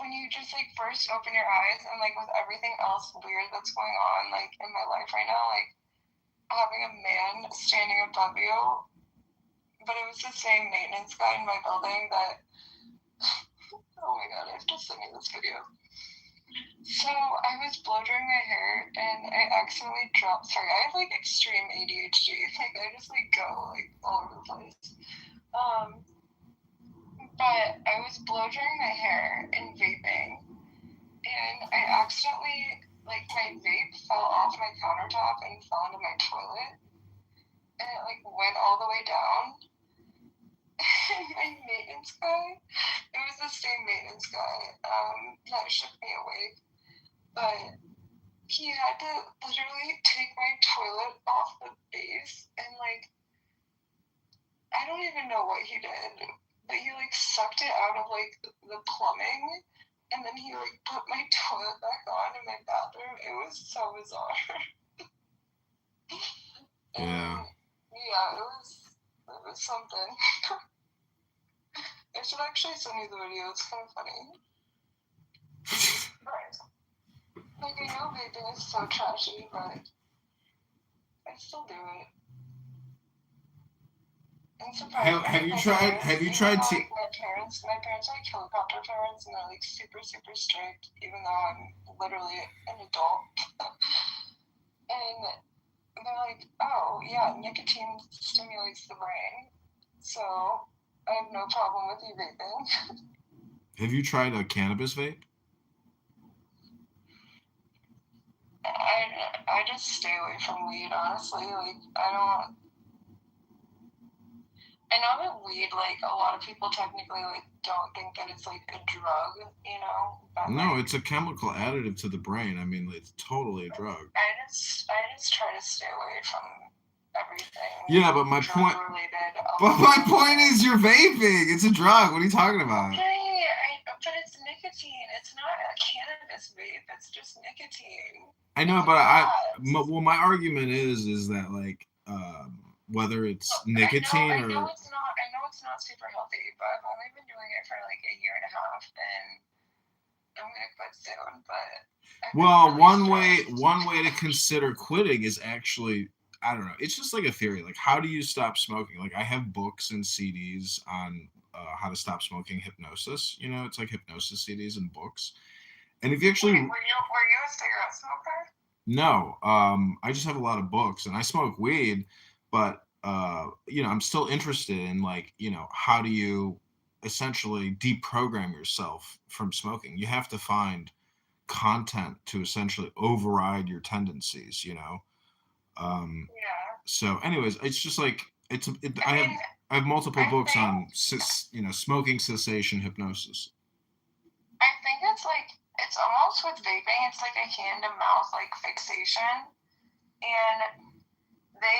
when you just, like, first open your eyes and, like, with everything else weird that's going on, like, in my life right now, like, having a man standing above you, but it was the same maintenance guy in my building that, oh my god, I have to send you this video. So I was blow drying my hair, and I accidentally dropped, sorry, I have, like, extreme ADHD, like, I just, like, go, like, all over the place. But I was blow drying my hair and vaping, and I accidentally, like, my vape fell off my countertop and fell into my toilet, and it, like, went all the way down. And my maintenance guy, it was the same maintenance guy that shook me awake, but he had to literally take my toilet off the base, and, like, I don't even know what he did, but he, like, sucked it out of, like, the plumbing, and then he, like, put my toilet back on in my bathroom. It was so bizarre. Yeah. Yeah, it was something. I should actually send you the video. It's kind of funny. Right. Like, I know vaping is so trashy, but I still do it. Have you tried like, my parents are, like, helicopter parents, and they're, like, super, super strict, even though I'm literally an adult. And they're like, oh, yeah, nicotine stimulates the brain, so I have no problem with you vaping. Have you tried a cannabis vape? I just stay away from weed, honestly. Like, I know that weed, like, a lot of people technically, like, don't think that it's, like, a drug, you know? But, No, like, it's a chemical additive to the brain. I mean, it's totally a drug. I just try to stay away from everything. Yeah, but my point is you're vaping. It's a drug. What are you talking about? Okay, but it's nicotine. It's not a cannabis vape. It's just nicotine. I know, but my argument is that, like, whether it's nicotine I know it's not super healthy, but I've only been doing it for, like, a year and a half, and I'm gonna quit soon. But well, one way to consider quitting is actually I don't know. It's just like a theory. Like, how do you stop smoking? Like, I have books and CDs on how to stop smoking hypnosis. You know, it's like hypnosis CDs and books. And if you actually, Wait, were you a cigarette smoker? no, I just have a lot of books, and I smoke weed, but you know, I'm still interested in, like, you know, how do you essentially deprogram yourself from smoking? You have to find content to essentially override your tendencies, you know. Yeah. So, anyways, it's just like I mean, I have multiple I books think on you know, smoking cessation hypnosis. I think it's almost with vaping. It's like a hand to mouth like fixation, and they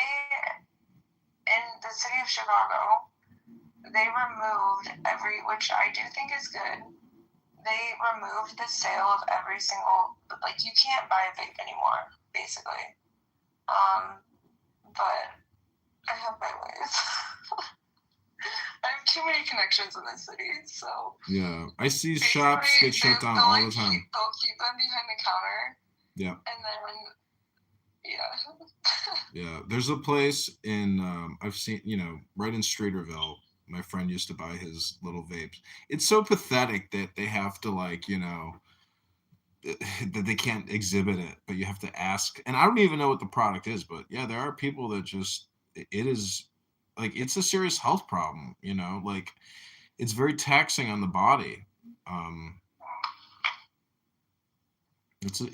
in the city of Chicago, they removed which I do think is good. They removed the sale of every single, like, you can't buy a vape anymore, basically. But I have my ways. I have too many connections in the city, so Yeah, I see shops get shut down all the time. They'll keep them behind the counter. Yeah. And then, yeah. Yeah, there's a place in I've seen, you know, right in Streeterville. My friend used to buy his little vapes. It's so pathetic that they have to, like, you know, that they can't exhibit it, but you have to ask. And I don't even know what the product is, but yeah, there are people that just it is like, it's a serious health problem, you know, like, it's very taxing on the body. Um, it's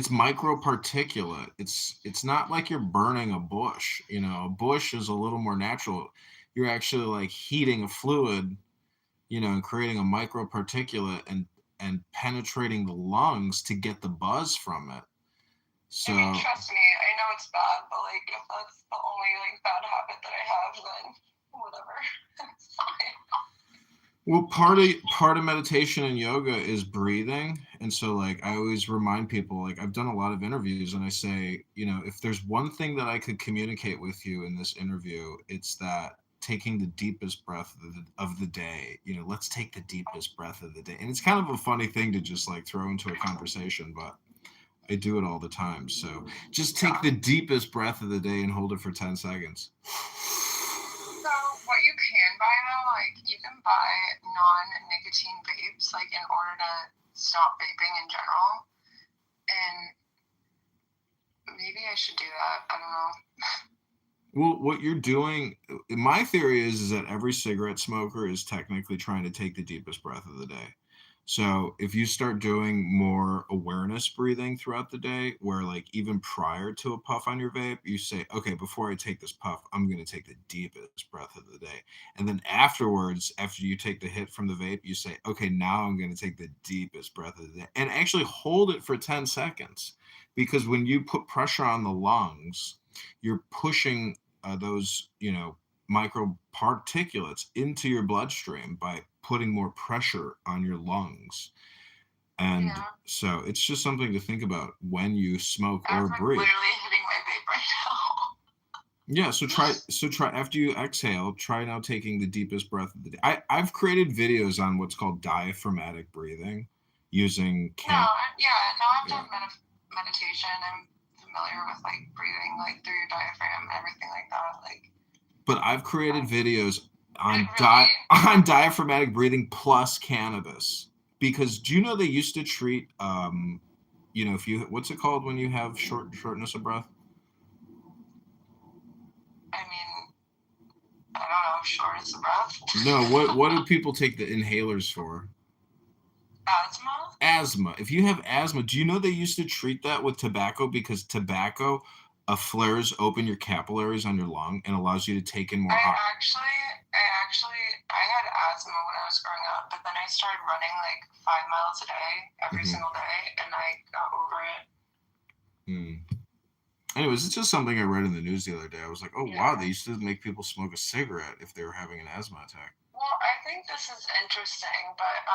microparticulate. It's not like you're burning a bush. You know, a bush is a little more natural. You're actually like heating a fluid, you know, and creating a microparticulate and penetrating the lungs to get the buzz from it. So, I mean, trust me, I know it's bad, but like, if that's the only like bad habit that I have, then whatever, it's fine. well, part of meditation and yoga is breathing. And so, like, I always remind people, like, I've done a lot of interviews, and I say, you know, if there's one thing that I could communicate with you in this interview, it's that taking the deepest breath of the day, you know, let's take the deepest breath of the day. And it's kind of a funny thing to just like throw into a conversation, but I do it all the time. So just take the deepest breath of the day and hold it for 10 seconds. So what you can buy though, like, you can buy non-nicotine vapes, like, in order to stop vaping in general. And maybe I should do that. I don't know. Well, what you're doing, my theory is that every cigarette smoker is technically trying to take the deepest breath of the day. So if you start doing more awareness breathing throughout the day, where, like, even prior to a puff on your vape, you say, okay, before I take this puff, I'm going to take the deepest breath of the day. And then afterwards, after you take the hit from the vape, you say, okay, now I'm going to take the deepest breath of the day, and actually hold it for 10 seconds. Because when you put pressure on the lungs, you're pushing those, you know, microparticulates into your bloodstream by putting more pressure on your lungs. And so it's just something to think about when you smoke or breathe. I'm literally hitting my vape right now. Yeah, so try after you exhale, try now taking the deepest breath of the day. I've created videos on what's called diaphragmatic breathing using I've done meditation. I'm familiar with, like, breathing, like, through your diaphragm and everything like that. Like, but I've created videos on on diaphragmatic breathing plus cannabis, because do you know they used to treat you know, if you, what's it called when you have shortness of breath? I mean, I don't know, shortness of breath. No, what do people take the inhalers for? Asthma. If you have asthma, do you know they used to treat that with tobacco, because tobacco flares open your capillaries on your lung and allows you to take in more I had asthma when I was growing up, but then I started running like 5 miles a day every single day, and I got over it. Anyways, it's just something I read in the news the other day. I was like, oh wow, they used to make people smoke a cigarette if they were having an asthma attack. Well, I think this is interesting, but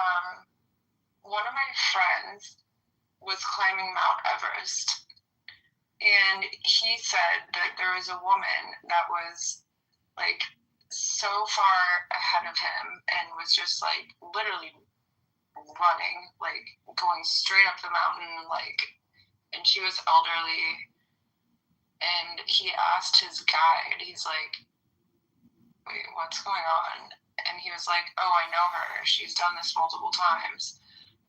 one of my friends was climbing Mount Everest, and he said that there was a woman that was, like, so far ahead of him and was just, like, literally running, like, going straight up the mountain, like, and she was elderly, and he asked his guide, he's like, wait, what's going on? And he was like, oh, I know her. She's done this multiple times.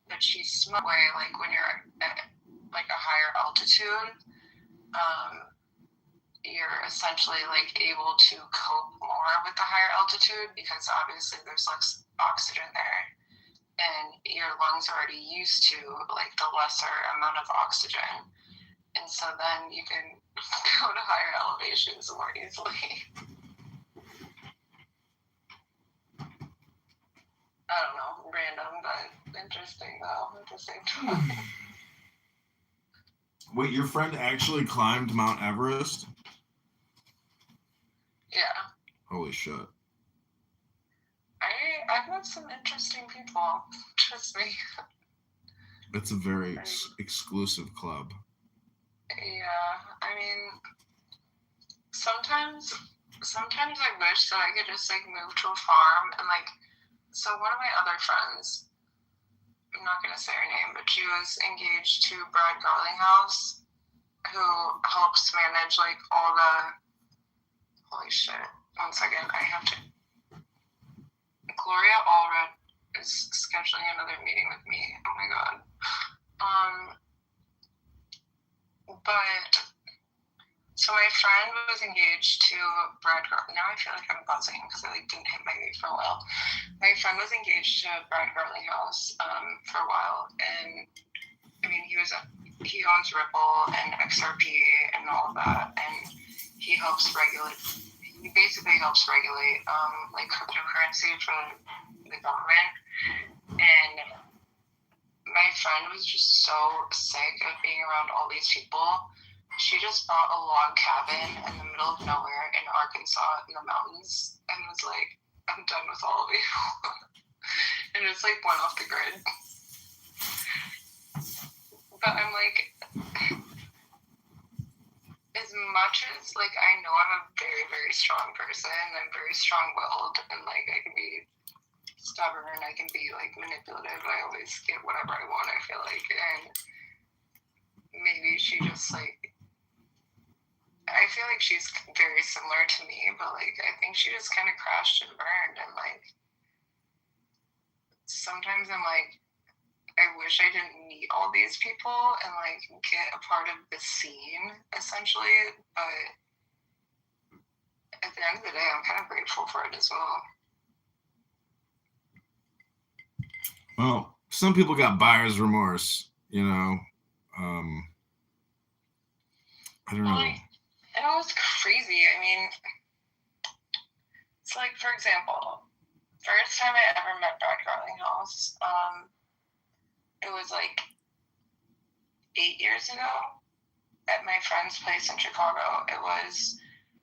But she's smart way, like when you're at like a higher altitude, you're essentially like able to cope more with the higher altitude because obviously there's less oxygen there. And your lungs are already used to like the lesser amount of oxygen. And so then you can go to higher elevations more easily. I don't know, random, but interesting though at the same time. Wait, your friend actually climbed Mount Everest? Yeah. Holy shit. I've met some interesting people, trust me. It's a very exclusive club. Yeah, I mean, sometimes I wish that I could just like move to a farm and like, so one of my other friends, I'm not gonna say her name, but she was engaged to Brad Garlinghouse, who helps manage like all the, holy shit, 1 second, I have to, Gloria Allred is scheduling another meeting with me, oh my god. But so my friend was engaged to Brad Garlinghouse. Now I feel like I'm buzzing because I like didn't hit my mute for a while. My friend was engaged to Brad Garlinghouse for a while, and I mean he owns Ripple and XRP and all of that, and he basically helps regulate like cryptocurrency for the government. And my friend was just so sick of being around all these people. She just bought a log cabin in the middle of nowhere in Arkansas in the mountains and was like, I'm done with all of you. And just like went off the grid. But I'm like, as much as like I know I'm a very, very strong person, I'm very strong-willed, and like I can be stubborn, I can be like manipulative, I always get whatever I want, I feel like, and maybe she just like, I feel like she's very similar to me, but like I think she just kind of crashed and burned, and like sometimes I'm like, I wish I didn't meet all these people and like get a part of the scene essentially, but at the end of the day I'm kind of grateful for it as well. Well, some people got buyer's remorse, you know. I don't know. Like, it was crazy. I mean, it's like, for example, first time I ever met Brad Garlinghouse, it was like 8 years ago at my friend's place in Chicago.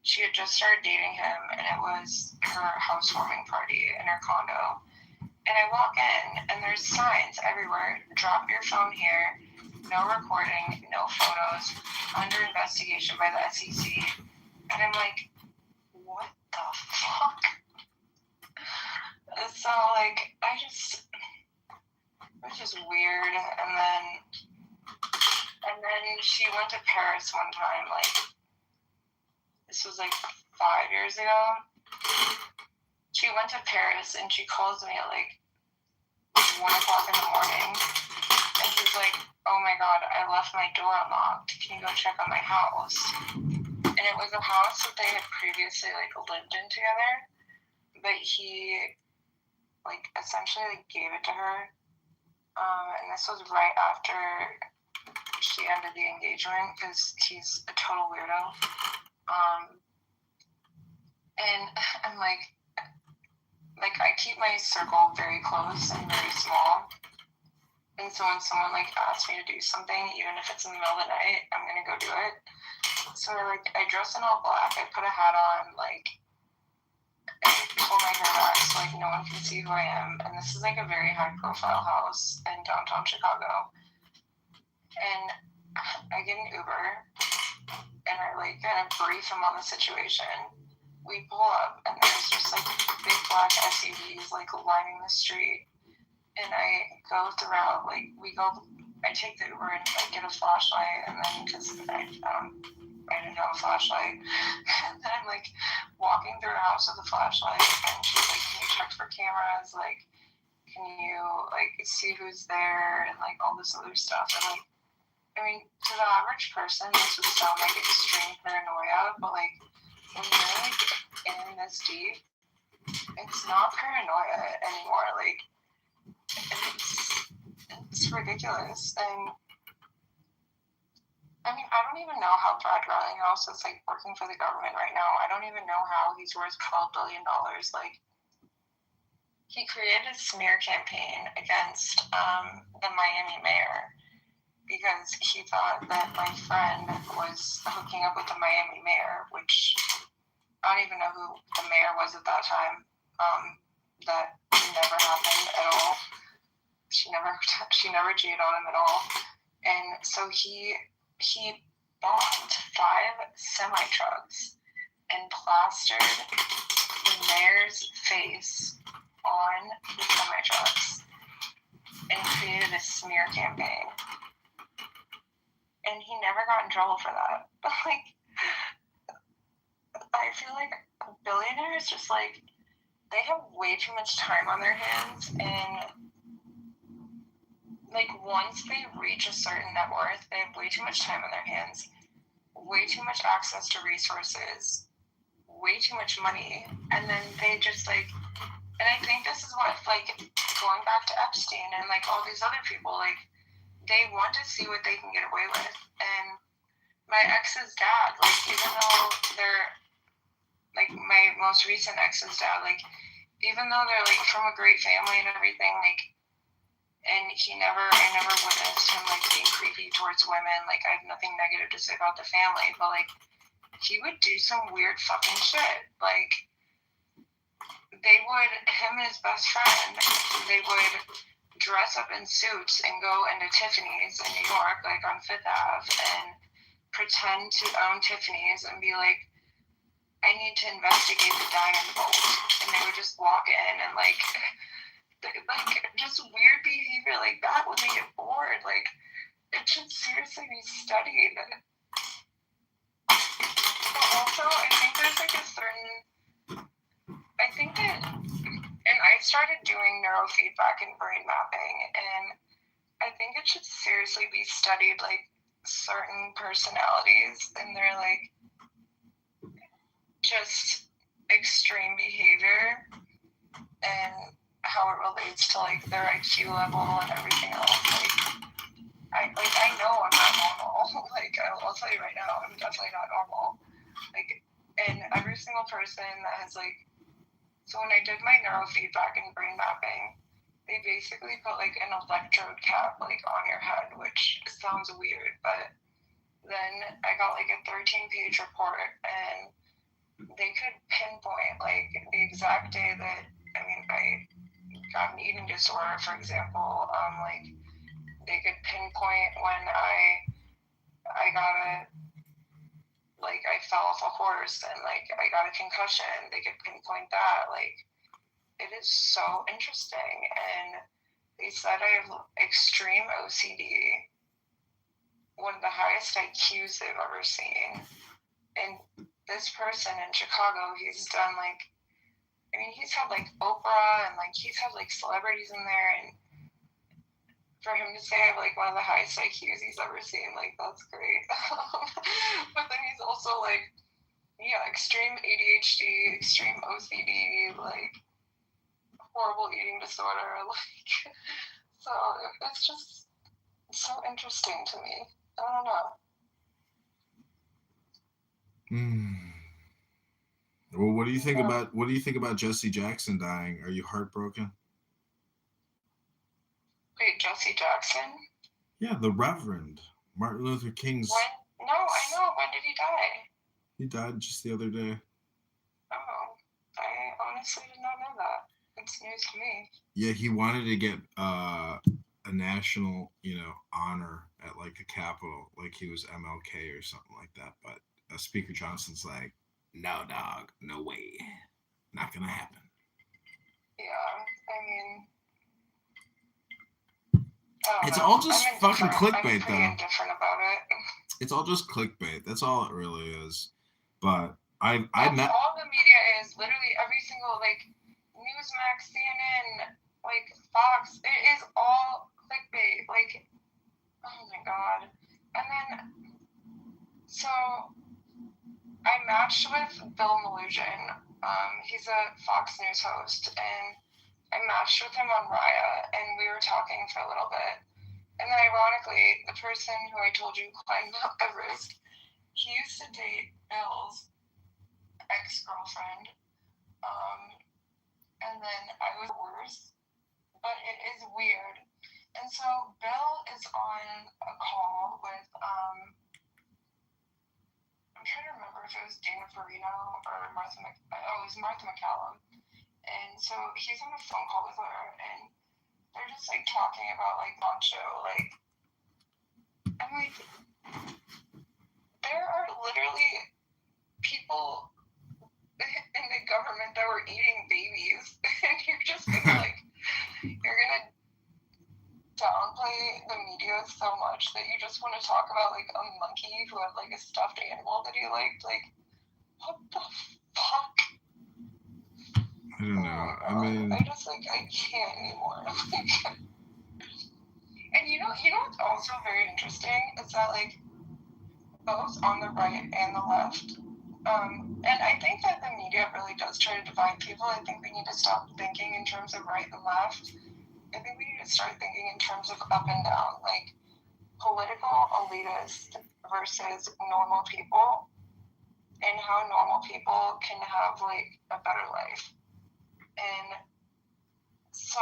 She had just started dating him, and it was her housewarming party in her condo. And I walk in, and there's signs everywhere. Drop your phone here. No recording, no photos. Under investigation by the SEC. And I'm like, what the fuck? So, like, it was just weird. And then she went to Paris one time, like, this was like 5 years ago. She went to Paris and she calls me at like 1 o'clock in the morning, and she's like, oh my god, I left my door unlocked, can you go check on my house? And it was a house that they had previously like lived in together, but he like essentially like gave it to her, and this was right after she ended the engagement because he's a total weirdo. And I'm like I keep my circle very close and very small. And so when someone like asks me to do something, even if it's in the middle of the night, I'm gonna go do it. So I dress in all black, I put a hat on, like I pull my hair back so like no one can see who I am. And this is like a very high profile house in downtown Chicago. And I get an Uber and I like kind of brief him on the situation. We pull up and there's just like big black SUVs like lining the street, and I go throughout, like I take the Uber and like get a flashlight, and then because I didn't have a flashlight. And then I'm like walking through her house with a flashlight, and she's like, can you check for cameras? Like, can you like see who's there and like all this other stuff? And like, I mean, to the average person, this would sound like extreme paranoia, but like when you're like in this deep, it's not paranoia anymore. Like, it's ridiculous. And I mean, I don't even know how Brad Garlinghouse is like working for the government right now. I don't even know how he's worth $12 billion. Like, he created a smear campaign against the Miami mayor because he thought that my friend was hooking up with the Miami mayor, which I don't even know who the mayor was at that time. That never happened at all. She never cheated on him at all. And so he bombed 5 semi-trucks and plastered the mayor's face on the semi-trucks and created a smear campaign. And he never got in trouble for that. But like, I feel like billionaires just like, they have way too much time on their hands, and like once they reach a certain net worth, they have way too much time on their hands, way too much access to resources, way too much money, and then they just like, and I think this is what, like, going back to Epstein and like all these other people, like, they want to see what they can get away with. And my ex's dad, like, even though they're like my most recent ex's dad, like, even though they're like from a great family and everything, like, and I never witnessed him like being creepy towards women. Like, I have nothing negative to say about the family, but like, he would do some weird fucking shit. Like, him and his best friend, they would dress up in suits and go into Tiffany's in New York, like on Fifth Ave, and pretend to own Tiffany's and be like, I need to investigate the diamond vault. And they would just walk in and like just weird behavior like that when they get bored. Like, it should seriously be studied. But also, I think there's like a certain, I think that, and I started doing neurofeedback and brain mapping, and I think it should seriously be studied, like certain personalities and their like just extreme behavior and how it relates to like their IQ level and everything else. Like, I know I'm not normal. Like, I'll tell you right now, I'm definitely not normal. Like, and every single person that has like, so when I did my neurofeedback and brain mapping, they basically put like an electrode cap like on your head, which sounds weird, but then I got like a 13-page report, and they could pinpoint like the exact day that, I mean, I got an eating disorder, for example. Like, they could pinpoint when I got I fell off a horse and like I got a concussion. They could pinpoint that. Like, it is so interesting. And they said I have extreme OCD, one of the highest IQs they've ever seen. And this person in Chicago, he's done like, I mean, he's had like Oprah and like he's had like celebrities in there, and for him to say I have like one of the highest IQs he's ever seen, like, that's great. But then he's also like, yeah, extreme ADHD, extreme OCD, like horrible eating disorder, like, so it's just so interesting to me. I don't know. Well, what do you think about Jesse Jackson dying? Are you heartbroken? Wait, Jesse Jackson? Yeah, the Reverend Martin Luther King's. When? No, I know. When did he die? He died just the other day. Oh, I honestly did not know that. It's news to me. Yeah, he wanted to get a national, honor at like the Capitol, like he was MLK or something like that. But Speaker Johnson's like, no, dog, no way, not gonna happen. Yeah, I mean, it's all just fucking clickbait, I'm pretty indifferent about it. It's all just clickbait. That's all it really is. But I That's met. all the media is. Literally every single like Newsmax, CNN, like Fox. It is all clickbait. Like, oh my god. And then so I matched with Bill Malugin. He's a Fox News host, and I matched with him on Raya, and we were talking for a little bit. And then, ironically, the person who I told you climbed Mount Everest, he used to date Bill's ex-girlfriend. And then I was worse, but it is weird. And so Bill is on a call with, I'm trying to remember if it was Dana Farino or it was Martha McCallum. And so he's on a phone call with her, and they're just like talking about like macho, like I'm like, there are literally people in the government that were eating babies, and you're just gonna like, you're gonna downplay the media so much that you just want to talk about like a monkey who had like a stuffed animal that he liked. Like, what the fuck? I don't know. I mean, I just like I can't anymore. And you know what's also very interesting is that like both on the right and the left, and I think that the media really does try to divide people. I think we need to stop thinking in terms of right and left. I think we need to start thinking in terms of up and down, like political elitists versus normal people, and how normal people can have like a better life. And so,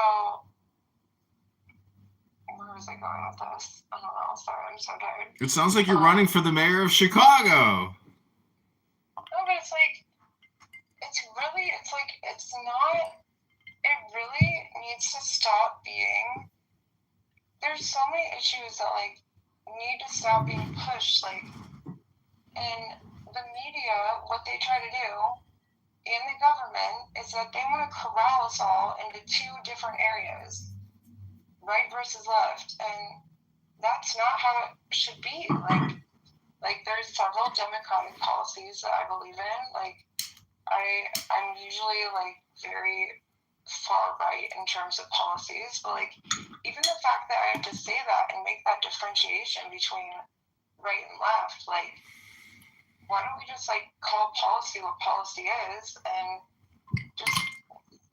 where was I going with this? I don't know. Sorry, I'm so tired. it sounds like you're running for the mayor of Chicago. No, but it's like, it's not, it really needs to stop being, there's so many issues that like need to stop being pushed, like, and the media, what they try to do in the government is that they want to corral us all into two different areas, right versus left, and that's not how it should be. Like there's several democratic policies that I believe in. Like I'm usually like very far right in terms of policies, but like even the fact that I have to say that and make that differentiation between right and left, like why don't we just like call policy what policy is and just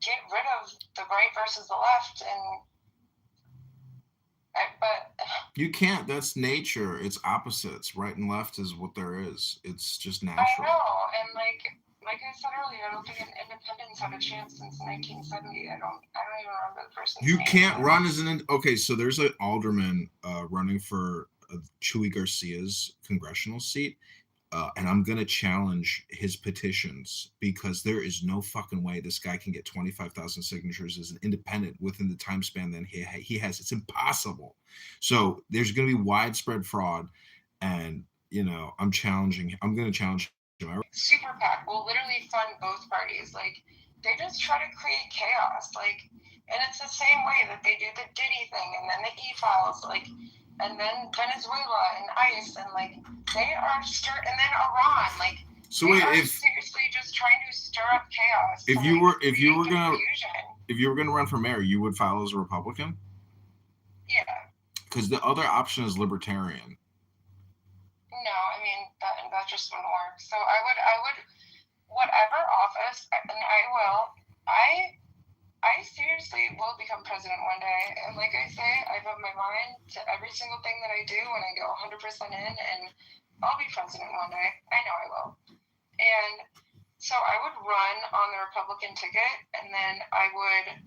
get rid of the right versus the left? And but you can't. That's nature. It's opposites. Right and left is what there is. It's just natural. I know, and like I said earlier, I don't think independence had a chance since 1970. I don't even remember the person's You name. can't run as an okay. So there's an alderman running for Chuy Garcia's congressional seat. And I'm going to challenge his petitions because there is no fucking way this guy can get 25,000 signatures as an independent within the time span that he has. It's impossible. So there's going to be widespread fraud. And, you know, I'm going to challenge him. Super PAC will literally fund both parties. Like, they just try to create chaos. Like, and it's the same way that they do the Diddy thing and then the e-files. Like, and then Venezuela and ICE and like they are and then Iran, like so wait, if seriously just trying to stir up chaos. If you were gonna run for mayor, you would file as a Republican? Yeah. Because the other option is libertarian. No, I mean that just wouldn't work. So I would whatever office, and I seriously will become president one day. And like I say, I put my mind to every single thing that I do and I go 100% in, and I'll be president one day. I know I will. And so I would run on the Republican ticket, and then I would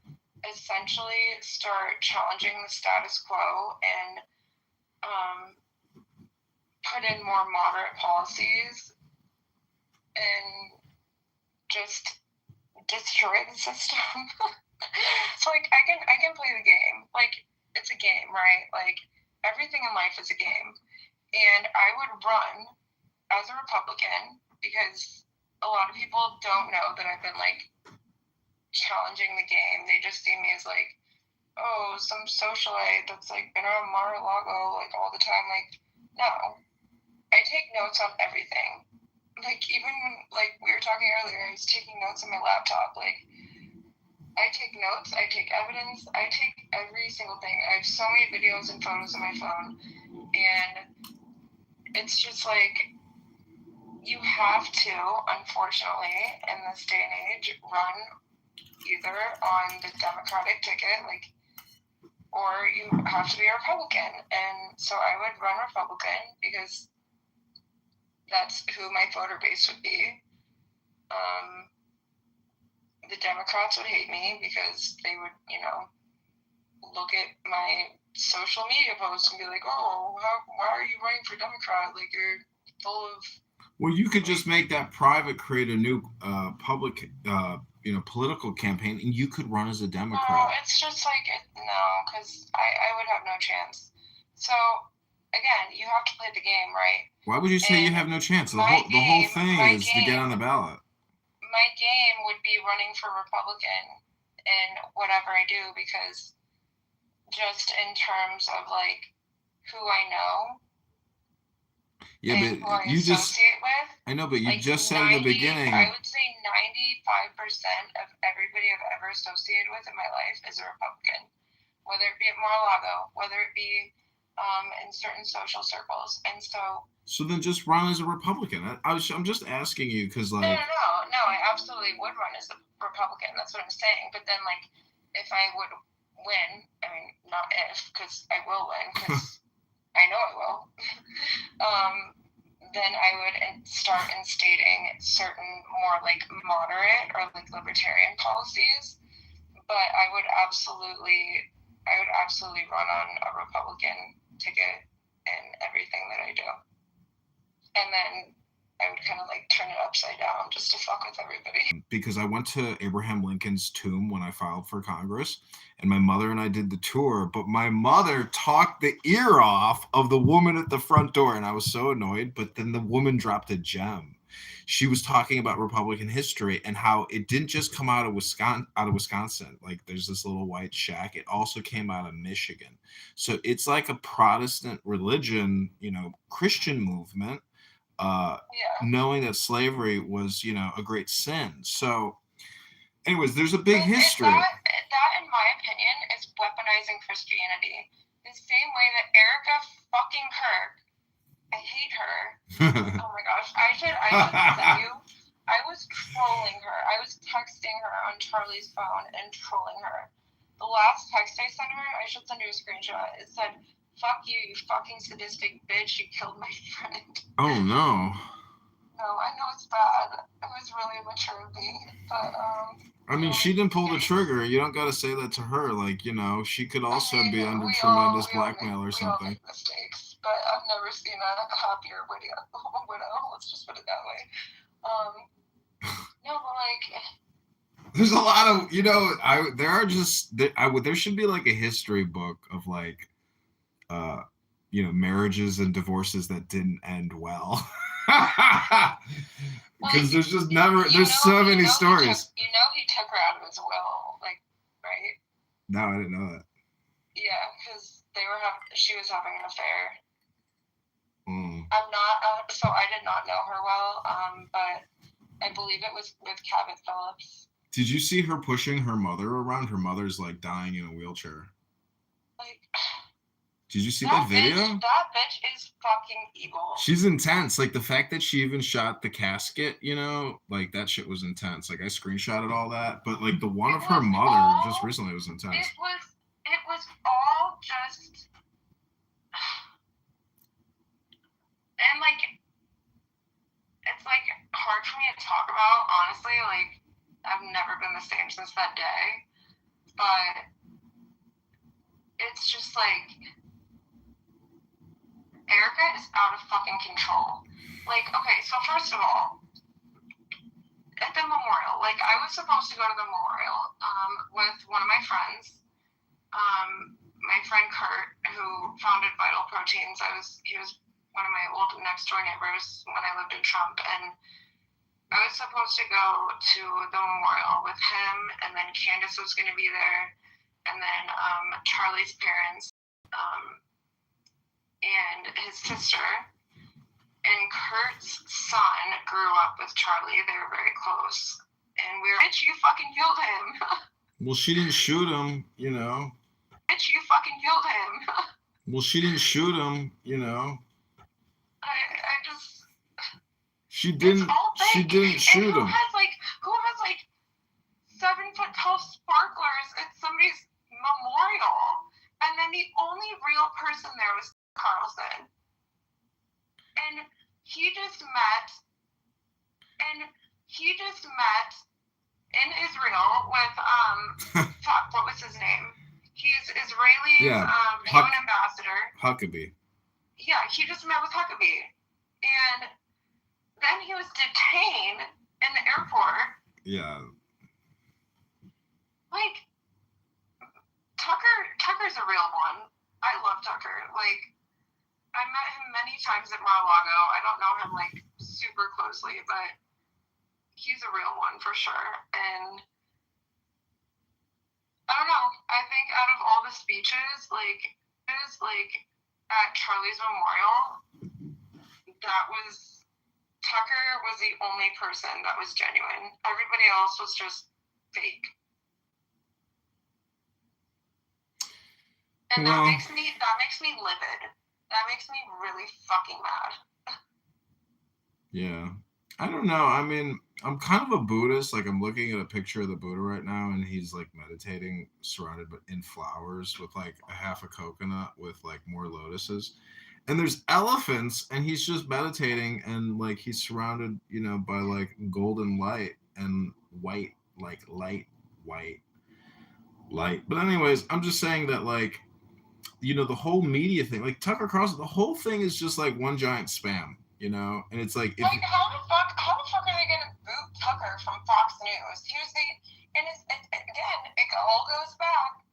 essentially start challenging the status quo and put in more moderate policies and just destroy the system. So like I can play the game. Like it's a game, right? Like everything in life is a game. And I would run as a Republican because a lot of people don't know that I've been like challenging the game. They just see me as like, oh, some socialite that's like been around Mar-a-Lago like all the time. Like, no. I take notes on everything. Like, even when, like, we were talking earlier, I was taking notes on my laptop. Like, I take notes, I take evidence, I take every single thing. I have so many videos and photos on my phone, and it's just like, you have to, unfortunately, in this day and age, run either on the Democratic ticket, like, or you have to be a Republican. And so I would run Republican because that's who my voter base would be. The Democrats would hate me because they would, you know, look at my social media posts and be like, oh, why are you running for Democrat? Like, you're full of... Well, you could just make that private, create a new public, political campaign, and you could run as a Democrat. No, it's just like, no, because I would have no chance. So, again, you have to play the game, right? Why would you say you have no chance? The whole thing is to get on the ballot. My game would be running for Republican in whatever I do, because just in terms of, like, who I know, yeah, and but who I you associate with. I know, but you like, just said in the beginning. I would say 95% of everybody I've ever associated with in my life is a Republican, whether it be at Mar-a-Lago, whether it be in certain social circles. And so then just run as a Republican. I'm just asking you because, like... No, I absolutely would run as a Republican. That's what I'm saying. But then, like, if I would win, I mean, not if, because I will win, because I know I will, then I would start instating certain more, like, moderate or, like, libertarian policies. But I would absolutely run on a Republican ticket in everything that I do. And then I would kind of, like, turn it upside down just to fuck with everybody. Because I went to Abraham Lincoln's tomb when I filed for Congress, and my mother and I did the tour, but my mother talked the ear off of the woman at the front door, and I was so annoyed. But then the woman dropped a gem. She was talking about Republican history and how it didn't just come out of Wisconsin. Like, there's this little white shack. It also came out of Michigan. So it's like a Protestant religion, Christian movement. Knowing that slavery was, a great sin. So, anyways, there's a big history. That, in my opinion, is weaponizing Christianity. The same way that Erica fucking Kirk, I hate her. Oh my gosh, I should tell you, I was trolling her. I was texting her on Charlie's phone and trolling her. The last text I sent her, I should send you a screenshot. It said, "Fuck you, you fucking sadistic bitch, you killed my friend." Oh no. No, I know it's bad. It was really immature of me, but I mean, she didn't pull the trigger. You don't got to say that to her. Like, she could also be under tremendous blackmail or something. We all make mistakes, but I've never seen a happier widow. Let's just put it that way. No, but like, there's a lot of, there should be like a history book of like, marriages and divorces that didn't end well. Because there's just there's so many stories. He took her out of his will, like, right? No, I didn't know that. Yeah, because she was having an affair. I'm not, so I did not know her well, but I believe it was with Cabot Phillips. Did you see her pushing her mother around? Her mother's like dying in a wheelchair. Like, did you see that video? That bitch is fucking evil. She's intense. Like, the fact that she even shot the casket, like, that shit was intense. Like, I screenshotted all that, but like the one of her mother just recently was intense. It was all just, and like, it's like hard for me to talk about, honestly. Like, I've never been the same since that day, but it's just like, Erica is out of fucking control. Like, okay, so first of all, at the memorial, like, I was supposed to go to the memorial with one of my friends, my friend Kurt, who founded Vital Proteins. He was one of my old next door neighbors when I lived in Trump, and I was supposed to go to the memorial with him, and then Candace was going to be there, and then Charlie's parents, and his sister, and Kurt's son grew up with Charlie. They were very close. And we were, bitch, you fucking killed him. Well, she didn't shoot him, you know. Bitch, you fucking killed him. Well, she didn't shoot him, you know. I just... She didn't shoot him. Who has like 7-foot tall sparklers at somebody's memorial? And then the only real person there was Carlson. And he just met in Israel with fuck, what was his name? He's Israeli UN ambassador. Huckabee. Yeah, he just met with Huckabee. And then he was detained in the airport. Yeah. Like, Tucker's a real one. I love Tucker. Like, I met him many times at Mar-a-Lago. I don't know him, like, super closely, but he's a real one for sure. And I don't know. I think out of all the speeches, like at Charlie's memorial, Tucker was the only person that was genuine. Everybody else was just fake. And that makes me livid. That makes me really fucking mad. Yeah. I don't know. I mean, I'm kind of a Buddhist. Like, I'm looking at a picture of the Buddha right now, and he's like meditating, surrounded in flowers with like a half a coconut with like more lotuses. And there's elephants, and he's just meditating, and like he's surrounded, you know, by like golden light and white, like white light. But anyways, I'm just saying that, like, you know, the whole media thing, like Tucker Carlson, the whole thing is just like one giant spam, you know? And it's like, how the fuck are they gonna boot Tucker from Fox News?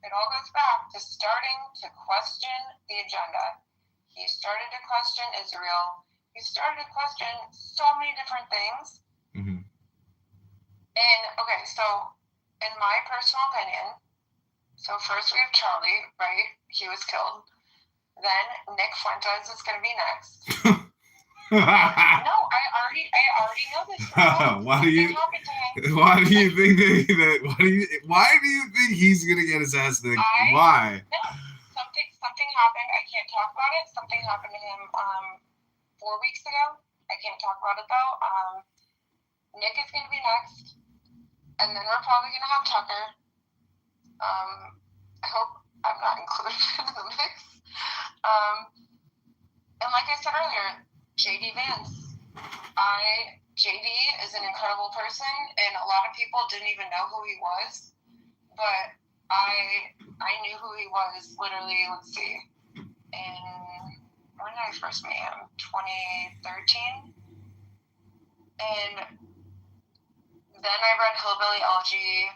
It all goes back to starting to question the agenda. He started to question Israel. He started to question so many different things. Mm-hmm. And okay, so in my personal opinion, so first we have Charlie, right? He was killed. Then Nick Fuentes is going to be next. No, I already know this. Why do you think he's going to get his ass nicked? Why? No, something happened. I can't talk about it. Something happened to him 4 weeks ago. I can't talk about it though. Nick is going to be next. And then we're probably going to have Tucker. I hope I'm not included in the mix. And like I said earlier, JD Vance. JD is an incredible person, and a lot of people didn't even know who he was. But I knew who he was literally, let's see, when did I first meet him? 2013? And then I read Hillbilly Elegy.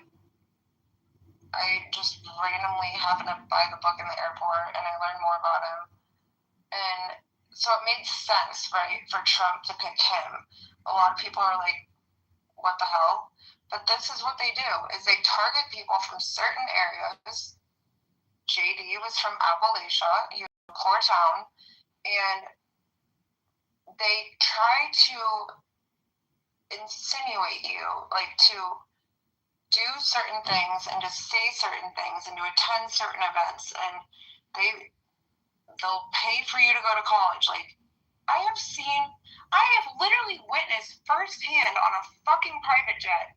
I just randomly happened to buy the book in the airport, and I learned more about him. And so it made sense, right, for Trump to pick him. A lot of people are like, what the hell? But this is what they do, is they target people from certain areas. JD was from Appalachia. He was a poor town. And they try to insinuate you, like to do certain things and to say certain things and to attend certain events, and they'll pay for you to go to college. Like, I have literally witnessed firsthand on a fucking private jet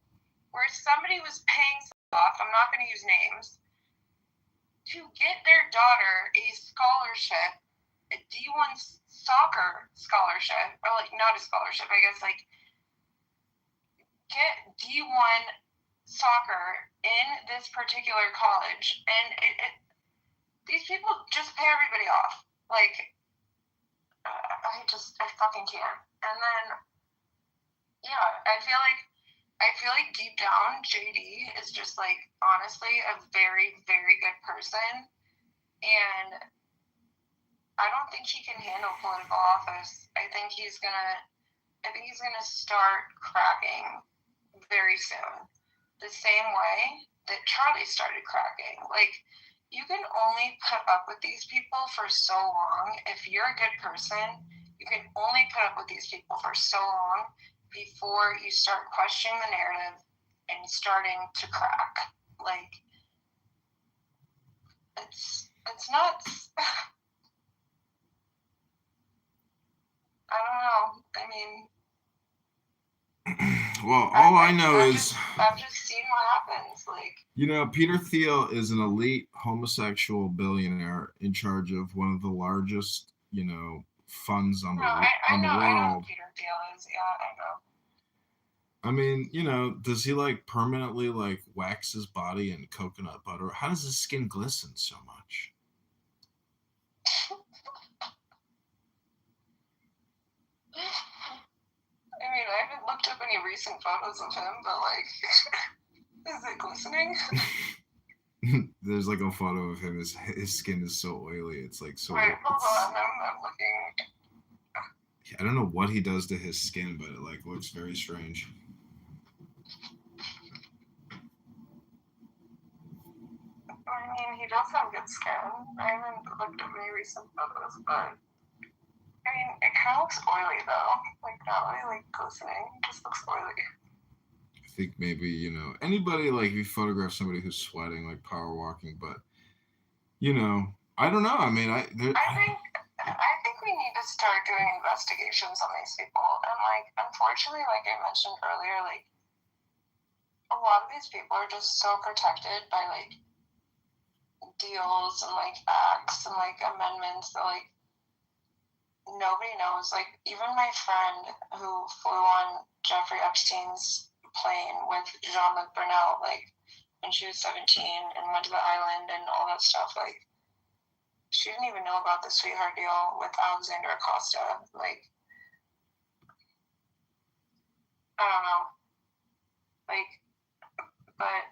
where somebody was paying off, I'm not going to use names, to get their daughter a scholarship, a D1 soccer scholarship, or like not a scholarship, I guess, like get D1 soccer in this particular college. And these people just pay everybody off. Like, I fucking can't. And then, yeah, I feel like deep down, JD is just like, honestly, a very, very good person. And I don't think he can handle political office. I think he's gonna start cracking very soon. The same way that Charlie started cracking. Like, you can only put up with these people for so long if you're a good person you can only put up with these people for so long before you start questioning the narrative and starting to crack. Like, it's nuts. I don't know. I mean, well, all I know is I've just seen what happens. Like, you know, Peter Thiel is an elite homosexual billionaire in charge of one of the largest, you know, funds on the world. I know who Peter Thiel is. Yeah, I know. I mean, you know, does he like permanently like wax his body in coconut butter? How does his skin glisten so much? I mean, I haven't looked up any recent photos of him, but like, is it glistening? There's like a photo of him. His skin is so oily. It's like so. Wait, hold on. I'm looking. I don't know what he does to his skin, but it like looks very strange. I mean, he does have good skin. I haven't looked at any recent photos, but I mean, it kind of looks oily though. Like not really like glistening. It just looks oily. I think maybe, you know, anybody like if you photograph somebody who's sweating, like power walking, but you know, I don't know. I mean, I think we need to start doing investigations on these people. And like, unfortunately, like I mentioned earlier, like a lot of these people are just so protected by like deals and like acts and like amendments that like nobody knows. Like even my friend who flew on Jeffrey Epstein's plane with Jean-Luc Brunel, like when she was 17 and went to the island and all that stuff, like she didn't even know about the sweetheart deal with Alexander Acosta. Like, I don't know. Like, but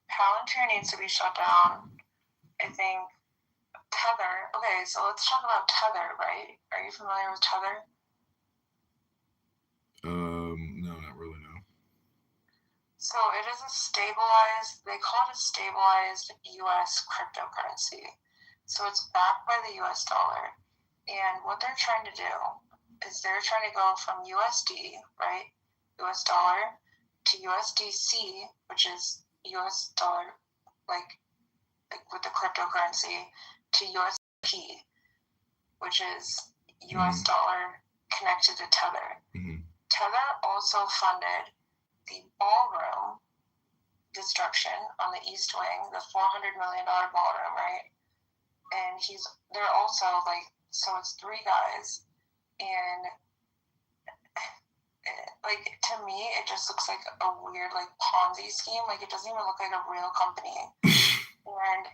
Palantir needs to be shut down. I think Tether. Okay, so let's talk about Tether, right? Are you familiar with Tether? No, not really, no. So it is a stabilized, they call it a stabilized US cryptocurrency. So it's backed by the US dollar. And what they're trying to do is they're trying to go from USD, right? US dollar to USDC, which is US dollar, like with the cryptocurrency, to USP, which is US dollar connected to Tether. Mm-hmm. Tether also funded the ballroom destruction on the East Wing, the $400 million ballroom, right? And they're also like, so it's three guys, and like to me, it just looks like a weird like Ponzi scheme. Like it doesn't even look like a real company. And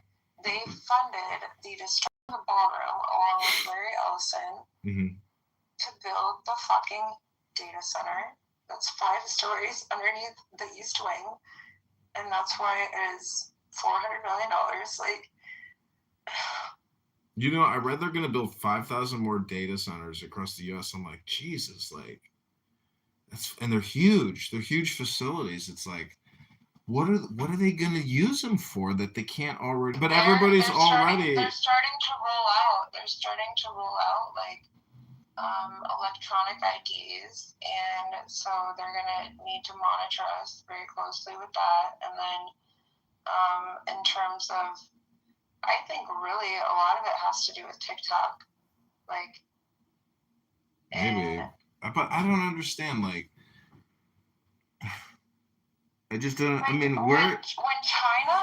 they funded the destruction of the ballroom along with Larry Ellison to build the fucking data center that's 5 stories underneath the East Wing, and that's why it is $400 million. Like, you know, I read they're gonna build 5,000 more data centers across the U.S. I'm like, Jesus, like, and they're huge. They're huge facilities. It's like, what are they gonna use them for that they can't already? But everybody's already. They're starting to roll out. They're starting to roll out like electronic IDs, and so they're gonna need to monitor us very closely with that. And then in terms of, I think really a lot of it has to do with TikTok, like maybe, but I don't understand. Like, I just don't. Like, I mean, when China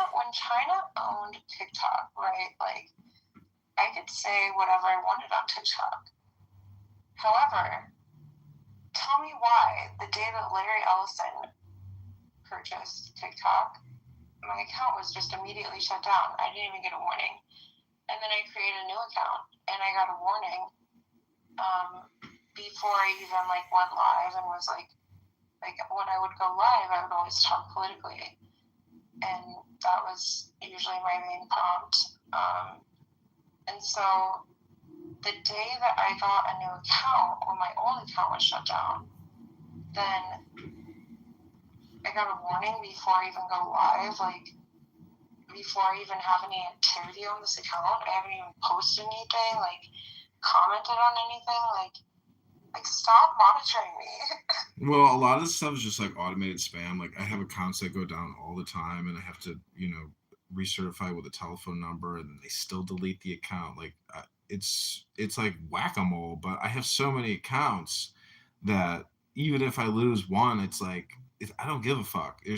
owned TikTok, right? Like, I could say whatever I wanted on TikTok. However, tell me why the day that Larry Ellison purchased TikTok, my account was just immediately shut down. I didn't even get a warning. And then I created a new account, and I got a warning before I even like went live, and was like when I would go live, I would always talk politically, and that was usually my main prompt. And so the day that I got a new account, or my old account was shut down, then I got a warning before I even go live, like before I even have any activity on this account. I haven't even posted anything. Like commented on anything, like stop monitoring me. Well, a lot of this stuff is just like automated spam. Like I have accounts that go down all the time, and I have to, recertify with a telephone number, and then they still delete the account. Like it's like whack-a-mole. But I have so many accounts that even if I lose one, it's like I don't give a fuck. I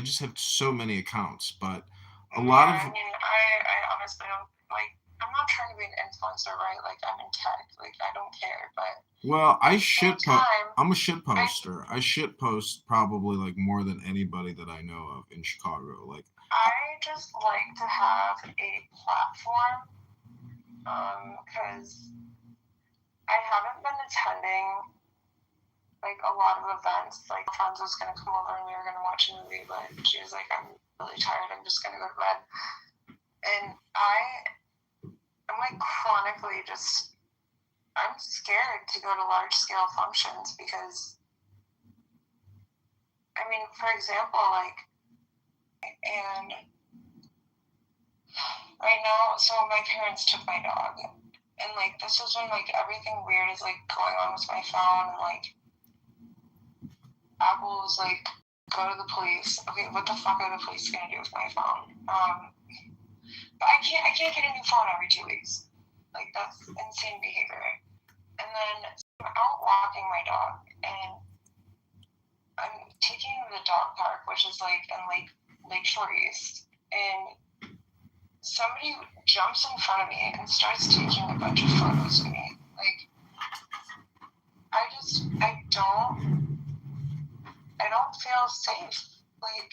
just have so many accounts, but a lot of. I mean, I honestly don't like. I'm not trying to be an influencer, right? Like I'm in tech, like I don't care, but. Well, I'm a shit poster. I shit post probably like more than anybody that I know of in Chicago. Like I just like to have a platform, because I haven't been attending like a lot of events. Like friends was gonna come over and we were gonna watch a movie, but she was like, I'm really tired. I'm just gonna go to bed. And I'm like chronically I'm scared to go to large scale functions because, I mean, for example, and right now, so my parents took my dog, and like this was when like everything weird is like going on with my phone, and like Apple was like, go to the police. Okay, what the fuck are the police gonna do with my phone? But I can't get a new phone every 2 weeks. Like that's insane behavior. And then I'm out walking my dog, and I'm taking the dog park, which is like in Lakeshore East, and somebody jumps in front of me and starts taking a bunch of photos of me. Like, I don't feel safe. Like,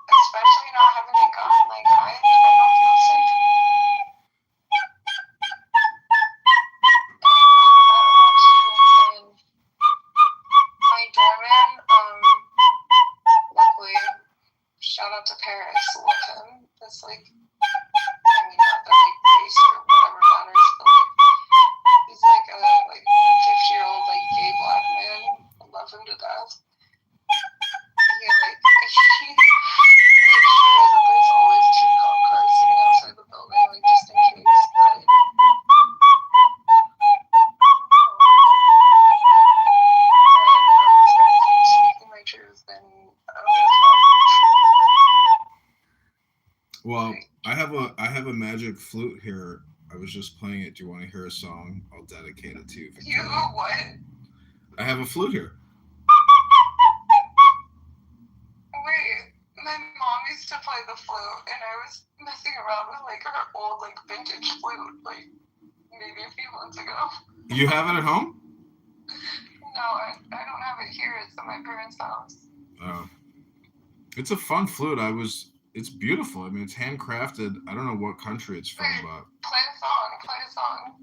especially not having a gun. Like, I don't feel safe. My doorman, luckily, shout out to Paris, love him. It's like, I mean, not that like race or whatever matters, but like, he's like a 50-year-old like gay black man. I love him to death. He makes sure that there's always 2 cop cars sitting outside the building, like just in case. But Well, I have a magic flute here. I was just playing it. Do you want to hear a song? I'll dedicate it to you. You what? I have a flute here. Wait, my mom used to play the flute, and I was messing around with like her old like vintage flute, like maybe a few months ago. You have it at home? No, I don't have it here. It's at my parents' house. Oh. It's a fun flute. It's beautiful. I mean, it's handcrafted. I don't know what country it's from, but... Play a song.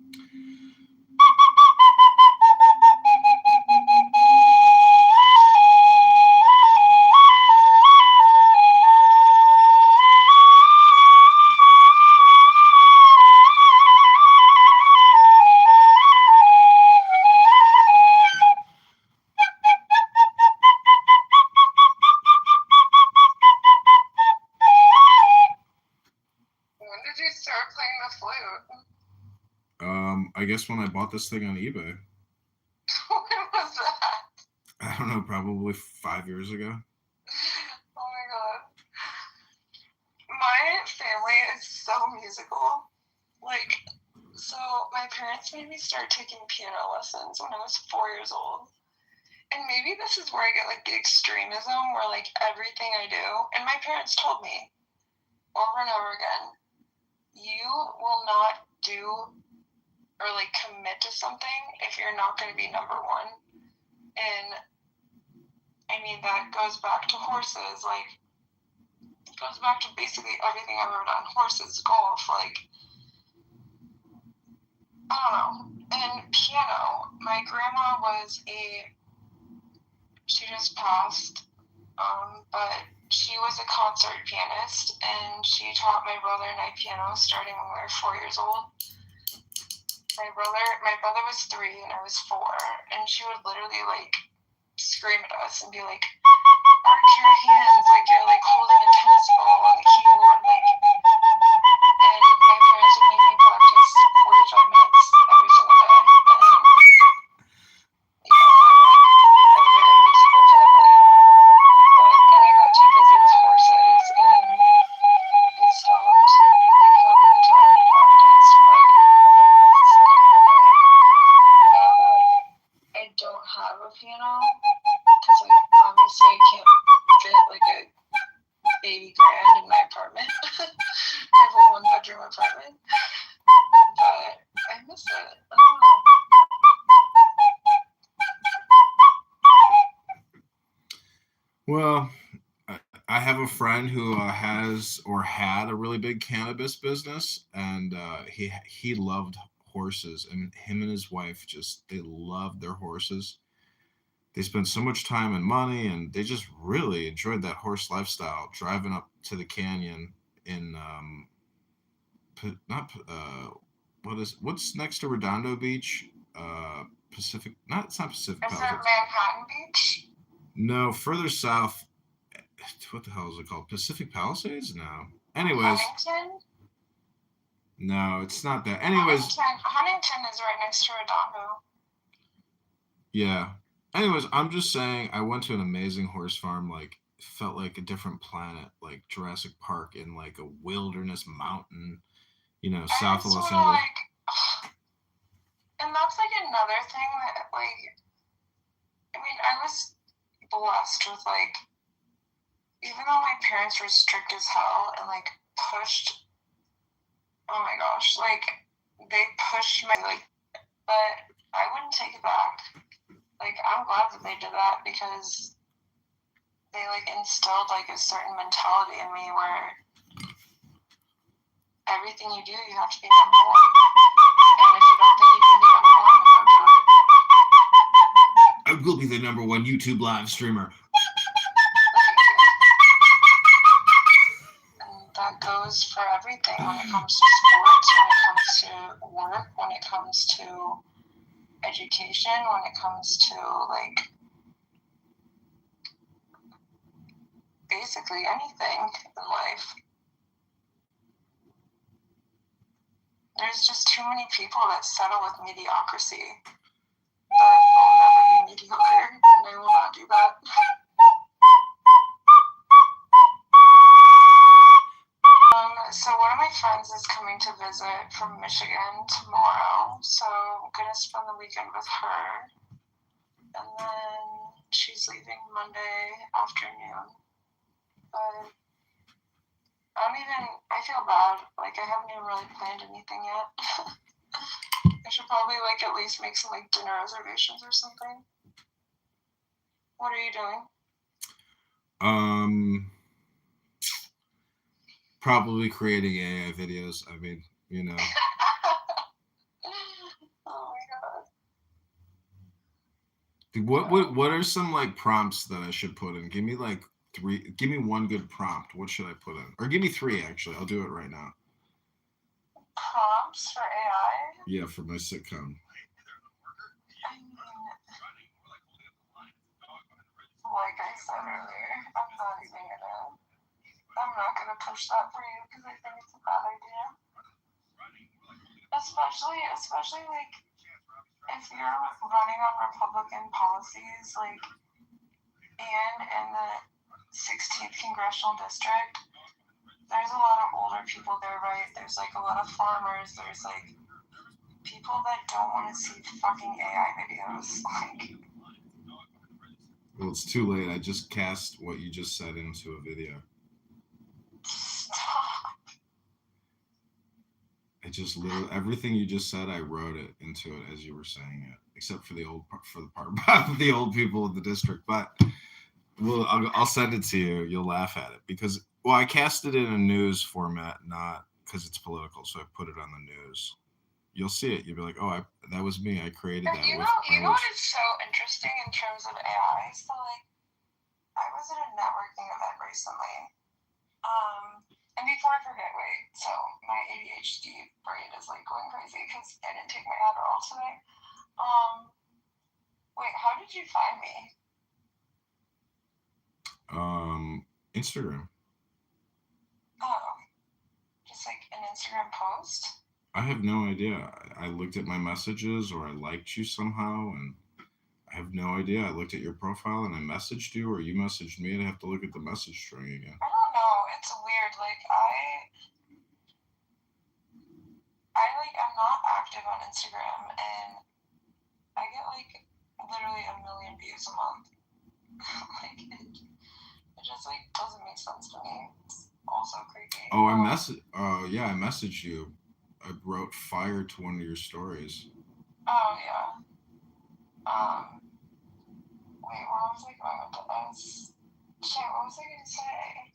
When did you start playing the flute? I guess when I bought this thing on eBay. When was that? I don't know, probably 5 years ago. Oh my god. My family is so musical. Like, so my parents made me start taking piano lessons when I was 4 years old. And maybe this is where I get like the extremism where like everything I do, and my parents told me over and over again, you will not do or like commit to something if you're not going to be number one. And I mean, that goes back to horses, like, it goes back to basically everything I've ever done. Horses, golf, like, I don't know. And piano, my grandma she just passed, but she was a concert pianist, and she taught my brother and I piano starting when we were 4 years old. My brother was 3 and I was 4, and she would literally like scream at us and be like, arch your hands like you're like holding a tennis ball on the keyboard, like, and my parents would make me practice 45 minutes $80,000 in my apartment. I have a 1-bedroom apartment, but I miss it. I don't know. Well, I have a friend who has or had a really big cannabis business, and he loved horses, and him and his wife they loved their horses. They spent so much time and money, and they just really enjoyed that horse lifestyle, driving up to the canyon in not what's next to Redondo Beach? Pacific? Not it's not Pacific Is it Palisades. Manhattan Beach? No, further south. What the hell is it called? Pacific Palisades? No. Anyways, Huntington? no, it's not that. Anyways, Huntington is right next to Redondo. yeah. Anyways, I'm just saying I went to an amazing horse farm, like felt like a different planet, like Jurassic Park in like a wilderness mountain, south of Los Angeles. And that's like another thing that like, I mean, I was blessed with like, even though my parents were strict as hell and like pushed, oh my gosh, like they pushed my like, but I wouldn't take it back. Like I'm glad that they did that because they like instilled like a certain mentality in me where everything you do, you have to be number one. And if you don't think you can be number one, don't do it. I will be the number one YouTube live streamer. And that goes for everything when it comes to sports, when it comes to work, when it comes to education, when it comes to like basically anything in life. There's just too many people that settle with mediocrity. But I'll never be mediocre, and I will not do that. So one of my friends is coming to visit from Michigan tomorrow, so I'm gonna spend the weekend with her, and then she's leaving Monday afternoon. But I feel bad, like I haven't even really planned anything yet. I should probably like at least make some like dinner reservations or something. What are you doing? Probably creating AI videos. I mean, Oh my god. Dude, what are some like prompts that I should put in? Give me like 3. Give me one good prompt. What should I put in? Or give me 3 actually. I'll do it right now. Prompts for AI? Yeah, for my sitcom. I mean, like I said earlier, I'm not gonna push that for you because I think it's a bad idea. Especially like if you're running on Republican policies, like, and in the 16th congressional district, there's a lot of older people there, right? There's like a lot of farmers. There's like people that don't want to see fucking AI videos. Like, Well, it's too late. I just cast what you just said into a video. stop. I just literally everything you just said. I wrote it into it as you were saying it, except for the part about the old people of the district. But well, I'll send it to you. You'll laugh at it because I cast it in a news format, not because it's political. So I put it on the news. You'll see it. You'll be like, oh, that was me. I created that. You know what is so interesting in terms of AI? So like, I was at a networking event recently. And before I forget, so my ADHD brain is like going crazy because I didn't take my Adderall today. How did you find me? Instagram. Oh, just like an Instagram post? I have no idea. I looked at my messages or I liked you somehow, and I have no idea. I looked at your profile and I messaged you, or you messaged me, and I have to look at the message string again. I don't know. It's weird. Like I'm not active on Instagram, and I get like literally 1 million views a month. Like It just like doesn't make sense to me. It's also creepy. Oh, I messaged you. I wrote fire to one of your stories. Oh yeah. Wait, where was I going with this? Shit, what was I gonna say?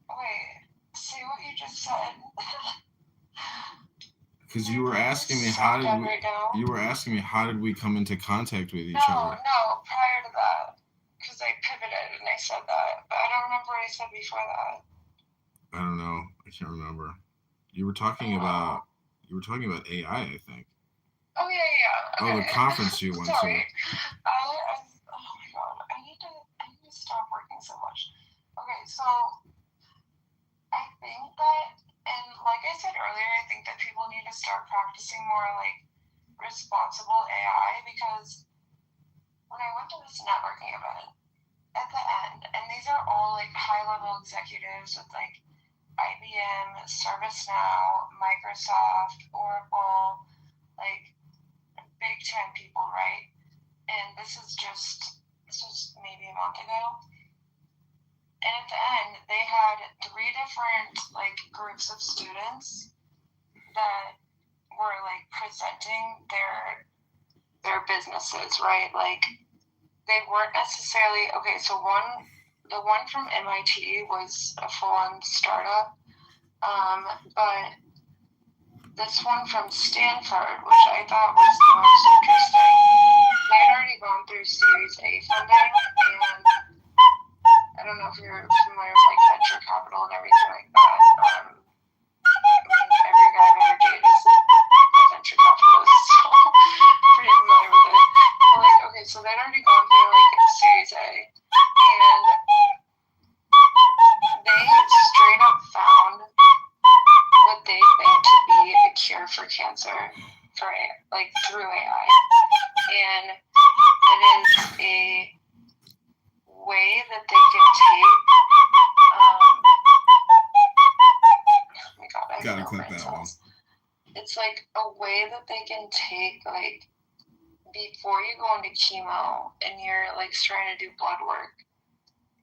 Wait, say what you just said. Because you were asking me how did we come into contact with each other? No, prior to that. Because I pivoted and I said that. But I don't remember what I said before that. I don't know. I can't remember. You were talking about AI, I think. Oh yeah. Okay. Oh, the conference you went to. Sorry. Oh my god. I need to stop working so much. Okay, so I think that, and like I said earlier, I think that people need to start practicing more like responsible AI, because when I went to this networking event, at the end, and these are all like high-level executives with like IBM, ServiceNow, Microsoft, Oracle, like big time people, right? And this was maybe a month ago. And at the end, they had 3 different like groups of students that were like presenting their businesses, right? Like they weren't necessarily okay. So the one from MIT was a full-on startup, but this one from Stanford, which I thought was the most interesting, they had already gone through Series A funding, and I don't know if you're familiar with like venture capital and everything like that. I mean, every guy I've ever dated is a venture capitalist, so pretty familiar with it. But like, okay, so they'd already gone through like Series A, and they straight up found what they think to be a cure for cancer through AI, and it is a way that they can take. Oh my god, I Gotta know clip brain that one. cells. It's like a way that they can take, like, before you go into chemo and you're like trying to do blood work,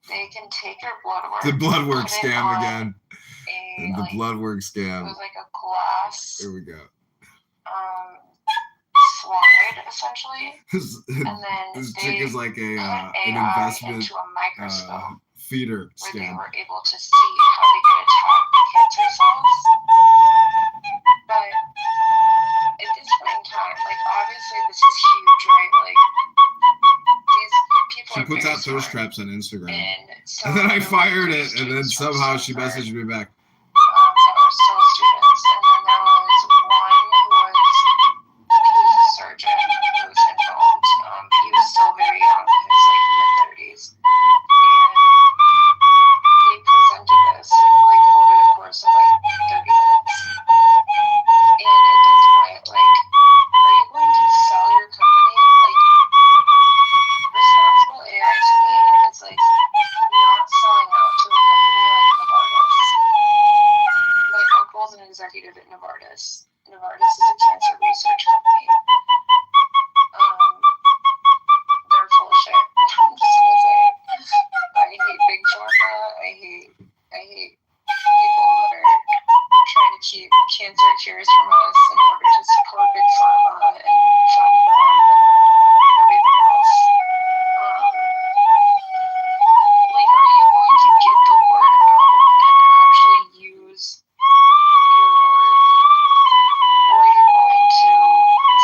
they can take your blood work. The blood work put it scam on again. The blood work It scam. was like a glass Here we go. slide essentially, and then This they chick is like put an AI investment into a microscope feeder where they scam. were able to see how they could attack the cancer cells. But at this point in time, like obviously this is huge, right? Like these people She are puts very out thirst smart. traps on Instagram. And so And then I there fired were it, and then students from somehow she Stanford, messaged me back. that were still students, and then there was one who was a surgeon who was involved, but he was still very young. He was like mid-30s, and they presented this like over the course of like 30 minutes. And at this point, like, are you going to sell your company? Like, responsible AI to me is like not selling out to a company like Novartis. My uncle's an executive at Novartis. Novartis is a cancer research company. They're full of shit. I'm just gonna say it. I hate big pharma. I hate people that are trying to keep cancer cures from us in order to support big pharma and fund them and everything else. Like, are you going to get the word out and actually use your work, or are you going to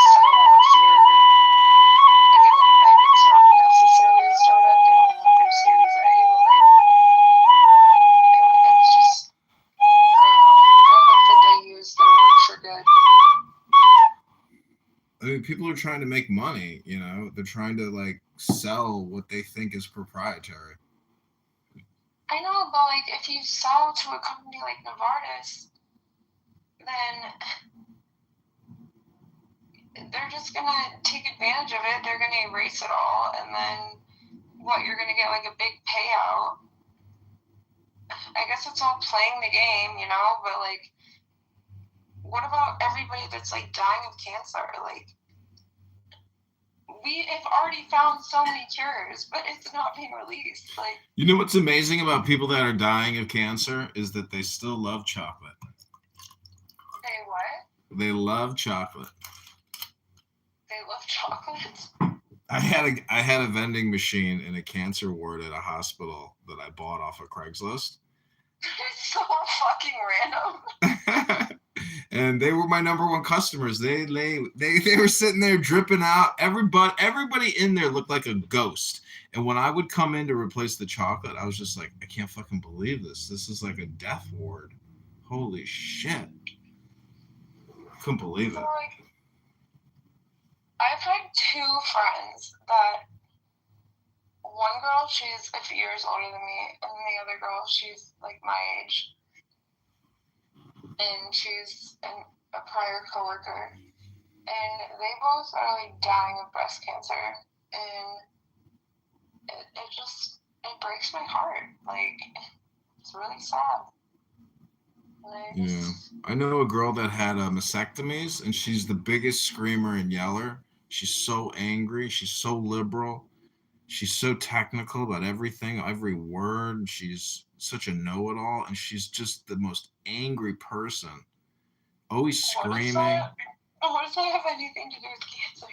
sell off your, again, it's not necessarily a startup, they only went through Series A, but like, it was just, I hope that they use their work for good. I mean, people are trying to make money, you know? They're trying to, like, sell what they think is proprietary. I know, but like, if you sell to a company like Novartis, then they're just gonna take advantage of it. They're gonna erase it all, and then what? You're gonna get like a big payout. I guess it's all playing the game, you know. But like, what about everybody that's like dying of cancer? Like, we have already found so many cures, but it's not being released. Like, you know what's amazing about people that are dying of cancer is that they still love chocolate. they what? They love chocolate. They love chocolate? I had a vending machine in a cancer ward at a hospital that I bought off of Craigslist. It's so fucking random. And they were my number one customers. They were sitting there dripping out. Everybody in there looked like a ghost. And when I would come in to replace the chocolate, I was just like, I can't fucking believe this. This is like a death ward. Holy shit. Couldn't believe So, it. like, I've had two friends that one girl, she's a few years older than me, and the other girl, she's like my age. And she's a prior coworker. And they both are like dying of breast cancer. And it breaks my heart. Like, it's really sad. Yeah. I know a girl that had mastectomies, and she's the biggest screamer and yeller. She's so angry. She's so liberal. She's so technical about everything, every word. She's such a know-it-all, and she's just the most angry person. Always screaming. What does that have anything to do with cancer?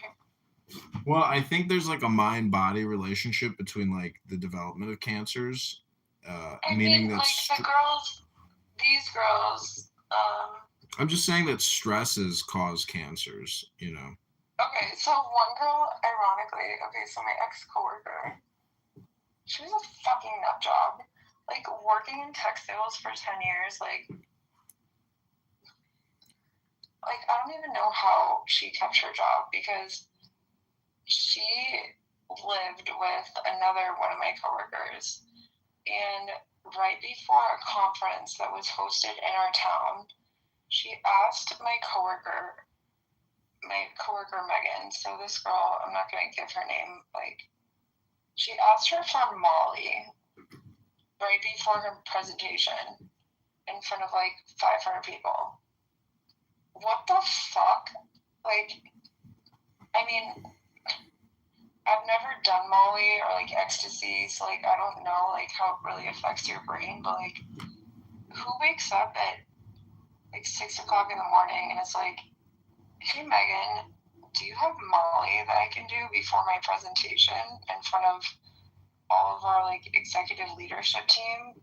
Well, I think there's like a mind-body relationship between like the development of cancers. Meaning that these girls. I'm just saying that stresses cause cancers, you know. Okay, so one girl, ironically, so my ex-coworker, she was a fucking nut job. Like, working in textiles for 10 years, like, I don't even know how she kept her job, because she lived with another one of my coworkers, and right before a conference that was hosted in our town, she asked my coworker Megan, so this girl, I'm not going to give her name, she asked her for Molly right before her presentation in front of 500 people. What the fuck? I mean, I've never done Molly or ecstasy, so I don't know how it really affects your brain, but who wakes up at 6 o'clock in the morning and it's like, hey Megan, do you have Molly that I can do before my presentation in front of all of our executive leadership team?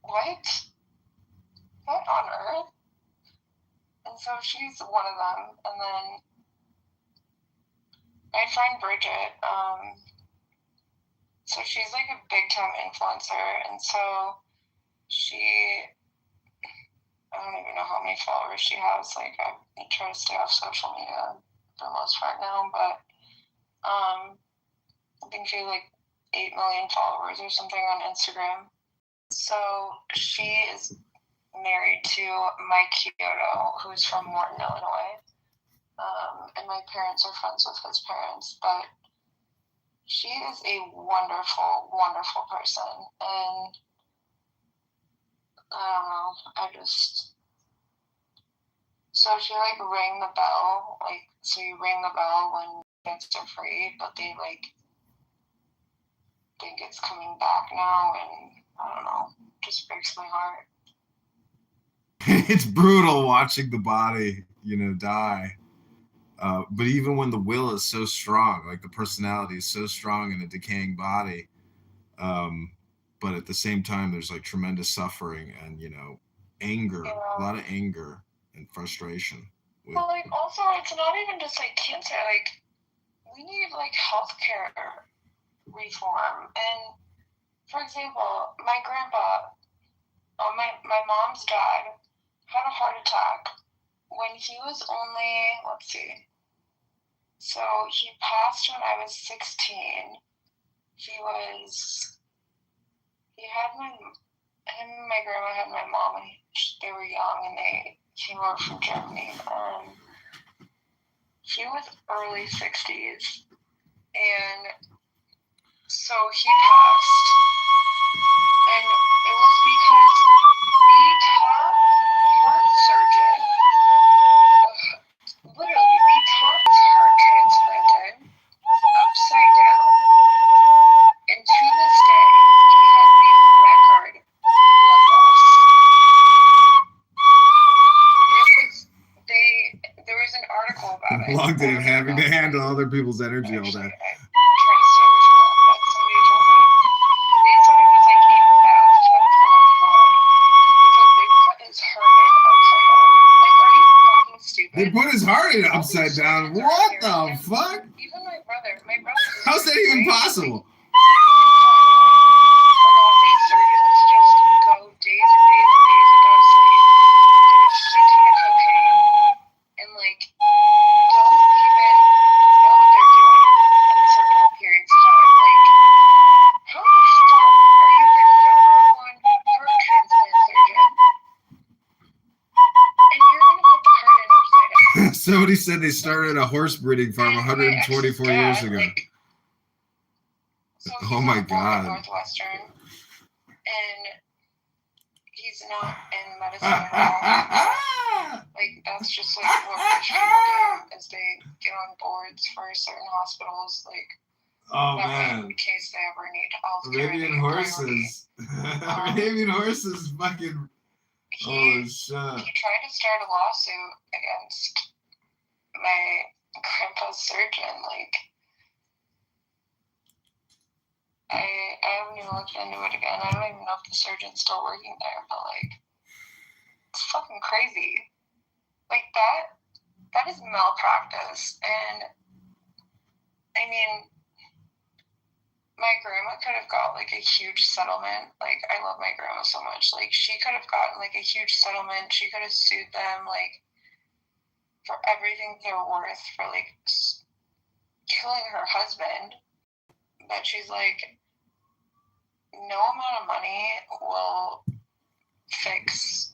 What on earth? And so she's one of them. And then my friend Bridget, so she's a big time influencer, and so I don't even know how many followers she has. I try to stay off social media for the most part now, but I think she has 8 million followers or something on Instagram. So she is married to Mike Kyoto, who's from Morton, Illinois. And my parents are friends with his parents, but she is a wonderful, wonderful person. And I don't know, so she rang the bell, so you ring the bell when tickets are free, but they think it's coming back now, and I don't know, it just breaks my heart. It's brutal watching the body, die. But even when the will is so strong, the personality is so strong in a decaying body, but at the same time, there's tremendous suffering and, anger, a lot of anger and frustration. Well, also, it's not even just cancer. We need healthcare reform. And for example, my grandpa, my mom's dad, had a heart attack when he was only, so he passed when I was 16. Him and my grandma had my mom when they were young, and they came over from Germany. He was early 60s, and so he passed, and it was because the top heart surgeon, literally the top heart transplanter, people's energy all day. I try to stay away from that, but somebody told me. They said it was like a bathtub full of blood because they put his heart in upside down. Like, are you fucking stupid? They put his heart in upside down. What the fuck? Even my brother. How's that even possible? Surgeons just go days and days and days without sleep, do a shit ton of cocaine, and like don't even know what they're doing in certain periods of time. Like, how the fuck are you the #1 heart transplant surgeon? And you're gonna put the heart in upside down. Somebody said they started a horse breeding farm 124 years ago. Like, so Oh my God. Northwestern, and he's not in medicine at all. Like, that's just like what rich people do, is they get on boards for certain hospitals, like Oh that way man. in case they ever need health care. Arabian horses. Arabian horses fucking. Oh shit. He tried to start a lawsuit against my grandpa's surgeon. Like, I haven't even looked into it again. I don't even know if the surgeon's still working there, but like, it's fucking crazy. Like, that is malpractice. And I mean, my grandma could have got like a huge settlement. Like, I love my grandma so much. Like, she could have gotten like a huge settlement. She could have sued them like for everything they're worth for like killing her husband. But she's like, no amount of money will fix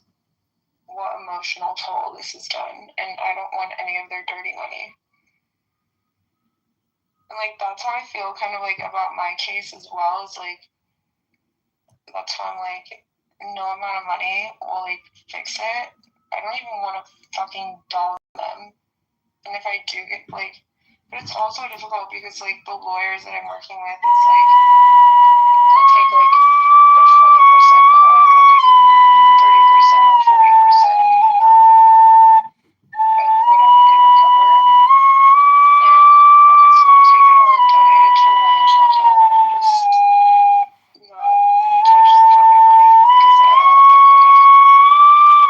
what emotional toll this has done, and I don't want any of their dirty money. And like, that's how I feel kind of like about my case as well, is like, that's how I'm like, no amount of money will like fix it. I don't even want to fucking dollar them. And if I do get like, but it's also difficult because like the lawyers that I'm working with, it's like they'll take like a 20% cut or like 30% or 40% of whatever they recover. And I'm just gonna take it all and donate it to a women's shelter and just not touch the fucking money because I don't want their money.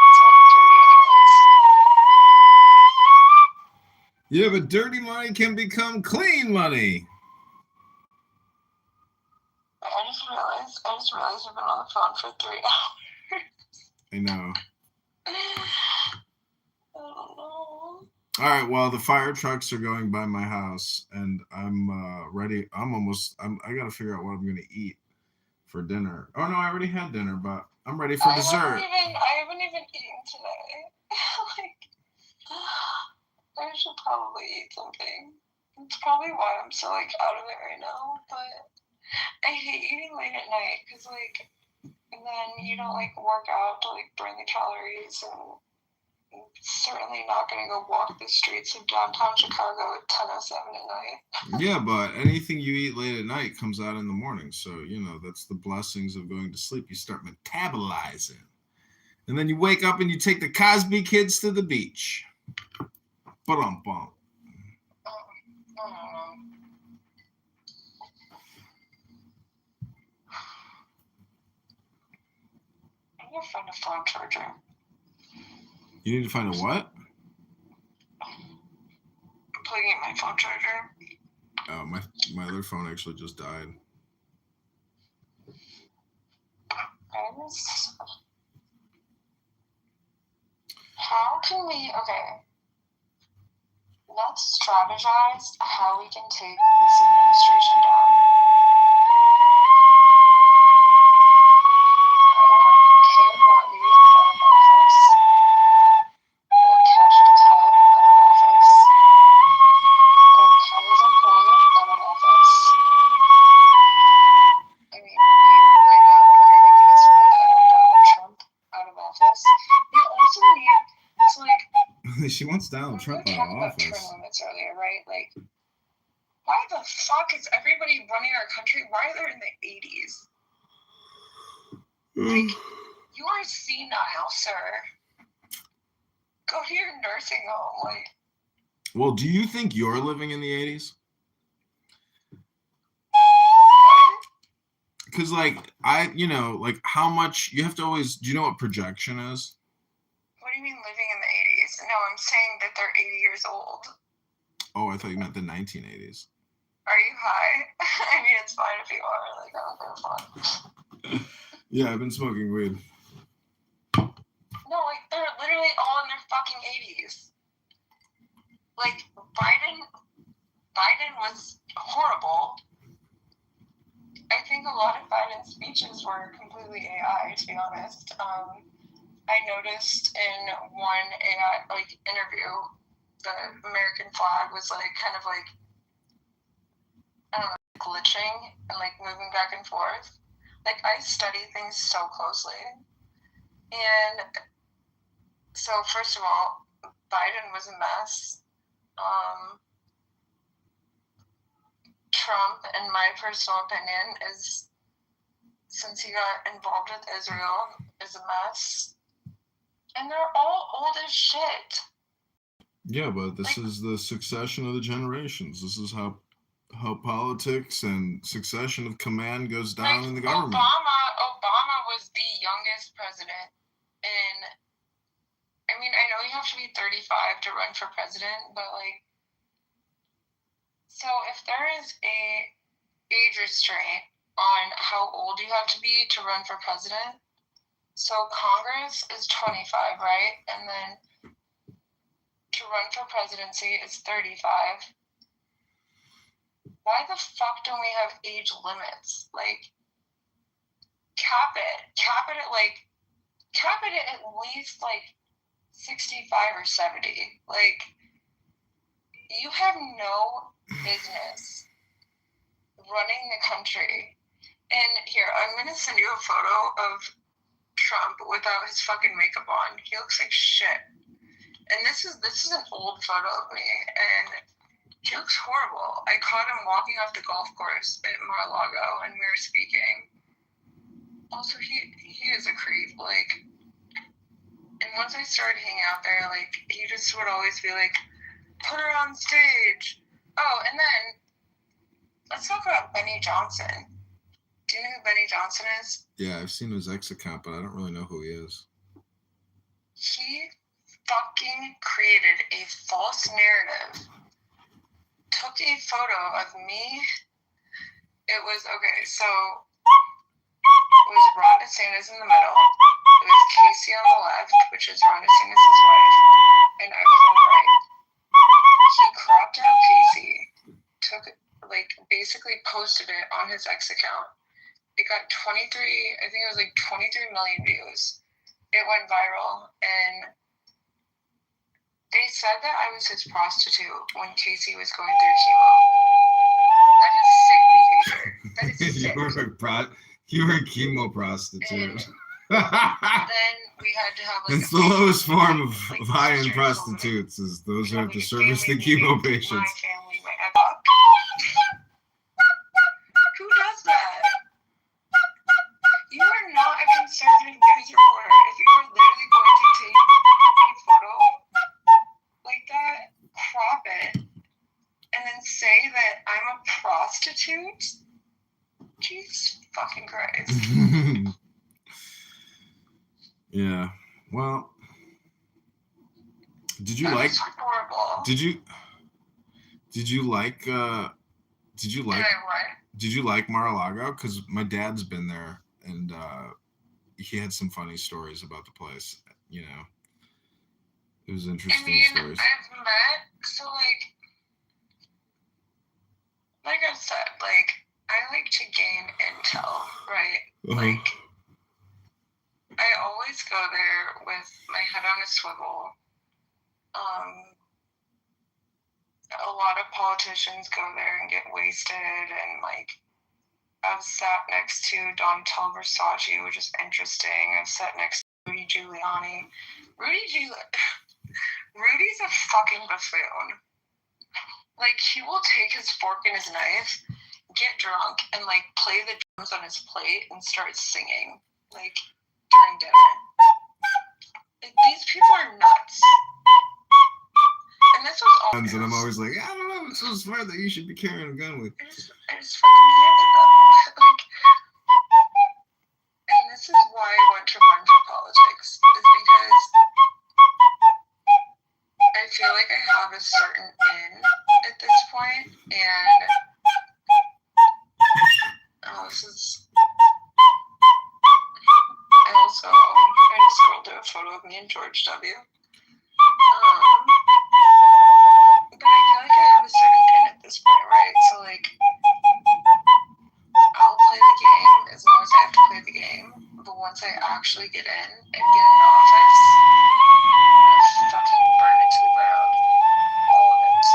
It's all dirty anyways. Yeah, but dirty money can become clean money. I just realized I've been on the phone for 3 hours. I know. I don't know. All right, well, the fire trucks are going by my house, and I'm ready. I got to figure out what I'm going to eat for dinner. Oh, no, I already had dinner, but I'm ready for dessert. I haven't even eaten today. Like, I should probably eat something. It's probably why I'm so, like, out of it right now, but I hate eating late at night, because, like, and then you don't, like, work out to, like, burn the calories, and certainly not going to go walk the streets of downtown Chicago at 10:07 at night. Yeah, but anything you eat late at night comes out in the morning. So, that's the blessings of going to sleep. You start metabolizing. And then you wake up and you take the Cosby kids to the beach. Ba-dum-bum. I need to find a phone charger. You need to find a what? I'm plugging in my phone charger. Oh, my other phone actually just died. How can we, okay, let's strategize how we can take this administration down. I want Cam Botany out of office. I want Cash Patel out of office. I want Kyle Zamponi out of office. I mean, you might not agree with this, but I want Donald Trump out of office. We also need to, like, She wants Donald Trump out of office. Term limits earlier, right? Like, why the fuck is everybody running our country? Why are they in the 80s? Like, you are senile, sir. Go to your nursing home. Like, well, do you think you're living in the 80s? because like like how much you have to always. Do you know what projection is? What do you mean living in the 80s? No, I'm saying that they're 80 years old. Oh, I thought you meant the 1980s. Are you high? I mean, it's fine if you are. Like, I don't give a fuck. Yeah, I've been smoking weed. No, like, they're literally all in their fucking 80s. Like, Biden was horrible. I think a lot of Biden's speeches were completely AI, to be honest. I noticed in one AI, like, interview, the American flag was, like, kind of, like, I don't know, glitching and, like, moving back and forth. Like, I study things so closely. And so, first of all, Biden was a mess. Trump, in my personal opinion, is, since he got involved with Israel, is a mess. And they're all old as shit. Yeah, but this is the succession of the generations. This is how politics and succession of command goes down in the government. Obama was the youngest president. And, I mean, I know you have to be 35 to run for president, but, like, so if there is a age restraint on how old you have to be to run for president, so Congress is 25, right? And then to run for presidency is 35. Why the fuck don't we have age limits? Like, cap it at least, like, 65 or 70. Like, you have no business running the country. And here, I'm gonna send you a photo of Trump without his fucking makeup on. He looks like shit. And this is an old photo of me, and he looks horrible. I caught him walking off the golf course at Mar-a-Lago, and we were speaking. Also, he is a creep, like. And once I started hanging out there, like, he just would always be like, put her on stage. Oh, and then, let's talk about Benny Johnson. Do you know who Benny Johnson is? Yeah, I've seen his X account, but I don't really know who he is. He fucking created a false narrative. Took a photo of me. It was, okay, so it was Ron DeSantis in the middle. It was Casey on the left, which is Ron DeSantis' wife, and I was on the right. He cropped out Casey, basically posted it on his X account. It got 23 million views. It went viral, and they said that I was his prostitute when Casey was going through chemo. That is sick behavior. That is sick. You were a chemo prostitute. And then we had to have, like, it's the lowest form of high-end prostitutes, is those who have to service the chemo patients. My family, who does that? You are not a conservative news reporter. If you are literally going to take a photo like that, crop it, and then say that I'm a prostitute? Jesus fucking Christ. Yeah. Well, did you That's horrible. Did you like Mar-a-Lago? Because my dad's been there, and he had some funny stories about the place. You know, it was interesting stories. I've met, so like I said, like, I like to gain intel, right? Like, I always go there with my head on a swivel. A lot of politicians go there and get wasted, and, like, I've sat next to Donatella Versace, which is interesting. I've sat next to Rudy Giuliani. Rudy's a fucking buffoon. Like, he will take his fork and his knife, get drunk, and, like, play the drums on his plate and start singing, like, during dinner. Like, these people are nuts. And this was all. And I'm always like, I don't know, it's so smart that you should be carrying a gun with. I just fucking hated them. Like, have a certain in at this point, and this is. I also I just scrolled through a photo of me and George W. But I feel like I have a certain in at this point, right? So like, I'll play the game as long as I have to play the game. But once I actually get in and get in office, I'm gonna fucking burn it to the ground. All of it.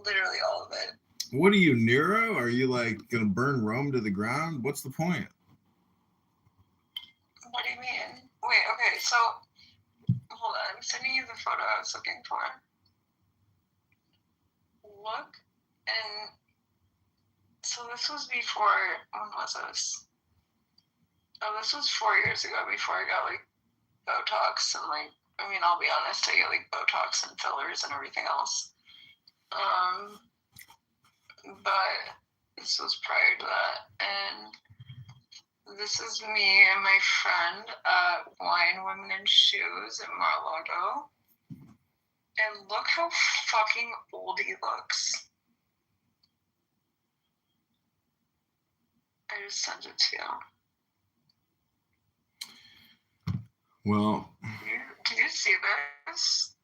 Literally all of it. What are you, Nero? Are you like gonna burn Rome to the ground? What's the point? What do you mean? Wait, okay, so hold on, I'm sending you the photo I was looking for. Look, and so this was before, when was this? Oh, this was 4 years ago before I got like Botox and like, I mean, I'll be honest, I get like Botox and fillers and everything else. But this was prior to that, and this is me and my friend at Wine, Women, and Shoes at Mar-a-Lago. And look how fucking old he looks. I just sent it to you. Well, Do you see this?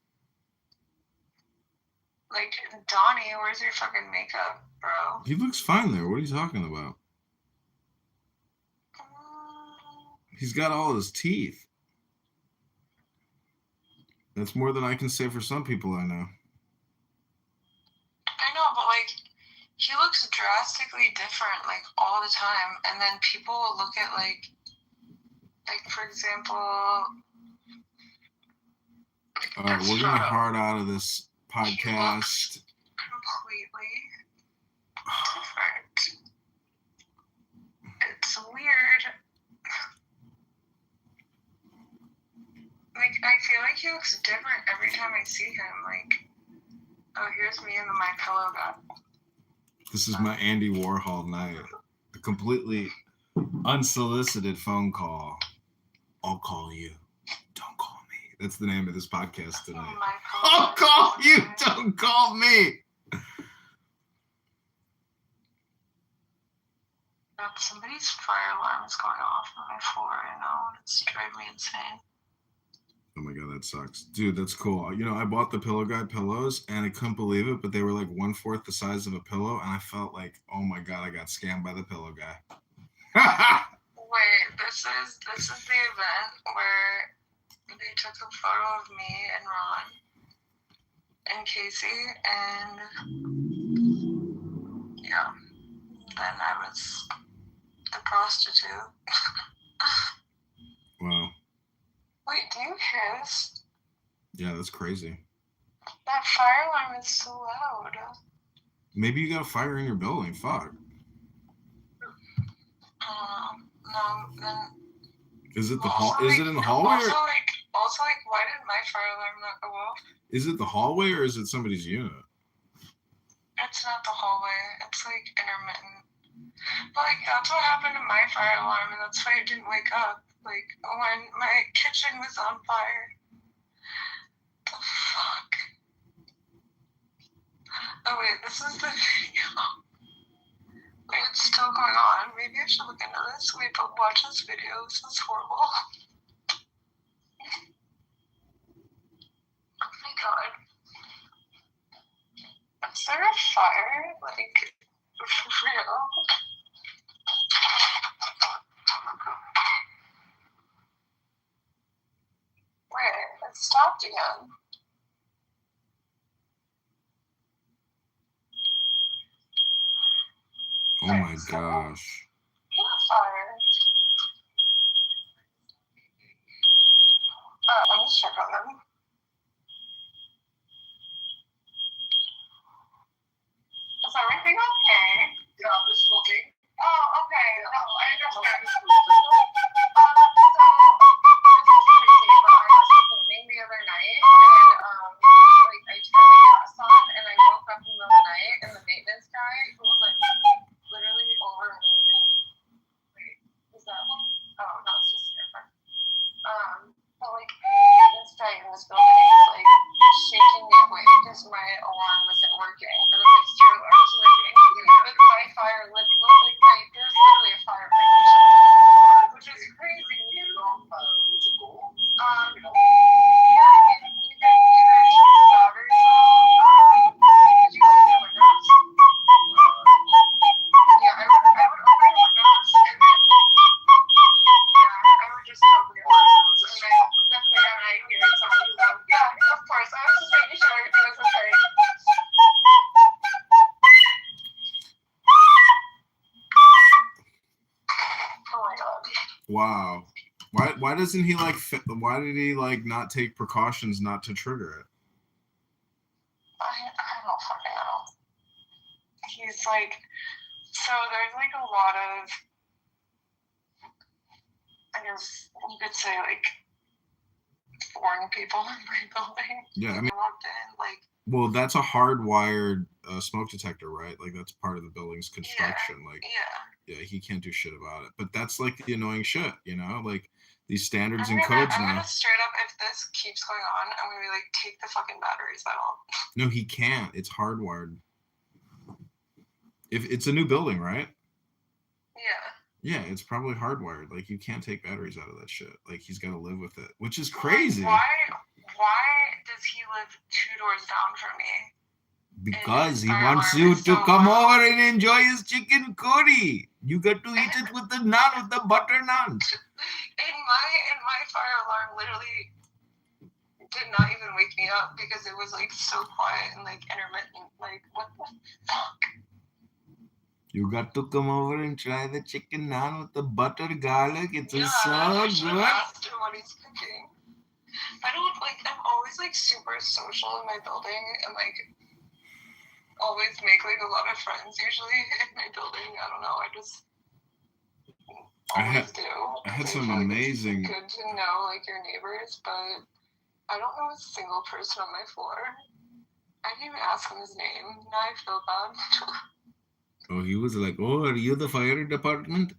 Like, Donnie, where's your fucking makeup, bro? he looks fine there. What are you talking about? He's got all his teeth. That's more than I can say for some people I know. I know, but like, he looks drastically different, like, all the time. And then people will look at, like for example... All right, we're going to hard out of this podcast. Completely different. It's weird. Like, I feel like he looks different every time I see him. Like, oh, here's me and the My Pillow guy. This is my Andy Warhol night. A completely unsolicited phone call. I'll call you. Don't call me. That's the name of this podcast tonight. I'll call you. Don't call me. Somebody's fire alarm is going off on my floor right now. It's driving me insane. Oh my God, that sucks. Dude, that's cool. You know, I bought the Pillow Guy pillows and I couldn't believe it, but they were like 1/4 the size of a pillow. And I felt like, oh my God, I got scammed by the Pillow Guy. Wait, this is the event where they took a photo of me and Ron and Casey, and yeah, then I was the prostitute. Wow. Wait, do you hear this? Yeah, that's crazy. That fire alarm is so loud. Maybe you got a fire in your building. Fuck. No, then. Is it the hall? Is it in the hallway? Also, why did my fire alarm not go off? Is it the hallway or is it somebody's unit? It's not the hallway. It's like intermittent. But like that's what happened to my fire alarm, and that's why it didn't wake up. Like when my kitchen was on fire. The fuck? Oh wait, this is the video. Wait, it's still going on. Maybe I should look into this. Wait, but watch this video. This is horrible. Oh my God. Is there a fire? Like, for real? Wait, it stopped again. Oh my gosh. Fire. Let me check on them. Is everything okay? Yeah, I'm just looking. Oh, okay. No, I understand. So, this is crazy, but I was cleaning the other night, and, like, I turned the gas on, and I woke up in the middle of the night, and the maintenance guy, who was, like, literally over me, and, wait, is that one? Oh, no, it's just different. Wow. Why doesn't he like? Why did he like not take precautions not to trigger it? I don't fucking know. He's like, so there's like a lot of, I guess you could say like foreign people in my building. Yeah, I mean, I walked in like. Well, that's a hardwired smoke detector, right? Like that's part of the building's construction. Yeah, like, yeah. he can't do shit about it. But that's like the annoying shit, you know? Like these standards I'm and codes I'm now. gonna straight up, if this keeps going on, I'm gonna be like, take the fucking batteries out. No, he can't. It's hardwired. If it's a new building, right? Yeah. Yeah, it's probably hardwired. Like you can't take batteries out of that shit. Like he's got to live with it, which is crazy. Why does he live 2 doors down from me? Because he wants you to come over and enjoy his chicken curry. You got to eat it with the naan, with the butter naan. In my fire alarm literally did not even wake me up because it was like so quiet and like intermittent. Like what the fuck? You got to come over and try the chicken naan with the butter garlic. It's so I good. asked him what he's cooking. I don't like. I'm always like super social in my building and like always make like a lot of friends usually in my building. I don't know. I just always do. I had some amazing. It's good to know like your neighbors, but I don't know a single person on my floor. I didn't even ask him his name. Now I feel bad. Oh, he was like, "Oh, are you the fire department?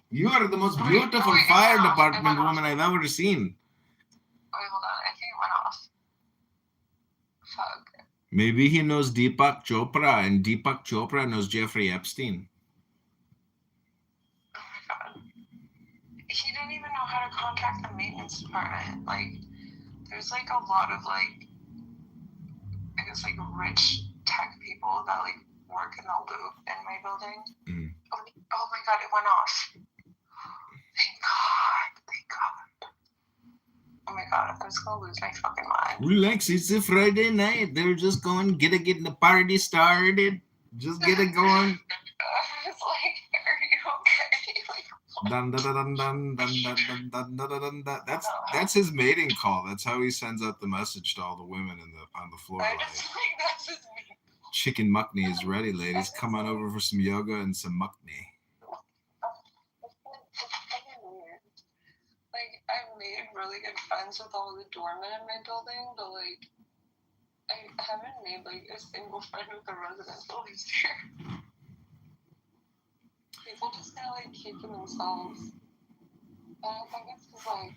You are the most beautiful fire department woman I've ever seen." Wait, hold on. I think it went off. Fuck. Maybe he knows Deepak Chopra, and Deepak Chopra knows Jeffrey Epstein. Oh my god. He didn't even know how to contact the maintenance department. Like, there's like a lot of like, I guess like rich tech people that like work in the loop in my building. Mm. Oh my god, it went off. Thank God. Oh my god, I was gonna lose my fucking mind. Relax, it's a Friday night. They're just going, get the party started. Just get it going. I was like, are you okay? Like, dun, dun, dun, dun, dun, dun, dun, dun, dun, dun. That's his mating call. That's how he sends out the message to all the women on the floor. I just like that's his mating call. Chicken muckney is ready, ladies. Come on over for some yoga and some muckney. Like, I've made really good friends with all the doormen in my building, but like, I haven't made like a single friend with the residents that lives here. People just kind of like keep to themselves. And I think it's because like,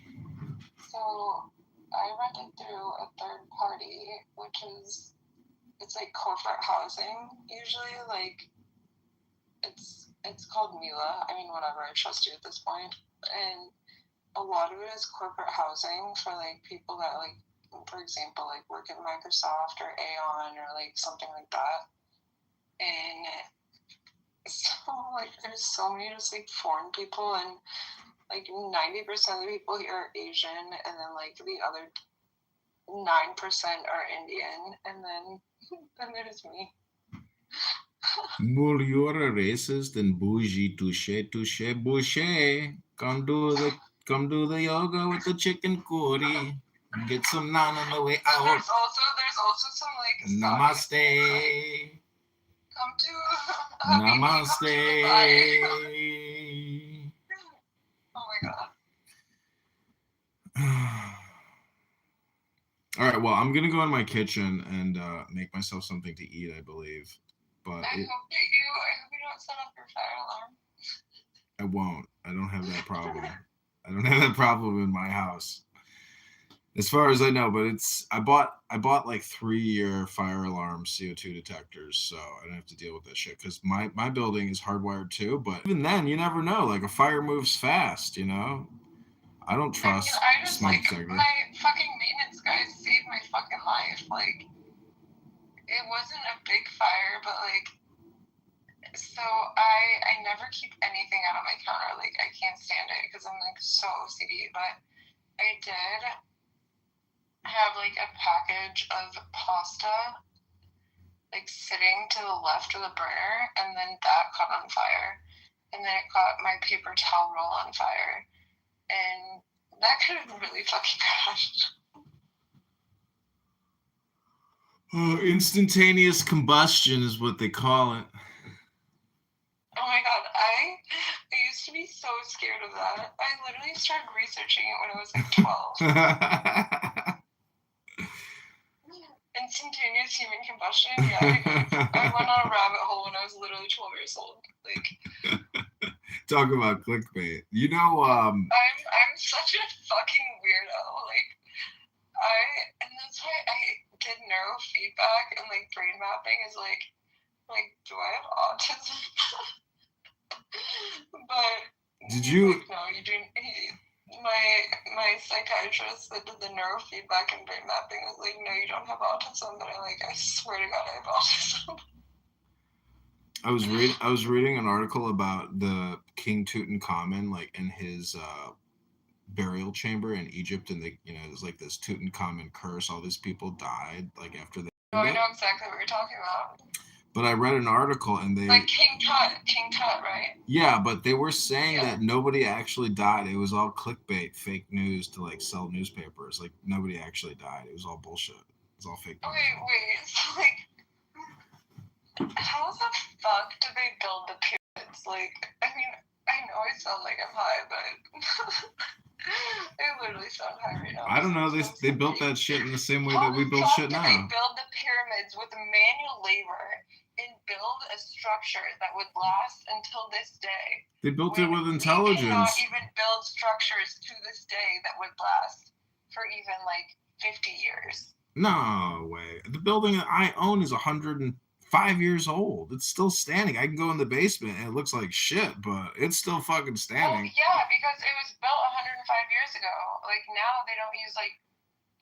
so I rented through a third party, which is, it's like corporate housing usually. Like, it's called Mila. I mean, whatever. I trust you at this point. And a lot of it is corporate housing for like people that like, for example, like work at Microsoft or Aon or like something like that. And so like there's so many just like foreign people, and like 90% of the people here are Asian, and then like the other 9% are Indian, and then there's me. Well, you're a racist and bougie. Touche, bouche. Come do the yoga with the chicken curry. Get some naan on the way out. There's also some like namaste. Come to namaste. Oh my god. All right, well, I'm gonna go in my kitchen and make myself something to eat, I believe. But I hope you don't set off your fire alarm. I won't. I don't have that problem. I don't have that problem in my house, as far as I know. But I bought like 3-year fire alarm CO2 detectors, so I don't have to deal with that shit. Because my building is hardwired too. But even then, you never know. Like a fire moves fast, you know. I don't trust smoke detector. My fucking maintenance guys saved my fucking life. Like, it wasn't a big fire, but like, so I never keep anything out on my counter. Like, I can't stand it because I'm like so OCD. But I did have like a package of pasta like sitting to the left of the burner, and then that caught on fire. and then it caught my paper towel roll on fire. And that could have been really fucking bad. Oh, instantaneous combustion is what they call it. Oh my god, I used to be so scared of that. I literally started researching it when I was like 12. Instantaneous human combustion? Yeah, I went on a rabbit hole when I was literally 12 years old. Like, talk about clickbait. You know, I'm such a fucking weirdo. Like, and that's why I did neurofeedback and like brain mapping is like, do I have autism? But did you? Like, no, you do. My psychiatrist that did the neurofeedback and brain mapping was like, no, you don't have autism. But I swear to God, I have autism. I was reading an article about the King Tutankhamun, like in his burial chamber in Egypt, and there's like this Tutankhamun curse. All these people died like after they. Oh, I know exactly what you're talking about. But I read an article and they like King Tut, right? Yeah, but they were saying that nobody actually died. It was all clickbait, fake news to like sell newspapers. Like nobody actually died. It was all bullshit. It was all fake news. Okay, wait. So like, how the fuck did they build the pyramids? Like, I mean, I know I sound like I'm high, but I literally sound high right now. I don't know. They built that shit in the same way that we build shit now. They build the pyramids with manual labor and build a structure that would last until this day. They built it with intelligence. We cannot even build structures to this day that would last for even like 50 years. No way. The building that I own is 105 years old. It's still standing. I can go in the basement and it looks like shit, but it's still fucking standing. Well, yeah, because it was built 105 years ago. Like now they don't use like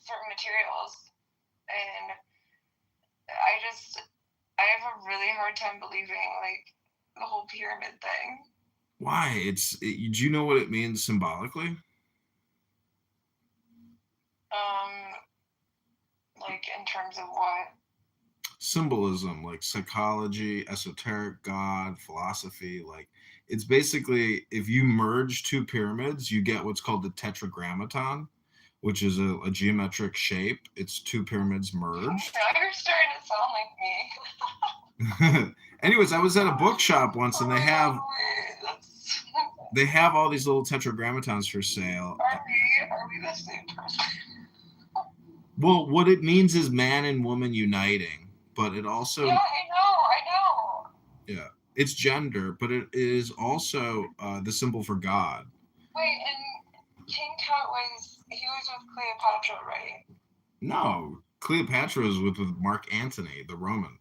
certain materials, and I have a really hard time believing like the whole pyramid thing. Why? Do you know what it means symbolically? Like in terms of what? Symbolism, like psychology, esoteric, God, philosophy. Like it's basically if you merge two pyramids, you get what's called the tetragrammaton, which is a geometric shape. It's two pyramids merged. Now you're starting to sound like me. Anyways, I was at a bookshop once and they have all these little tetragrammatons for sale. Are we the same person? Well, what it means is man and woman uniting, but it also... Yeah, I know. Yeah, it's gender, but it is also the symbol for God. Wait, and King Tut was with Cleopatra, right? No, Cleopatra was with Mark Antony, the Roman.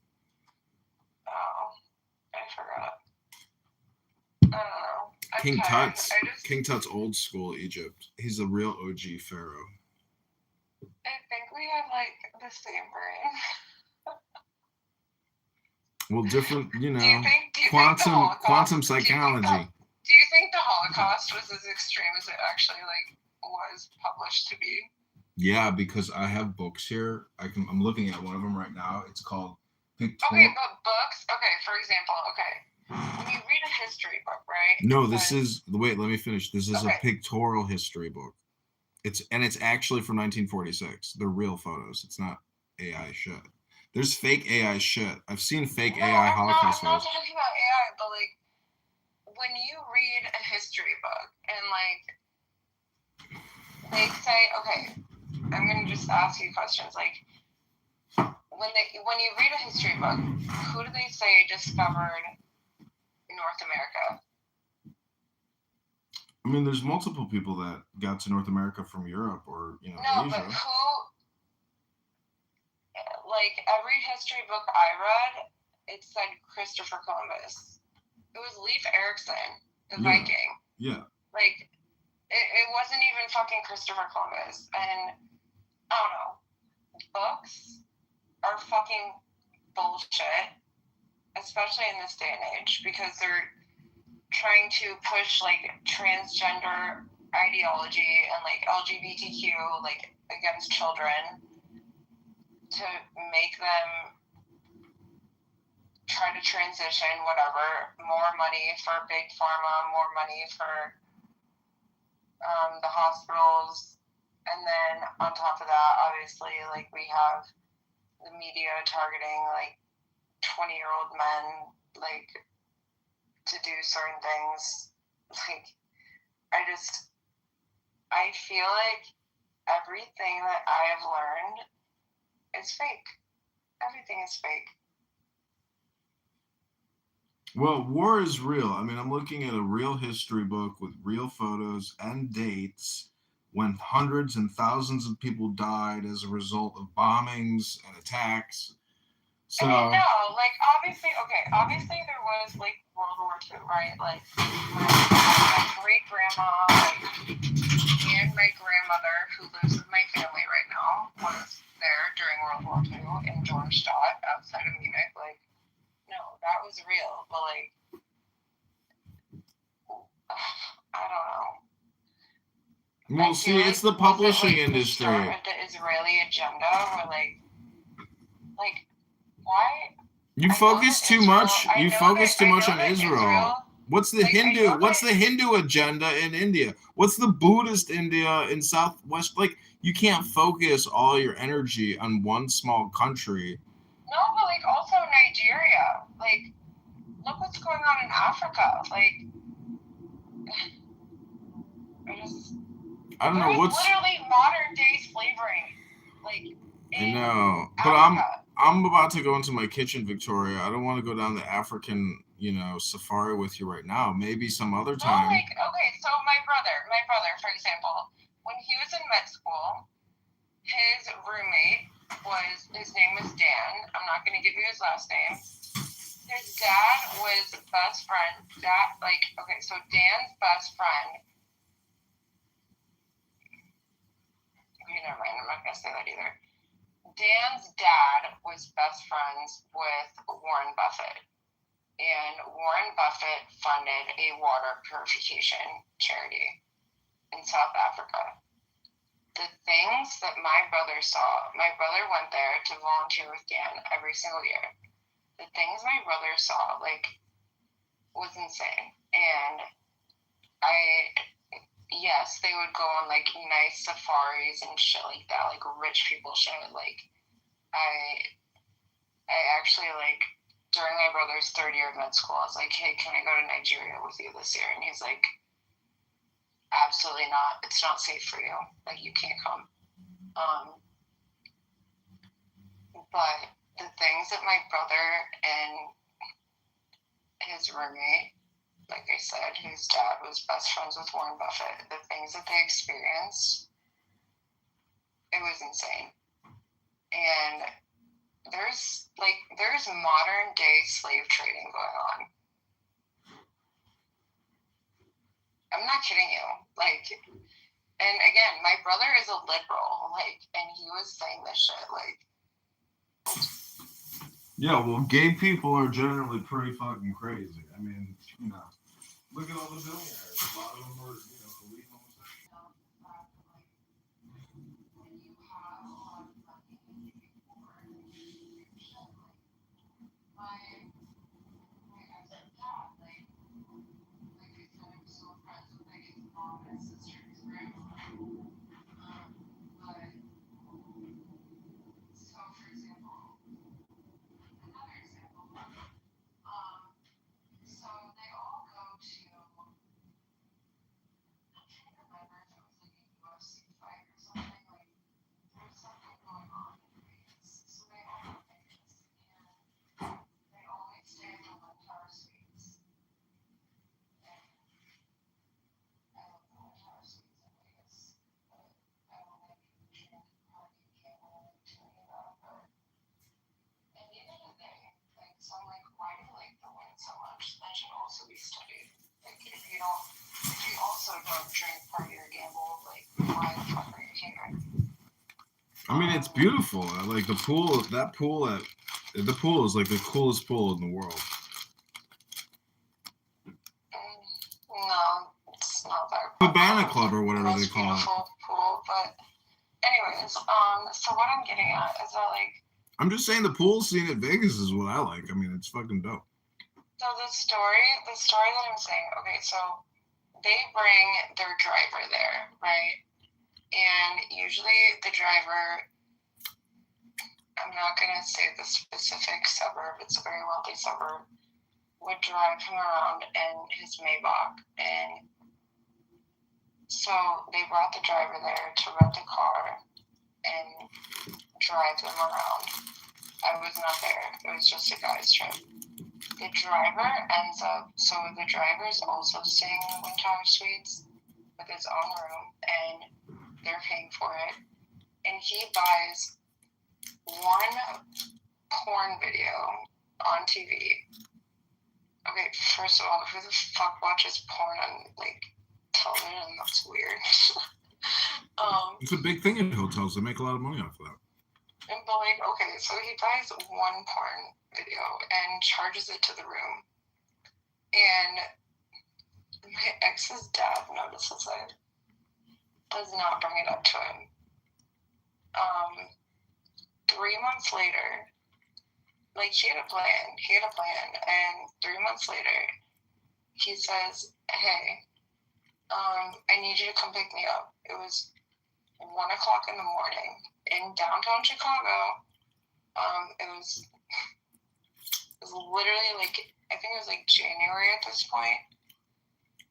Oh, I forgot. I don't know. King Tut's old school Egypt. He's a real OG pharaoh. I think we have like the same brain. Well, different, do you quantum psychology. Do you think the Holocaust was as extreme as it actually like was published to be? Yeah, because I have books here. I'm looking at one of them right now. It's called Pictorial. Okay, but books. Okay, for example. Okay, when you read a history book, right? No, wait. Let me finish. This is a pictorial history book. It's actually from 1946. They're real photos. It's not AI shit. There's fake AI shit. I've seen fake AI Holocaust photos. I'm not photos. talking about AI, but like when you read a history book and like they say, okay, I'm gonna just ask you questions. Like when you read a history book, who do they say discovered North America? I mean, there's multiple people that got to North America from Europe or Asia. But who? Like every history book I read, it said Christopher Columbus. It was Leif Erikson, the Viking. Yeah. Like it wasn't even fucking Christopher Columbus. And I don't know. Books are fucking bullshit, especially in this day and age, because they're trying to push like transgender ideology and like LGBTQ like against children to make them try try to transition, whatever, more money for big pharma, more money for the hospitals. And then on top of that, obviously, like, we have the media targeting, like, 20-year-old men, like, to do certain things. Like, I feel like everything that I have learned is fake. Everything is fake. Well, war is real. I mean, I'm looking at a real history book with real photos and dates when hundreds and thousands of people died as a result of bombings and attacks. So, I mean, no, like, obviously there was, like, World War II, right? Like, my great-grandma, like, and my grandmother, who lives with my family right now, was there during World War II in Dornstadt, outside of Munich. Like, no, that was real, but, like, I don't know. well, see, it's the publishing industry. The start of the Israeli agenda, where, like, why? You focus too much. You focus too much on Israel. What's the Hindu? What's the Hindu agenda in India? What's the Buddhist India in Southwest? Like, you can't focus all your energy on one small country. No, but, like, also Nigeria. Like, look what's going on in Africa. Like, I don't know what's literally modern day slavery. Like, I know, but I'm about to go into my kitchen, Victoria. I don't want to go down the African, safari with you right now. Maybe some other time. Well, like, okay, so my brother, for example, when he was in med school, his roommate his name was Dan. I'm not going to give you his last name. His dad was best friend. So Dan's best friend. Okay, never mind. I'm not going to say that either. Dan's dad was best friends with Warren Buffett. And Warren Buffett funded a water purification charity in South Africa. The things that my brother saw, my brother went there to volunteer with Dan every single year. The things my brother saw, like, was insane. And yes, they would go on, like, nice safaris and shit like that, like rich people shit. Like, I actually, like, during my brother's third year of med school, I was like, hey, can I go to Nigeria with you this year? And he's like, absolutely not. It's not safe for you. Like, you can't come. But the things that my brother and his roommate, like I said, whose dad was best friends with Warren Buffett, the things that they experienced, it was insane. And there's modern day slave trading going on. I'm not kidding you. Like, and again, my brother is a liberal, like, and he was saying this shit, like. Yeah, well, gay people are generally pretty fucking crazy. I mean, look at all the billionaires. A lot of them are, believe homosexual. I mean, it's beautiful. I like the pool. The pool is like the coolest pool in the world. No, it's not that. Cabana Club or whatever they call it. Pool, but anyways, so what I'm getting at is that, like, I'm just saying the pool scene at Vegas is what I like. I mean, it's fucking dope. So the story that I'm saying, okay, so they bring their driver there, right? And usually the driver, I'm not going to say the specific suburb, it's a very wealthy suburb, would drive him around in his Maybach. And so they brought the driver there to rent a car and drive them around. I was not there. It was just a guy's trip. The driver ends up, so the driver's also staying in Wind Tower Suites with his own room, and they're paying for it. And he buys one porn video on TV. Okay, first of all, who the fuck watches porn on, like, television? That's weird. It's a big thing in hotels. They make a lot of money off of that. But, like, okay, so he buys one porn video and charges it to the room. And my ex's dad notices it. Does not bring it up to him. 3 months later, like, he had a plan, and 3 months later, he says, hey, I need you to come pick me up. It was 1 o'clock in the morning in downtown Chicago. It was literally, like, I think it was, like, January at this point.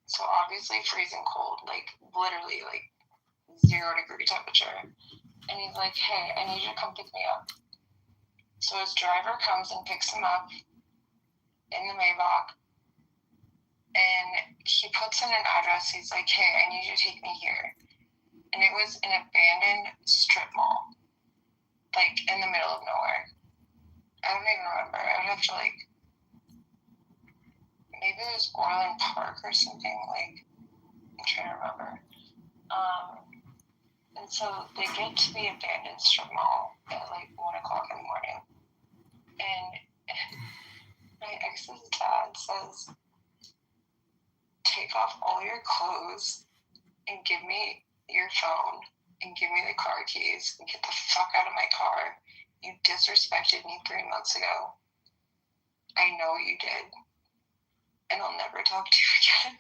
So obviously freezing cold, like, literally, like, 0-degree temperature. And he's like, hey, I need you to come pick me up. So his driver comes and picks him up in the Maybach. And he puts in an address. He's like, hey, I need you to take me here. And it was an abandoned strip mall, like, in the middle of nowhere. I don't even remember. I would have to, like, maybe it was Orland Park or something. Like, I'm trying to remember. And so they get to the abandoned strip mall at, like, 1 o'clock in the morning. And my ex's dad says, take off all your clothes and give me your phone and give me the car keys and get the fuck out of my car. You disrespected me 3 months ago. I know you did. And I'll never talk to you again.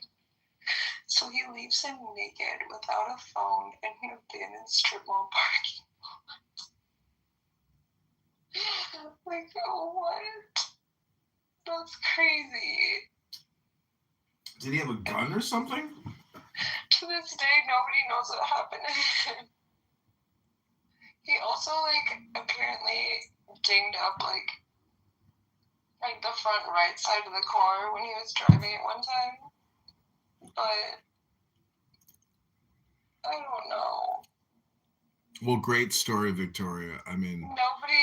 So he leaves him naked without a phone in an abandoned strip mall parking lot. Like, what? That's crazy. Did he have a gun or something? To this day, nobody knows what happened. He also, like, apparently dinged up, like the front right side of the car when he was driving it one time. But I don't know. Well, great story, Victoria. I mean, nobody.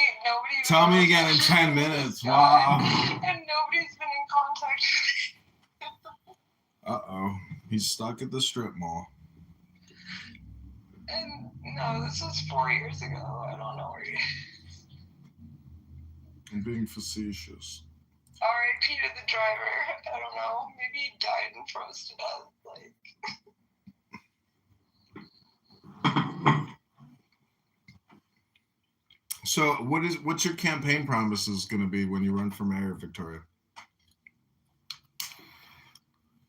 Tell me again in 10 minutes. Wow. And nobody's been in contact with me. Uh-oh. He's stuck at the strip mall. And no, this was 4 years ago. I don't know where he is. I'm being facetious. R.I.P. to the driver. I don't know. Maybe he died and froze to death. Like. So, what's your campaign promises going to be when you run for mayor, Victoria?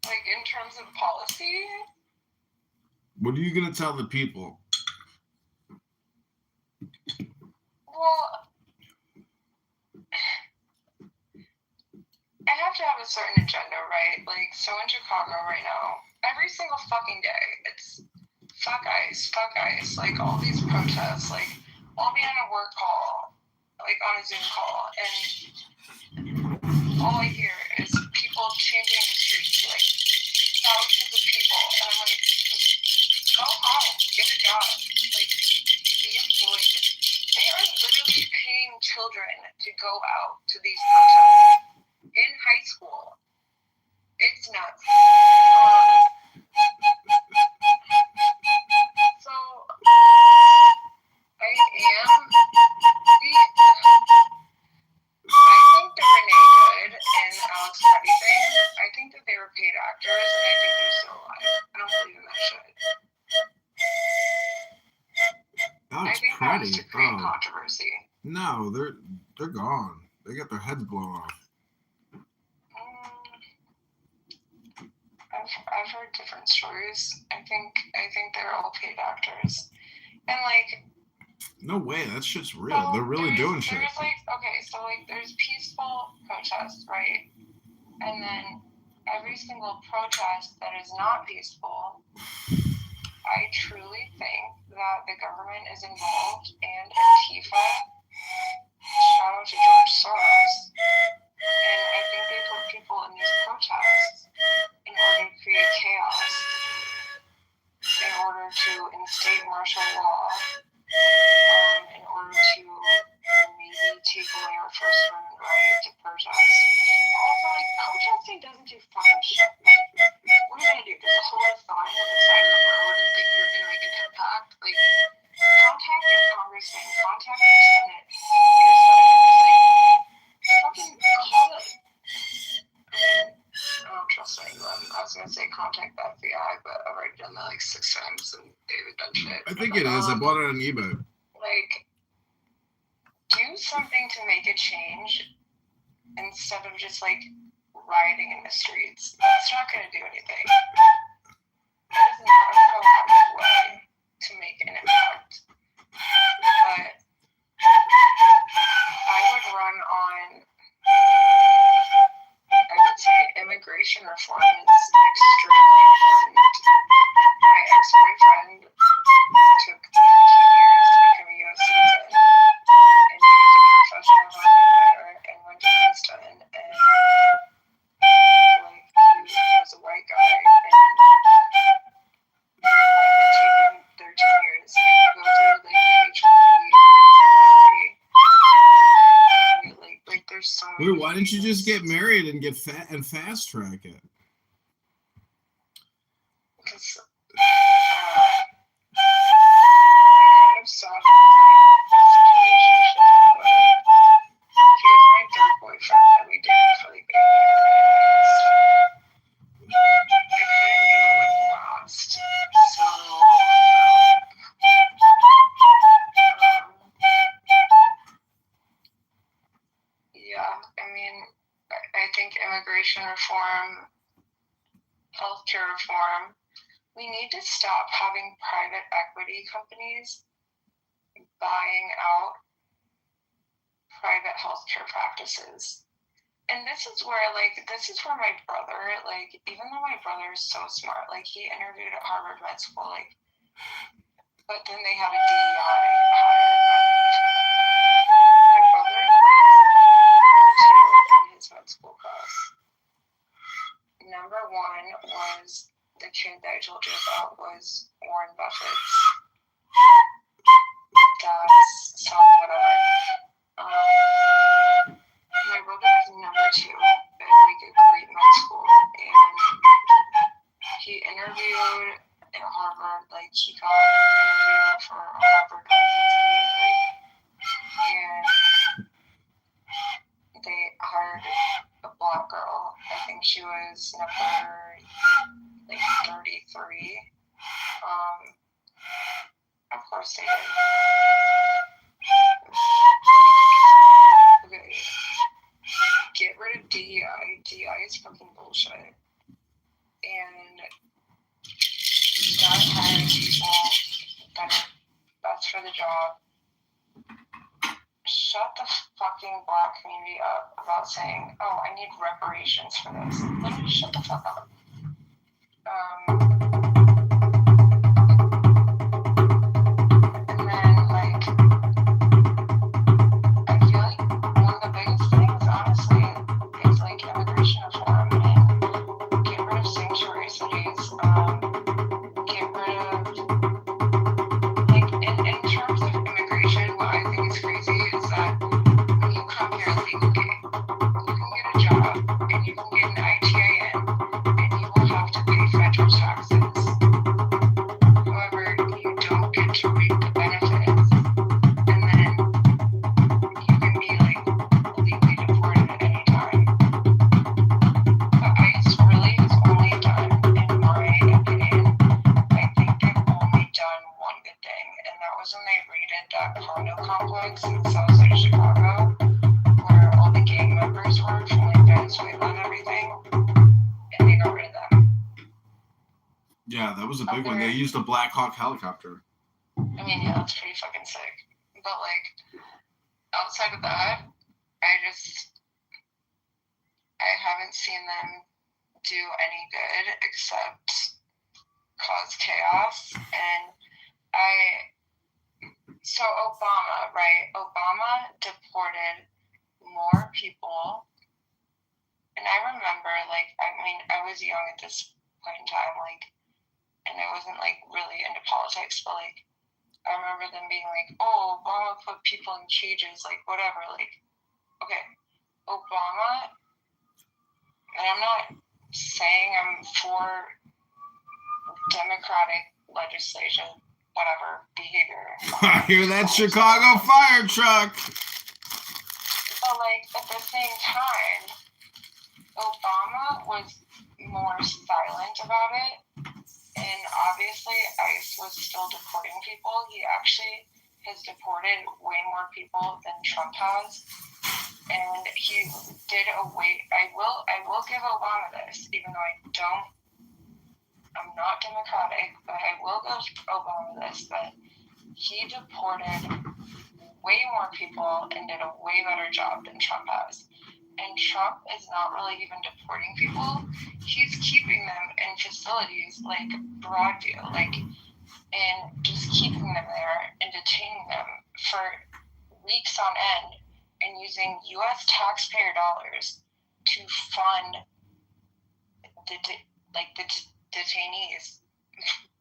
Like, in terms of policy? What are you going to tell the people? Well, I have to have a certain agenda, right? Like, so in Chicago right now, every single fucking day, it's fuck ICE, like, all these protests, like, I'll be on a work call, like, on a Zoom call, and all I hear is people chanting in the streets, like, thousands of people, and I'm like, go home, get a job, like, be employed. They are literally paying children to go out to these protests in high school. It's nuts. So, I think the Renee Good and Alex Petty thing, I think that they were paid actors, and I think they're still alive. I don't believe in that shit. Alex I think Petty. that was to create controversy. No, they're gone. They got their heads blown off. I've heard different stories. I think they're all paid actors, and like. No way, that shit's real. They're really doing shit. There's like, okay, so like there's peaceful protests, right? And then every single protest that is not peaceful, I truly think that the government is involved, and Antifa, shout out to George Soros, and I think they put people in these protests in order to create chaos, in order to instate martial law, in order to maybe take away our First Amendment right to protest. Also, like, protesting doesn't do fucking shit. Like, what are you gonna do? Just hold a sign on the side of the road and think you're gonna make an impact? Like, contact your congressman, contact your senators, like, fucking call it. I mean, I don't trust anyone. I was gonna say contact the FBI, but I've already done that like 6 times and they've done shit. I think it is. I bought it on eBay. Like, do something to make a change instead of just like rioting in the streets. That's not gonna do anything. That is not a proactive way to make an impact. But I would run on, I would say immigration reform is extremely important. My ex-boyfriend took 13 years to become a U.S. citizen, and he was a professional hockey player and went to Princeton, and like he was a white guy, and it had taken 13 years and go through like the H-1B lottery. Like there's so many. Wait, why didn't you just get married and get fast track it? Because I kind of saw the situation. He was my third boyfriend that we dated for like 8 years. I kind of knew it would last. So, yeah, I mean, I think immigration reform, healthcare reform, we need to stop having private equity companies buying out private healthcare practices. And this is where my brother, like, even though my brother is so smart, like, he interviewed at Harvard Med School, like, but then they had a DEI hire. My brother was number 2 in his med school class. Number 1 was the kid that I told you about was Warren Buffett's dad's son, whatever. My brother was number 2 at like a great med school, and he interviewed at Harvard. Like he got an interview for Harvard residency, and they hired a black girl. I think she was number like 33. Of course they did. Like, okay, get rid of DEI. DEI is fucking bullshit. And start hiring people that are best for the job. Shut the fucking black community up about saying, oh, I need reparations for this. Literally, shut the fuck up. And then, like, I feel like one of the biggest things, honestly, is like immigration reform and get rid of sanctuary cities. Get rid of, like, in terms of immigration, what I think is crazy is that when you come here legally, you can get a job and you can get an ITIN and you will have to pay federal taxes. was a big one. They used a Black Hawk helicopter. I mean, yeah, that's pretty fucking sick. But, like, outside of that, I haven't seen them do any good except cause chaos. And so Obama, right? Obama deported more people. And I remember, like, I mean, I was young at this point in time, like, and I wasn't, like, really into politics, but, like, I remember them being like, oh, Obama put people in cages, like, whatever, like, okay, Obama, and I'm not saying I'm for democratic legislation, whatever, behavior. I hear that Chicago fire truck. But, like, at the same time, Obama was more silent about it, and obviously ICE was still deporting people. He actually has deported way more people than Trump has, and he did away. I will give Obama this, even though I'm not democratic, but I will give Obama this, that he deported way more people and did a way better job than Trump has. And Trump is not really even deporting people. He's keeping them in facilities like Broadview, like, and just keeping them there and detaining them for weeks on end and using U.S. taxpayer dollars to fund the detainees,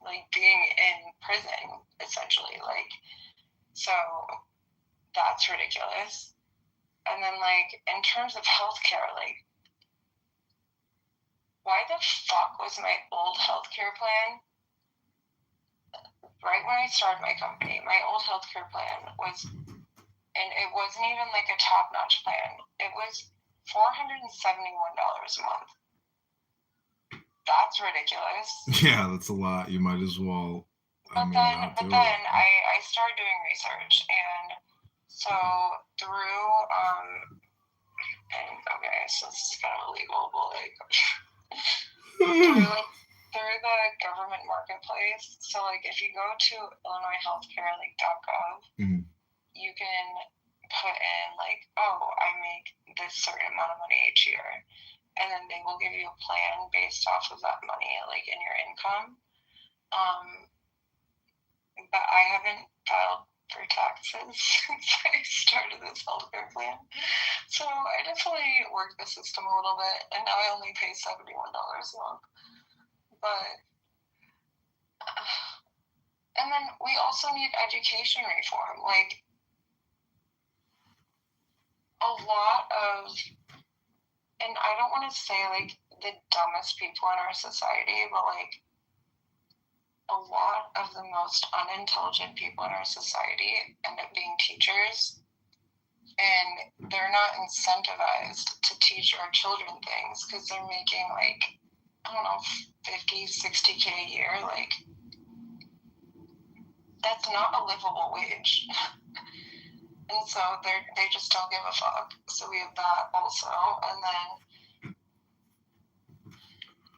like, being in prison, essentially. Like, so that's ridiculous. And then, like, in terms of healthcare, like, why the fuck was my old healthcare plan? Right when I started my company, my old healthcare plan was, and it wasn't even like a top-notch plan. It was $471 a month. That's ridiculous. Yeah, that's a lot. You might as well. But then I started doing research, and so through and okay, so this is kind of illegal, but like through the government marketplace. So like if you go to Illinois Healthcare like .gov, you can put in like, oh, I make this certain amount of money each year, and then they will give you a plan based off of that money, like in your income. But I haven't filed for taxes since I started this healthcare plan. So I definitely worked the system a little bit, and now I only pay $71 a month. But, and then we also need education reform. Like, a lot of, and I don't want to say like the dumbest people in our society, but like, a lot of the most unintelligent people in our society end up being teachers, and they're not incentivized to teach our children things because they're making like, I don't know, 50, 60K a year. Like, that's not a livable wage. And so they just don't give a fuck. So we have that also. And then,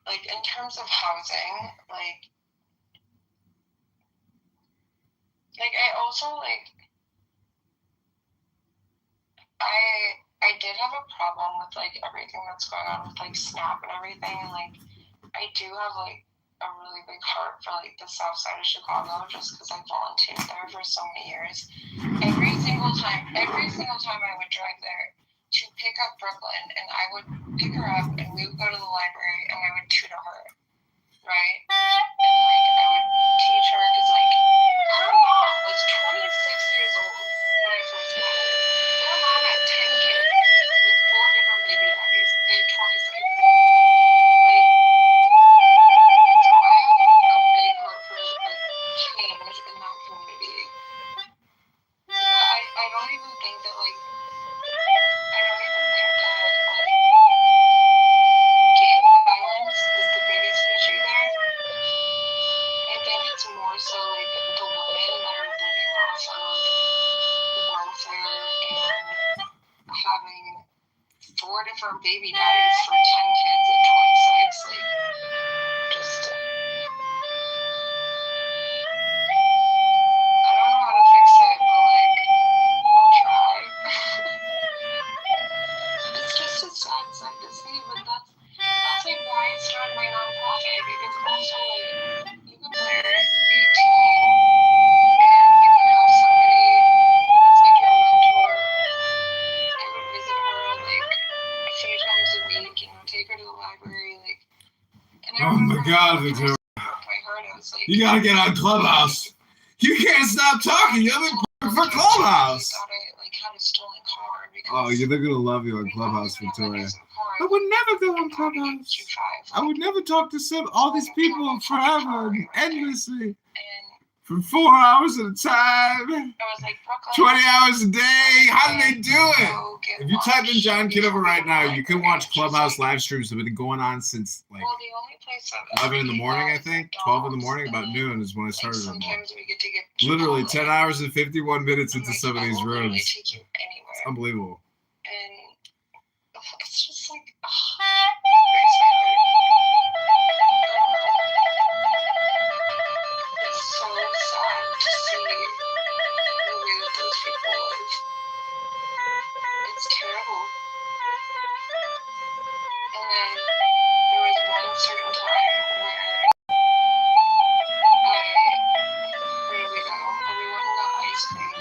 like, in terms of housing, like I also, like, I did have a problem with, like, everything that's going on with, like, SNAP and everything. And, like, I do have, like, a really big heart for, like, the south side of Chicago just because I volunteered there for so many years. Every single time I would drive there to pick up Brooklyn, and I would pick her up, and we would go to the library, and I would tutor her, right? And, like, I would teach her because, like, her mom was 26 years old when I first met her. Her mom had 10 kids with 4 different baby daddies at 26. Like, so I have a big heart for, like, change in that community. But I don't even think that, like, gang violence is the biggest issue there. I think it's more so, like, the women that are living off of welfare and having 4 different baby daddies for 10 kids at 26. Like, just, And I Oh my remember God, when I Victoria. broke my heart, I was like, You gotta get on Clubhouse. You can't stop talking. You're the perfect for Clubhouse. I thought I like had a stolen car because Oh, they're gonna love you on Clubhouse, Victoria. I would never go on Clubhouse. I would never talk to all these people forever and endlessly. For 4 hours at a time. I was like, 20 hours a day. How do they do it? If you type in John Kitover right now, you can watch Clubhouse live streams that have been going on since like 11 in the morning, I think. 12 in the morning, about noon is when I started them all. Literally 10 hours and 51 minutes into some of these rooms. It's unbelievable. And it's just like, it's so sad to see the way that those people live. It's terrible. And then there was one certain time where we went and got ice cream.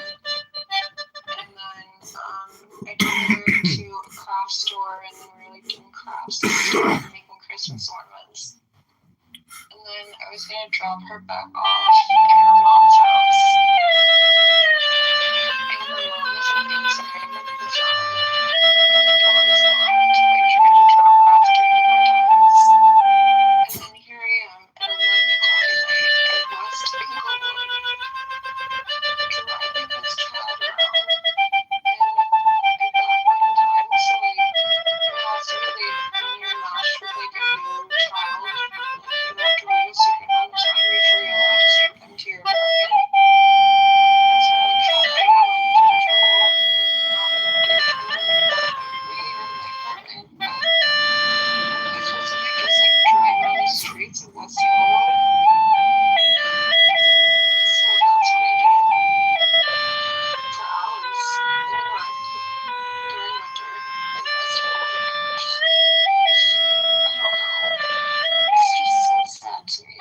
And then I took her to a craft store, and then we were like doing crafts and making Christmas ornaments. And then I was gonna drop her back off at her mom's house. And her mom isn't answering the phone. And the door was locked. I tried to drop her off 3 different times. And then here I am at 11 o'clock at night in West Inglewood, driving this child around. And at that point in time, so like, it has to be like when you're matched with like a new child, like you have to wait a certain amount of time before you're allowed to take them to your apartment. And so like I don't want to get in trouble and not want to do waiting in my apartment, but I was supposed to like just like drive around the streets of West Inglewood. So that's what I did for hours in the dark during winter in West Inglewood. I don't know. It's just so sad to me.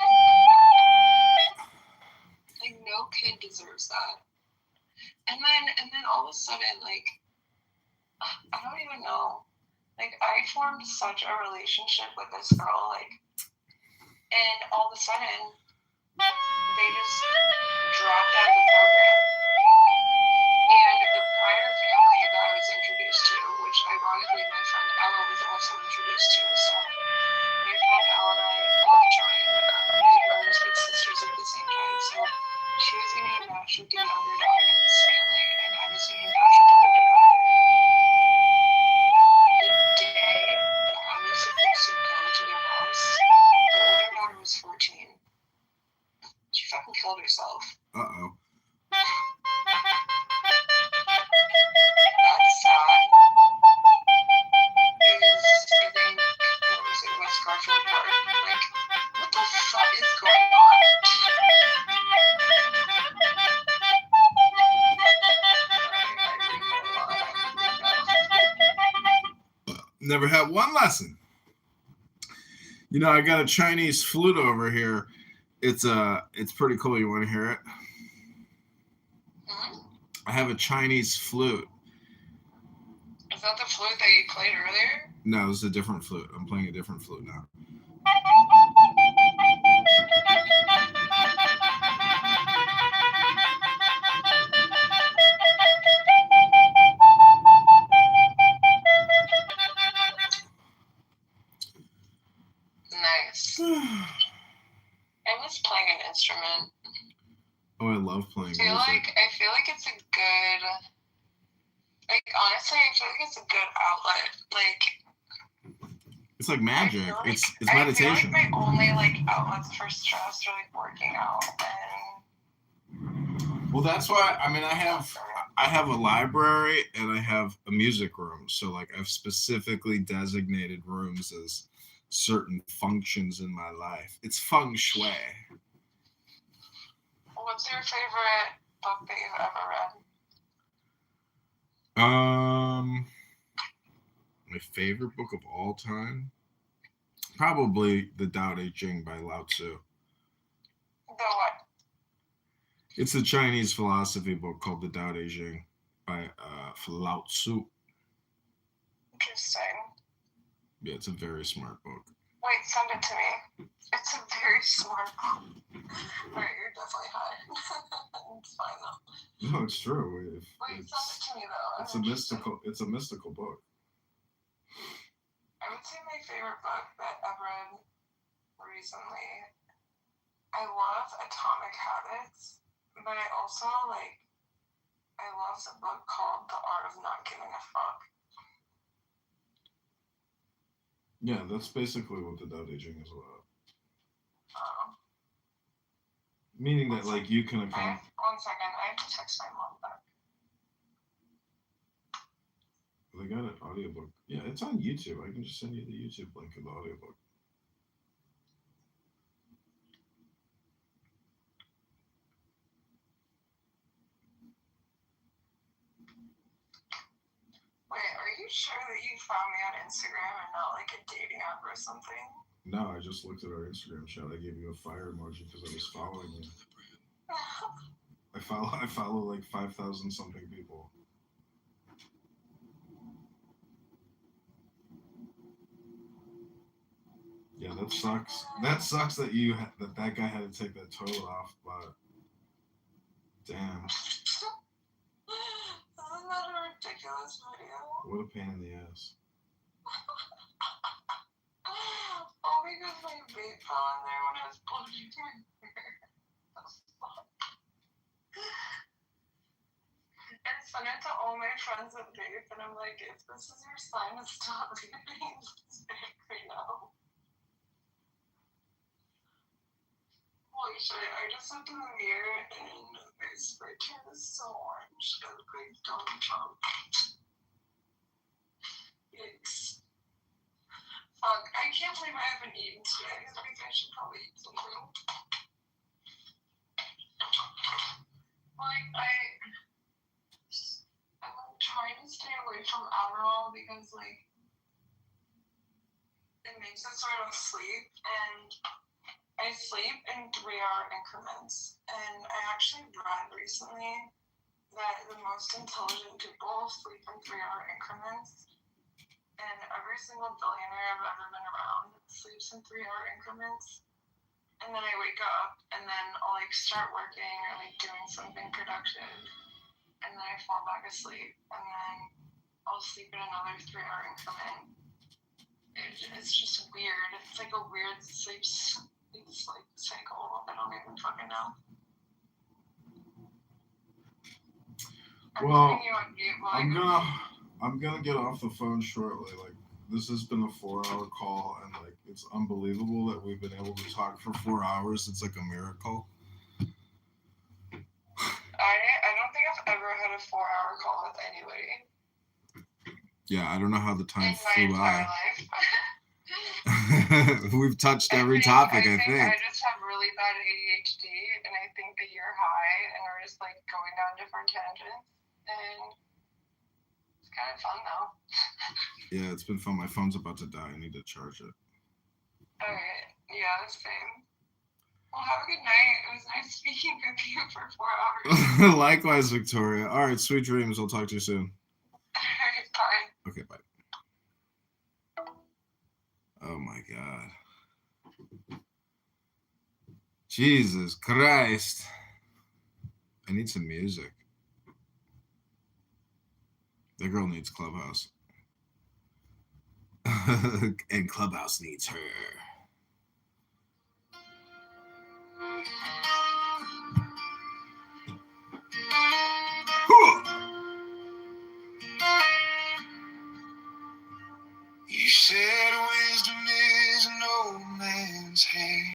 Like no kid deserves that. And then all of a sudden, like I don't even know. Like I formed such a relationship with this girl, like, and all of a sudden they just dropped out of the program. And the prior family that I was introduced to, which ironically my friend Ella was also introduced to. So my friend Ella and I both joined. They were big sisters at the same time. So she was getting matched with the younger daughter in this family, and I was getting matched with the older daughter. The day that I was supposed to go to their house, the older daughter was 14. She fucking killed herself. Uh-oh. That's sad. Is I think what was it, West Garfield Park? Like, what the fuck is going on? Never had one lesson. You know, I got a Chinese flute over here. It's pretty cool. You want to hear it? I have a Chinese flute. Is that the flute that you played earlier? No, this is a different flute. I'm playing a different flute now. Nice. I miss playing an instrument. Oh, I love playing music. I feel like it's a good, like, honestly, I feel like it's a good outlet. Like, it's like magic. Like, it's meditation. I feel like my only, like, outlets for stress are, like, working out. And Well, that's why, I mean, I have a library and I have a music room. So, like, I've specifically designated rooms as certain functions in my life. It's feng shui. What's your favorite book that you've ever read? My favorite book of all time? Probably The Tao Te Ching by Lao Tzu. The what? It's a Chinese philosophy book called The Tao Te Ching by Lao Tzu. Interesting. Yeah, it's a very smart book. Wait, send it to me. It's a very smart book. Alright, you're definitely high. It's fine though. No, it's true. Wait, send it to me though. It's a mystical book. I would say my favorite book that I've read recently. I love Atomic Habits, but I also I love a book called The Art of Not Giving a Fuck. Yeah, that's basically what the Tao Te Ching is about. Meaning that you can accomplish. 1 second, I have to text my mom back. They got an audiobook. Yeah, it's on YouTube. I can just send you the YouTube link of the audiobook. Wait, are you sure that you found me on Instagram and not like a dating app or something? No, I just looked at our Instagram chat. I gave you a fire emoji because I was following you. I follow like 5,000 something people. Yeah, that sucks. That sucks that that guy had to take that toilet off, but damn. Isn't that a ridiculous video? What a pain in the ass. All because my vape fell in there when I was blowing my hair. And sent it to all my friends at vape, and I'm like, if this is your sign to stop vaping, just vape right now. Holy shit, I just looked in the mirror and my spray tan is so orange. I look like Donald Trump. Yikes. Fuck, I can't believe I haven't eaten today. I think I should probably eat something. I'm trying to stay away from Adderall because, it makes us sort of sleep, and I sleep in 3-hour increments. And I actually read recently that the most intelligent people sleep in 3-hour increments. And every single billionaire I've ever been around sleeps in 3-hour increments. And then I wake up and then I'll start working or doing something productive. And then I fall back asleep. And then I'll sleep in another 3-hour increment. It's just weird. It's like a weird sleep cycle. I don't even fucking know. I'm gonna get off the phone shortly. This has been a 4-hour call, and it's unbelievable that we've been able to talk for 4 hours. It's like a miracle. I don't think I've ever had a 4-hour call with anybody. Yeah, I don't know how the time flew by. We've touched every topic, I think. I just have really bad ADHD, and I think that you're high, and we're just going down different tangents, and it's kind of fun though. Yeah, it's been fun. My phone's about to die. I need to charge it. Alright, yeah, same. Well, have a good night. It was nice speaking with you for 4 hours. Likewise, Victoria. All right, sweet dreams. I'll talk to you soon. Alright, bye. Okay, bye. Oh my God. Jesus Christ. I need some music. That girl needs Clubhouse. And Clubhouse needs her.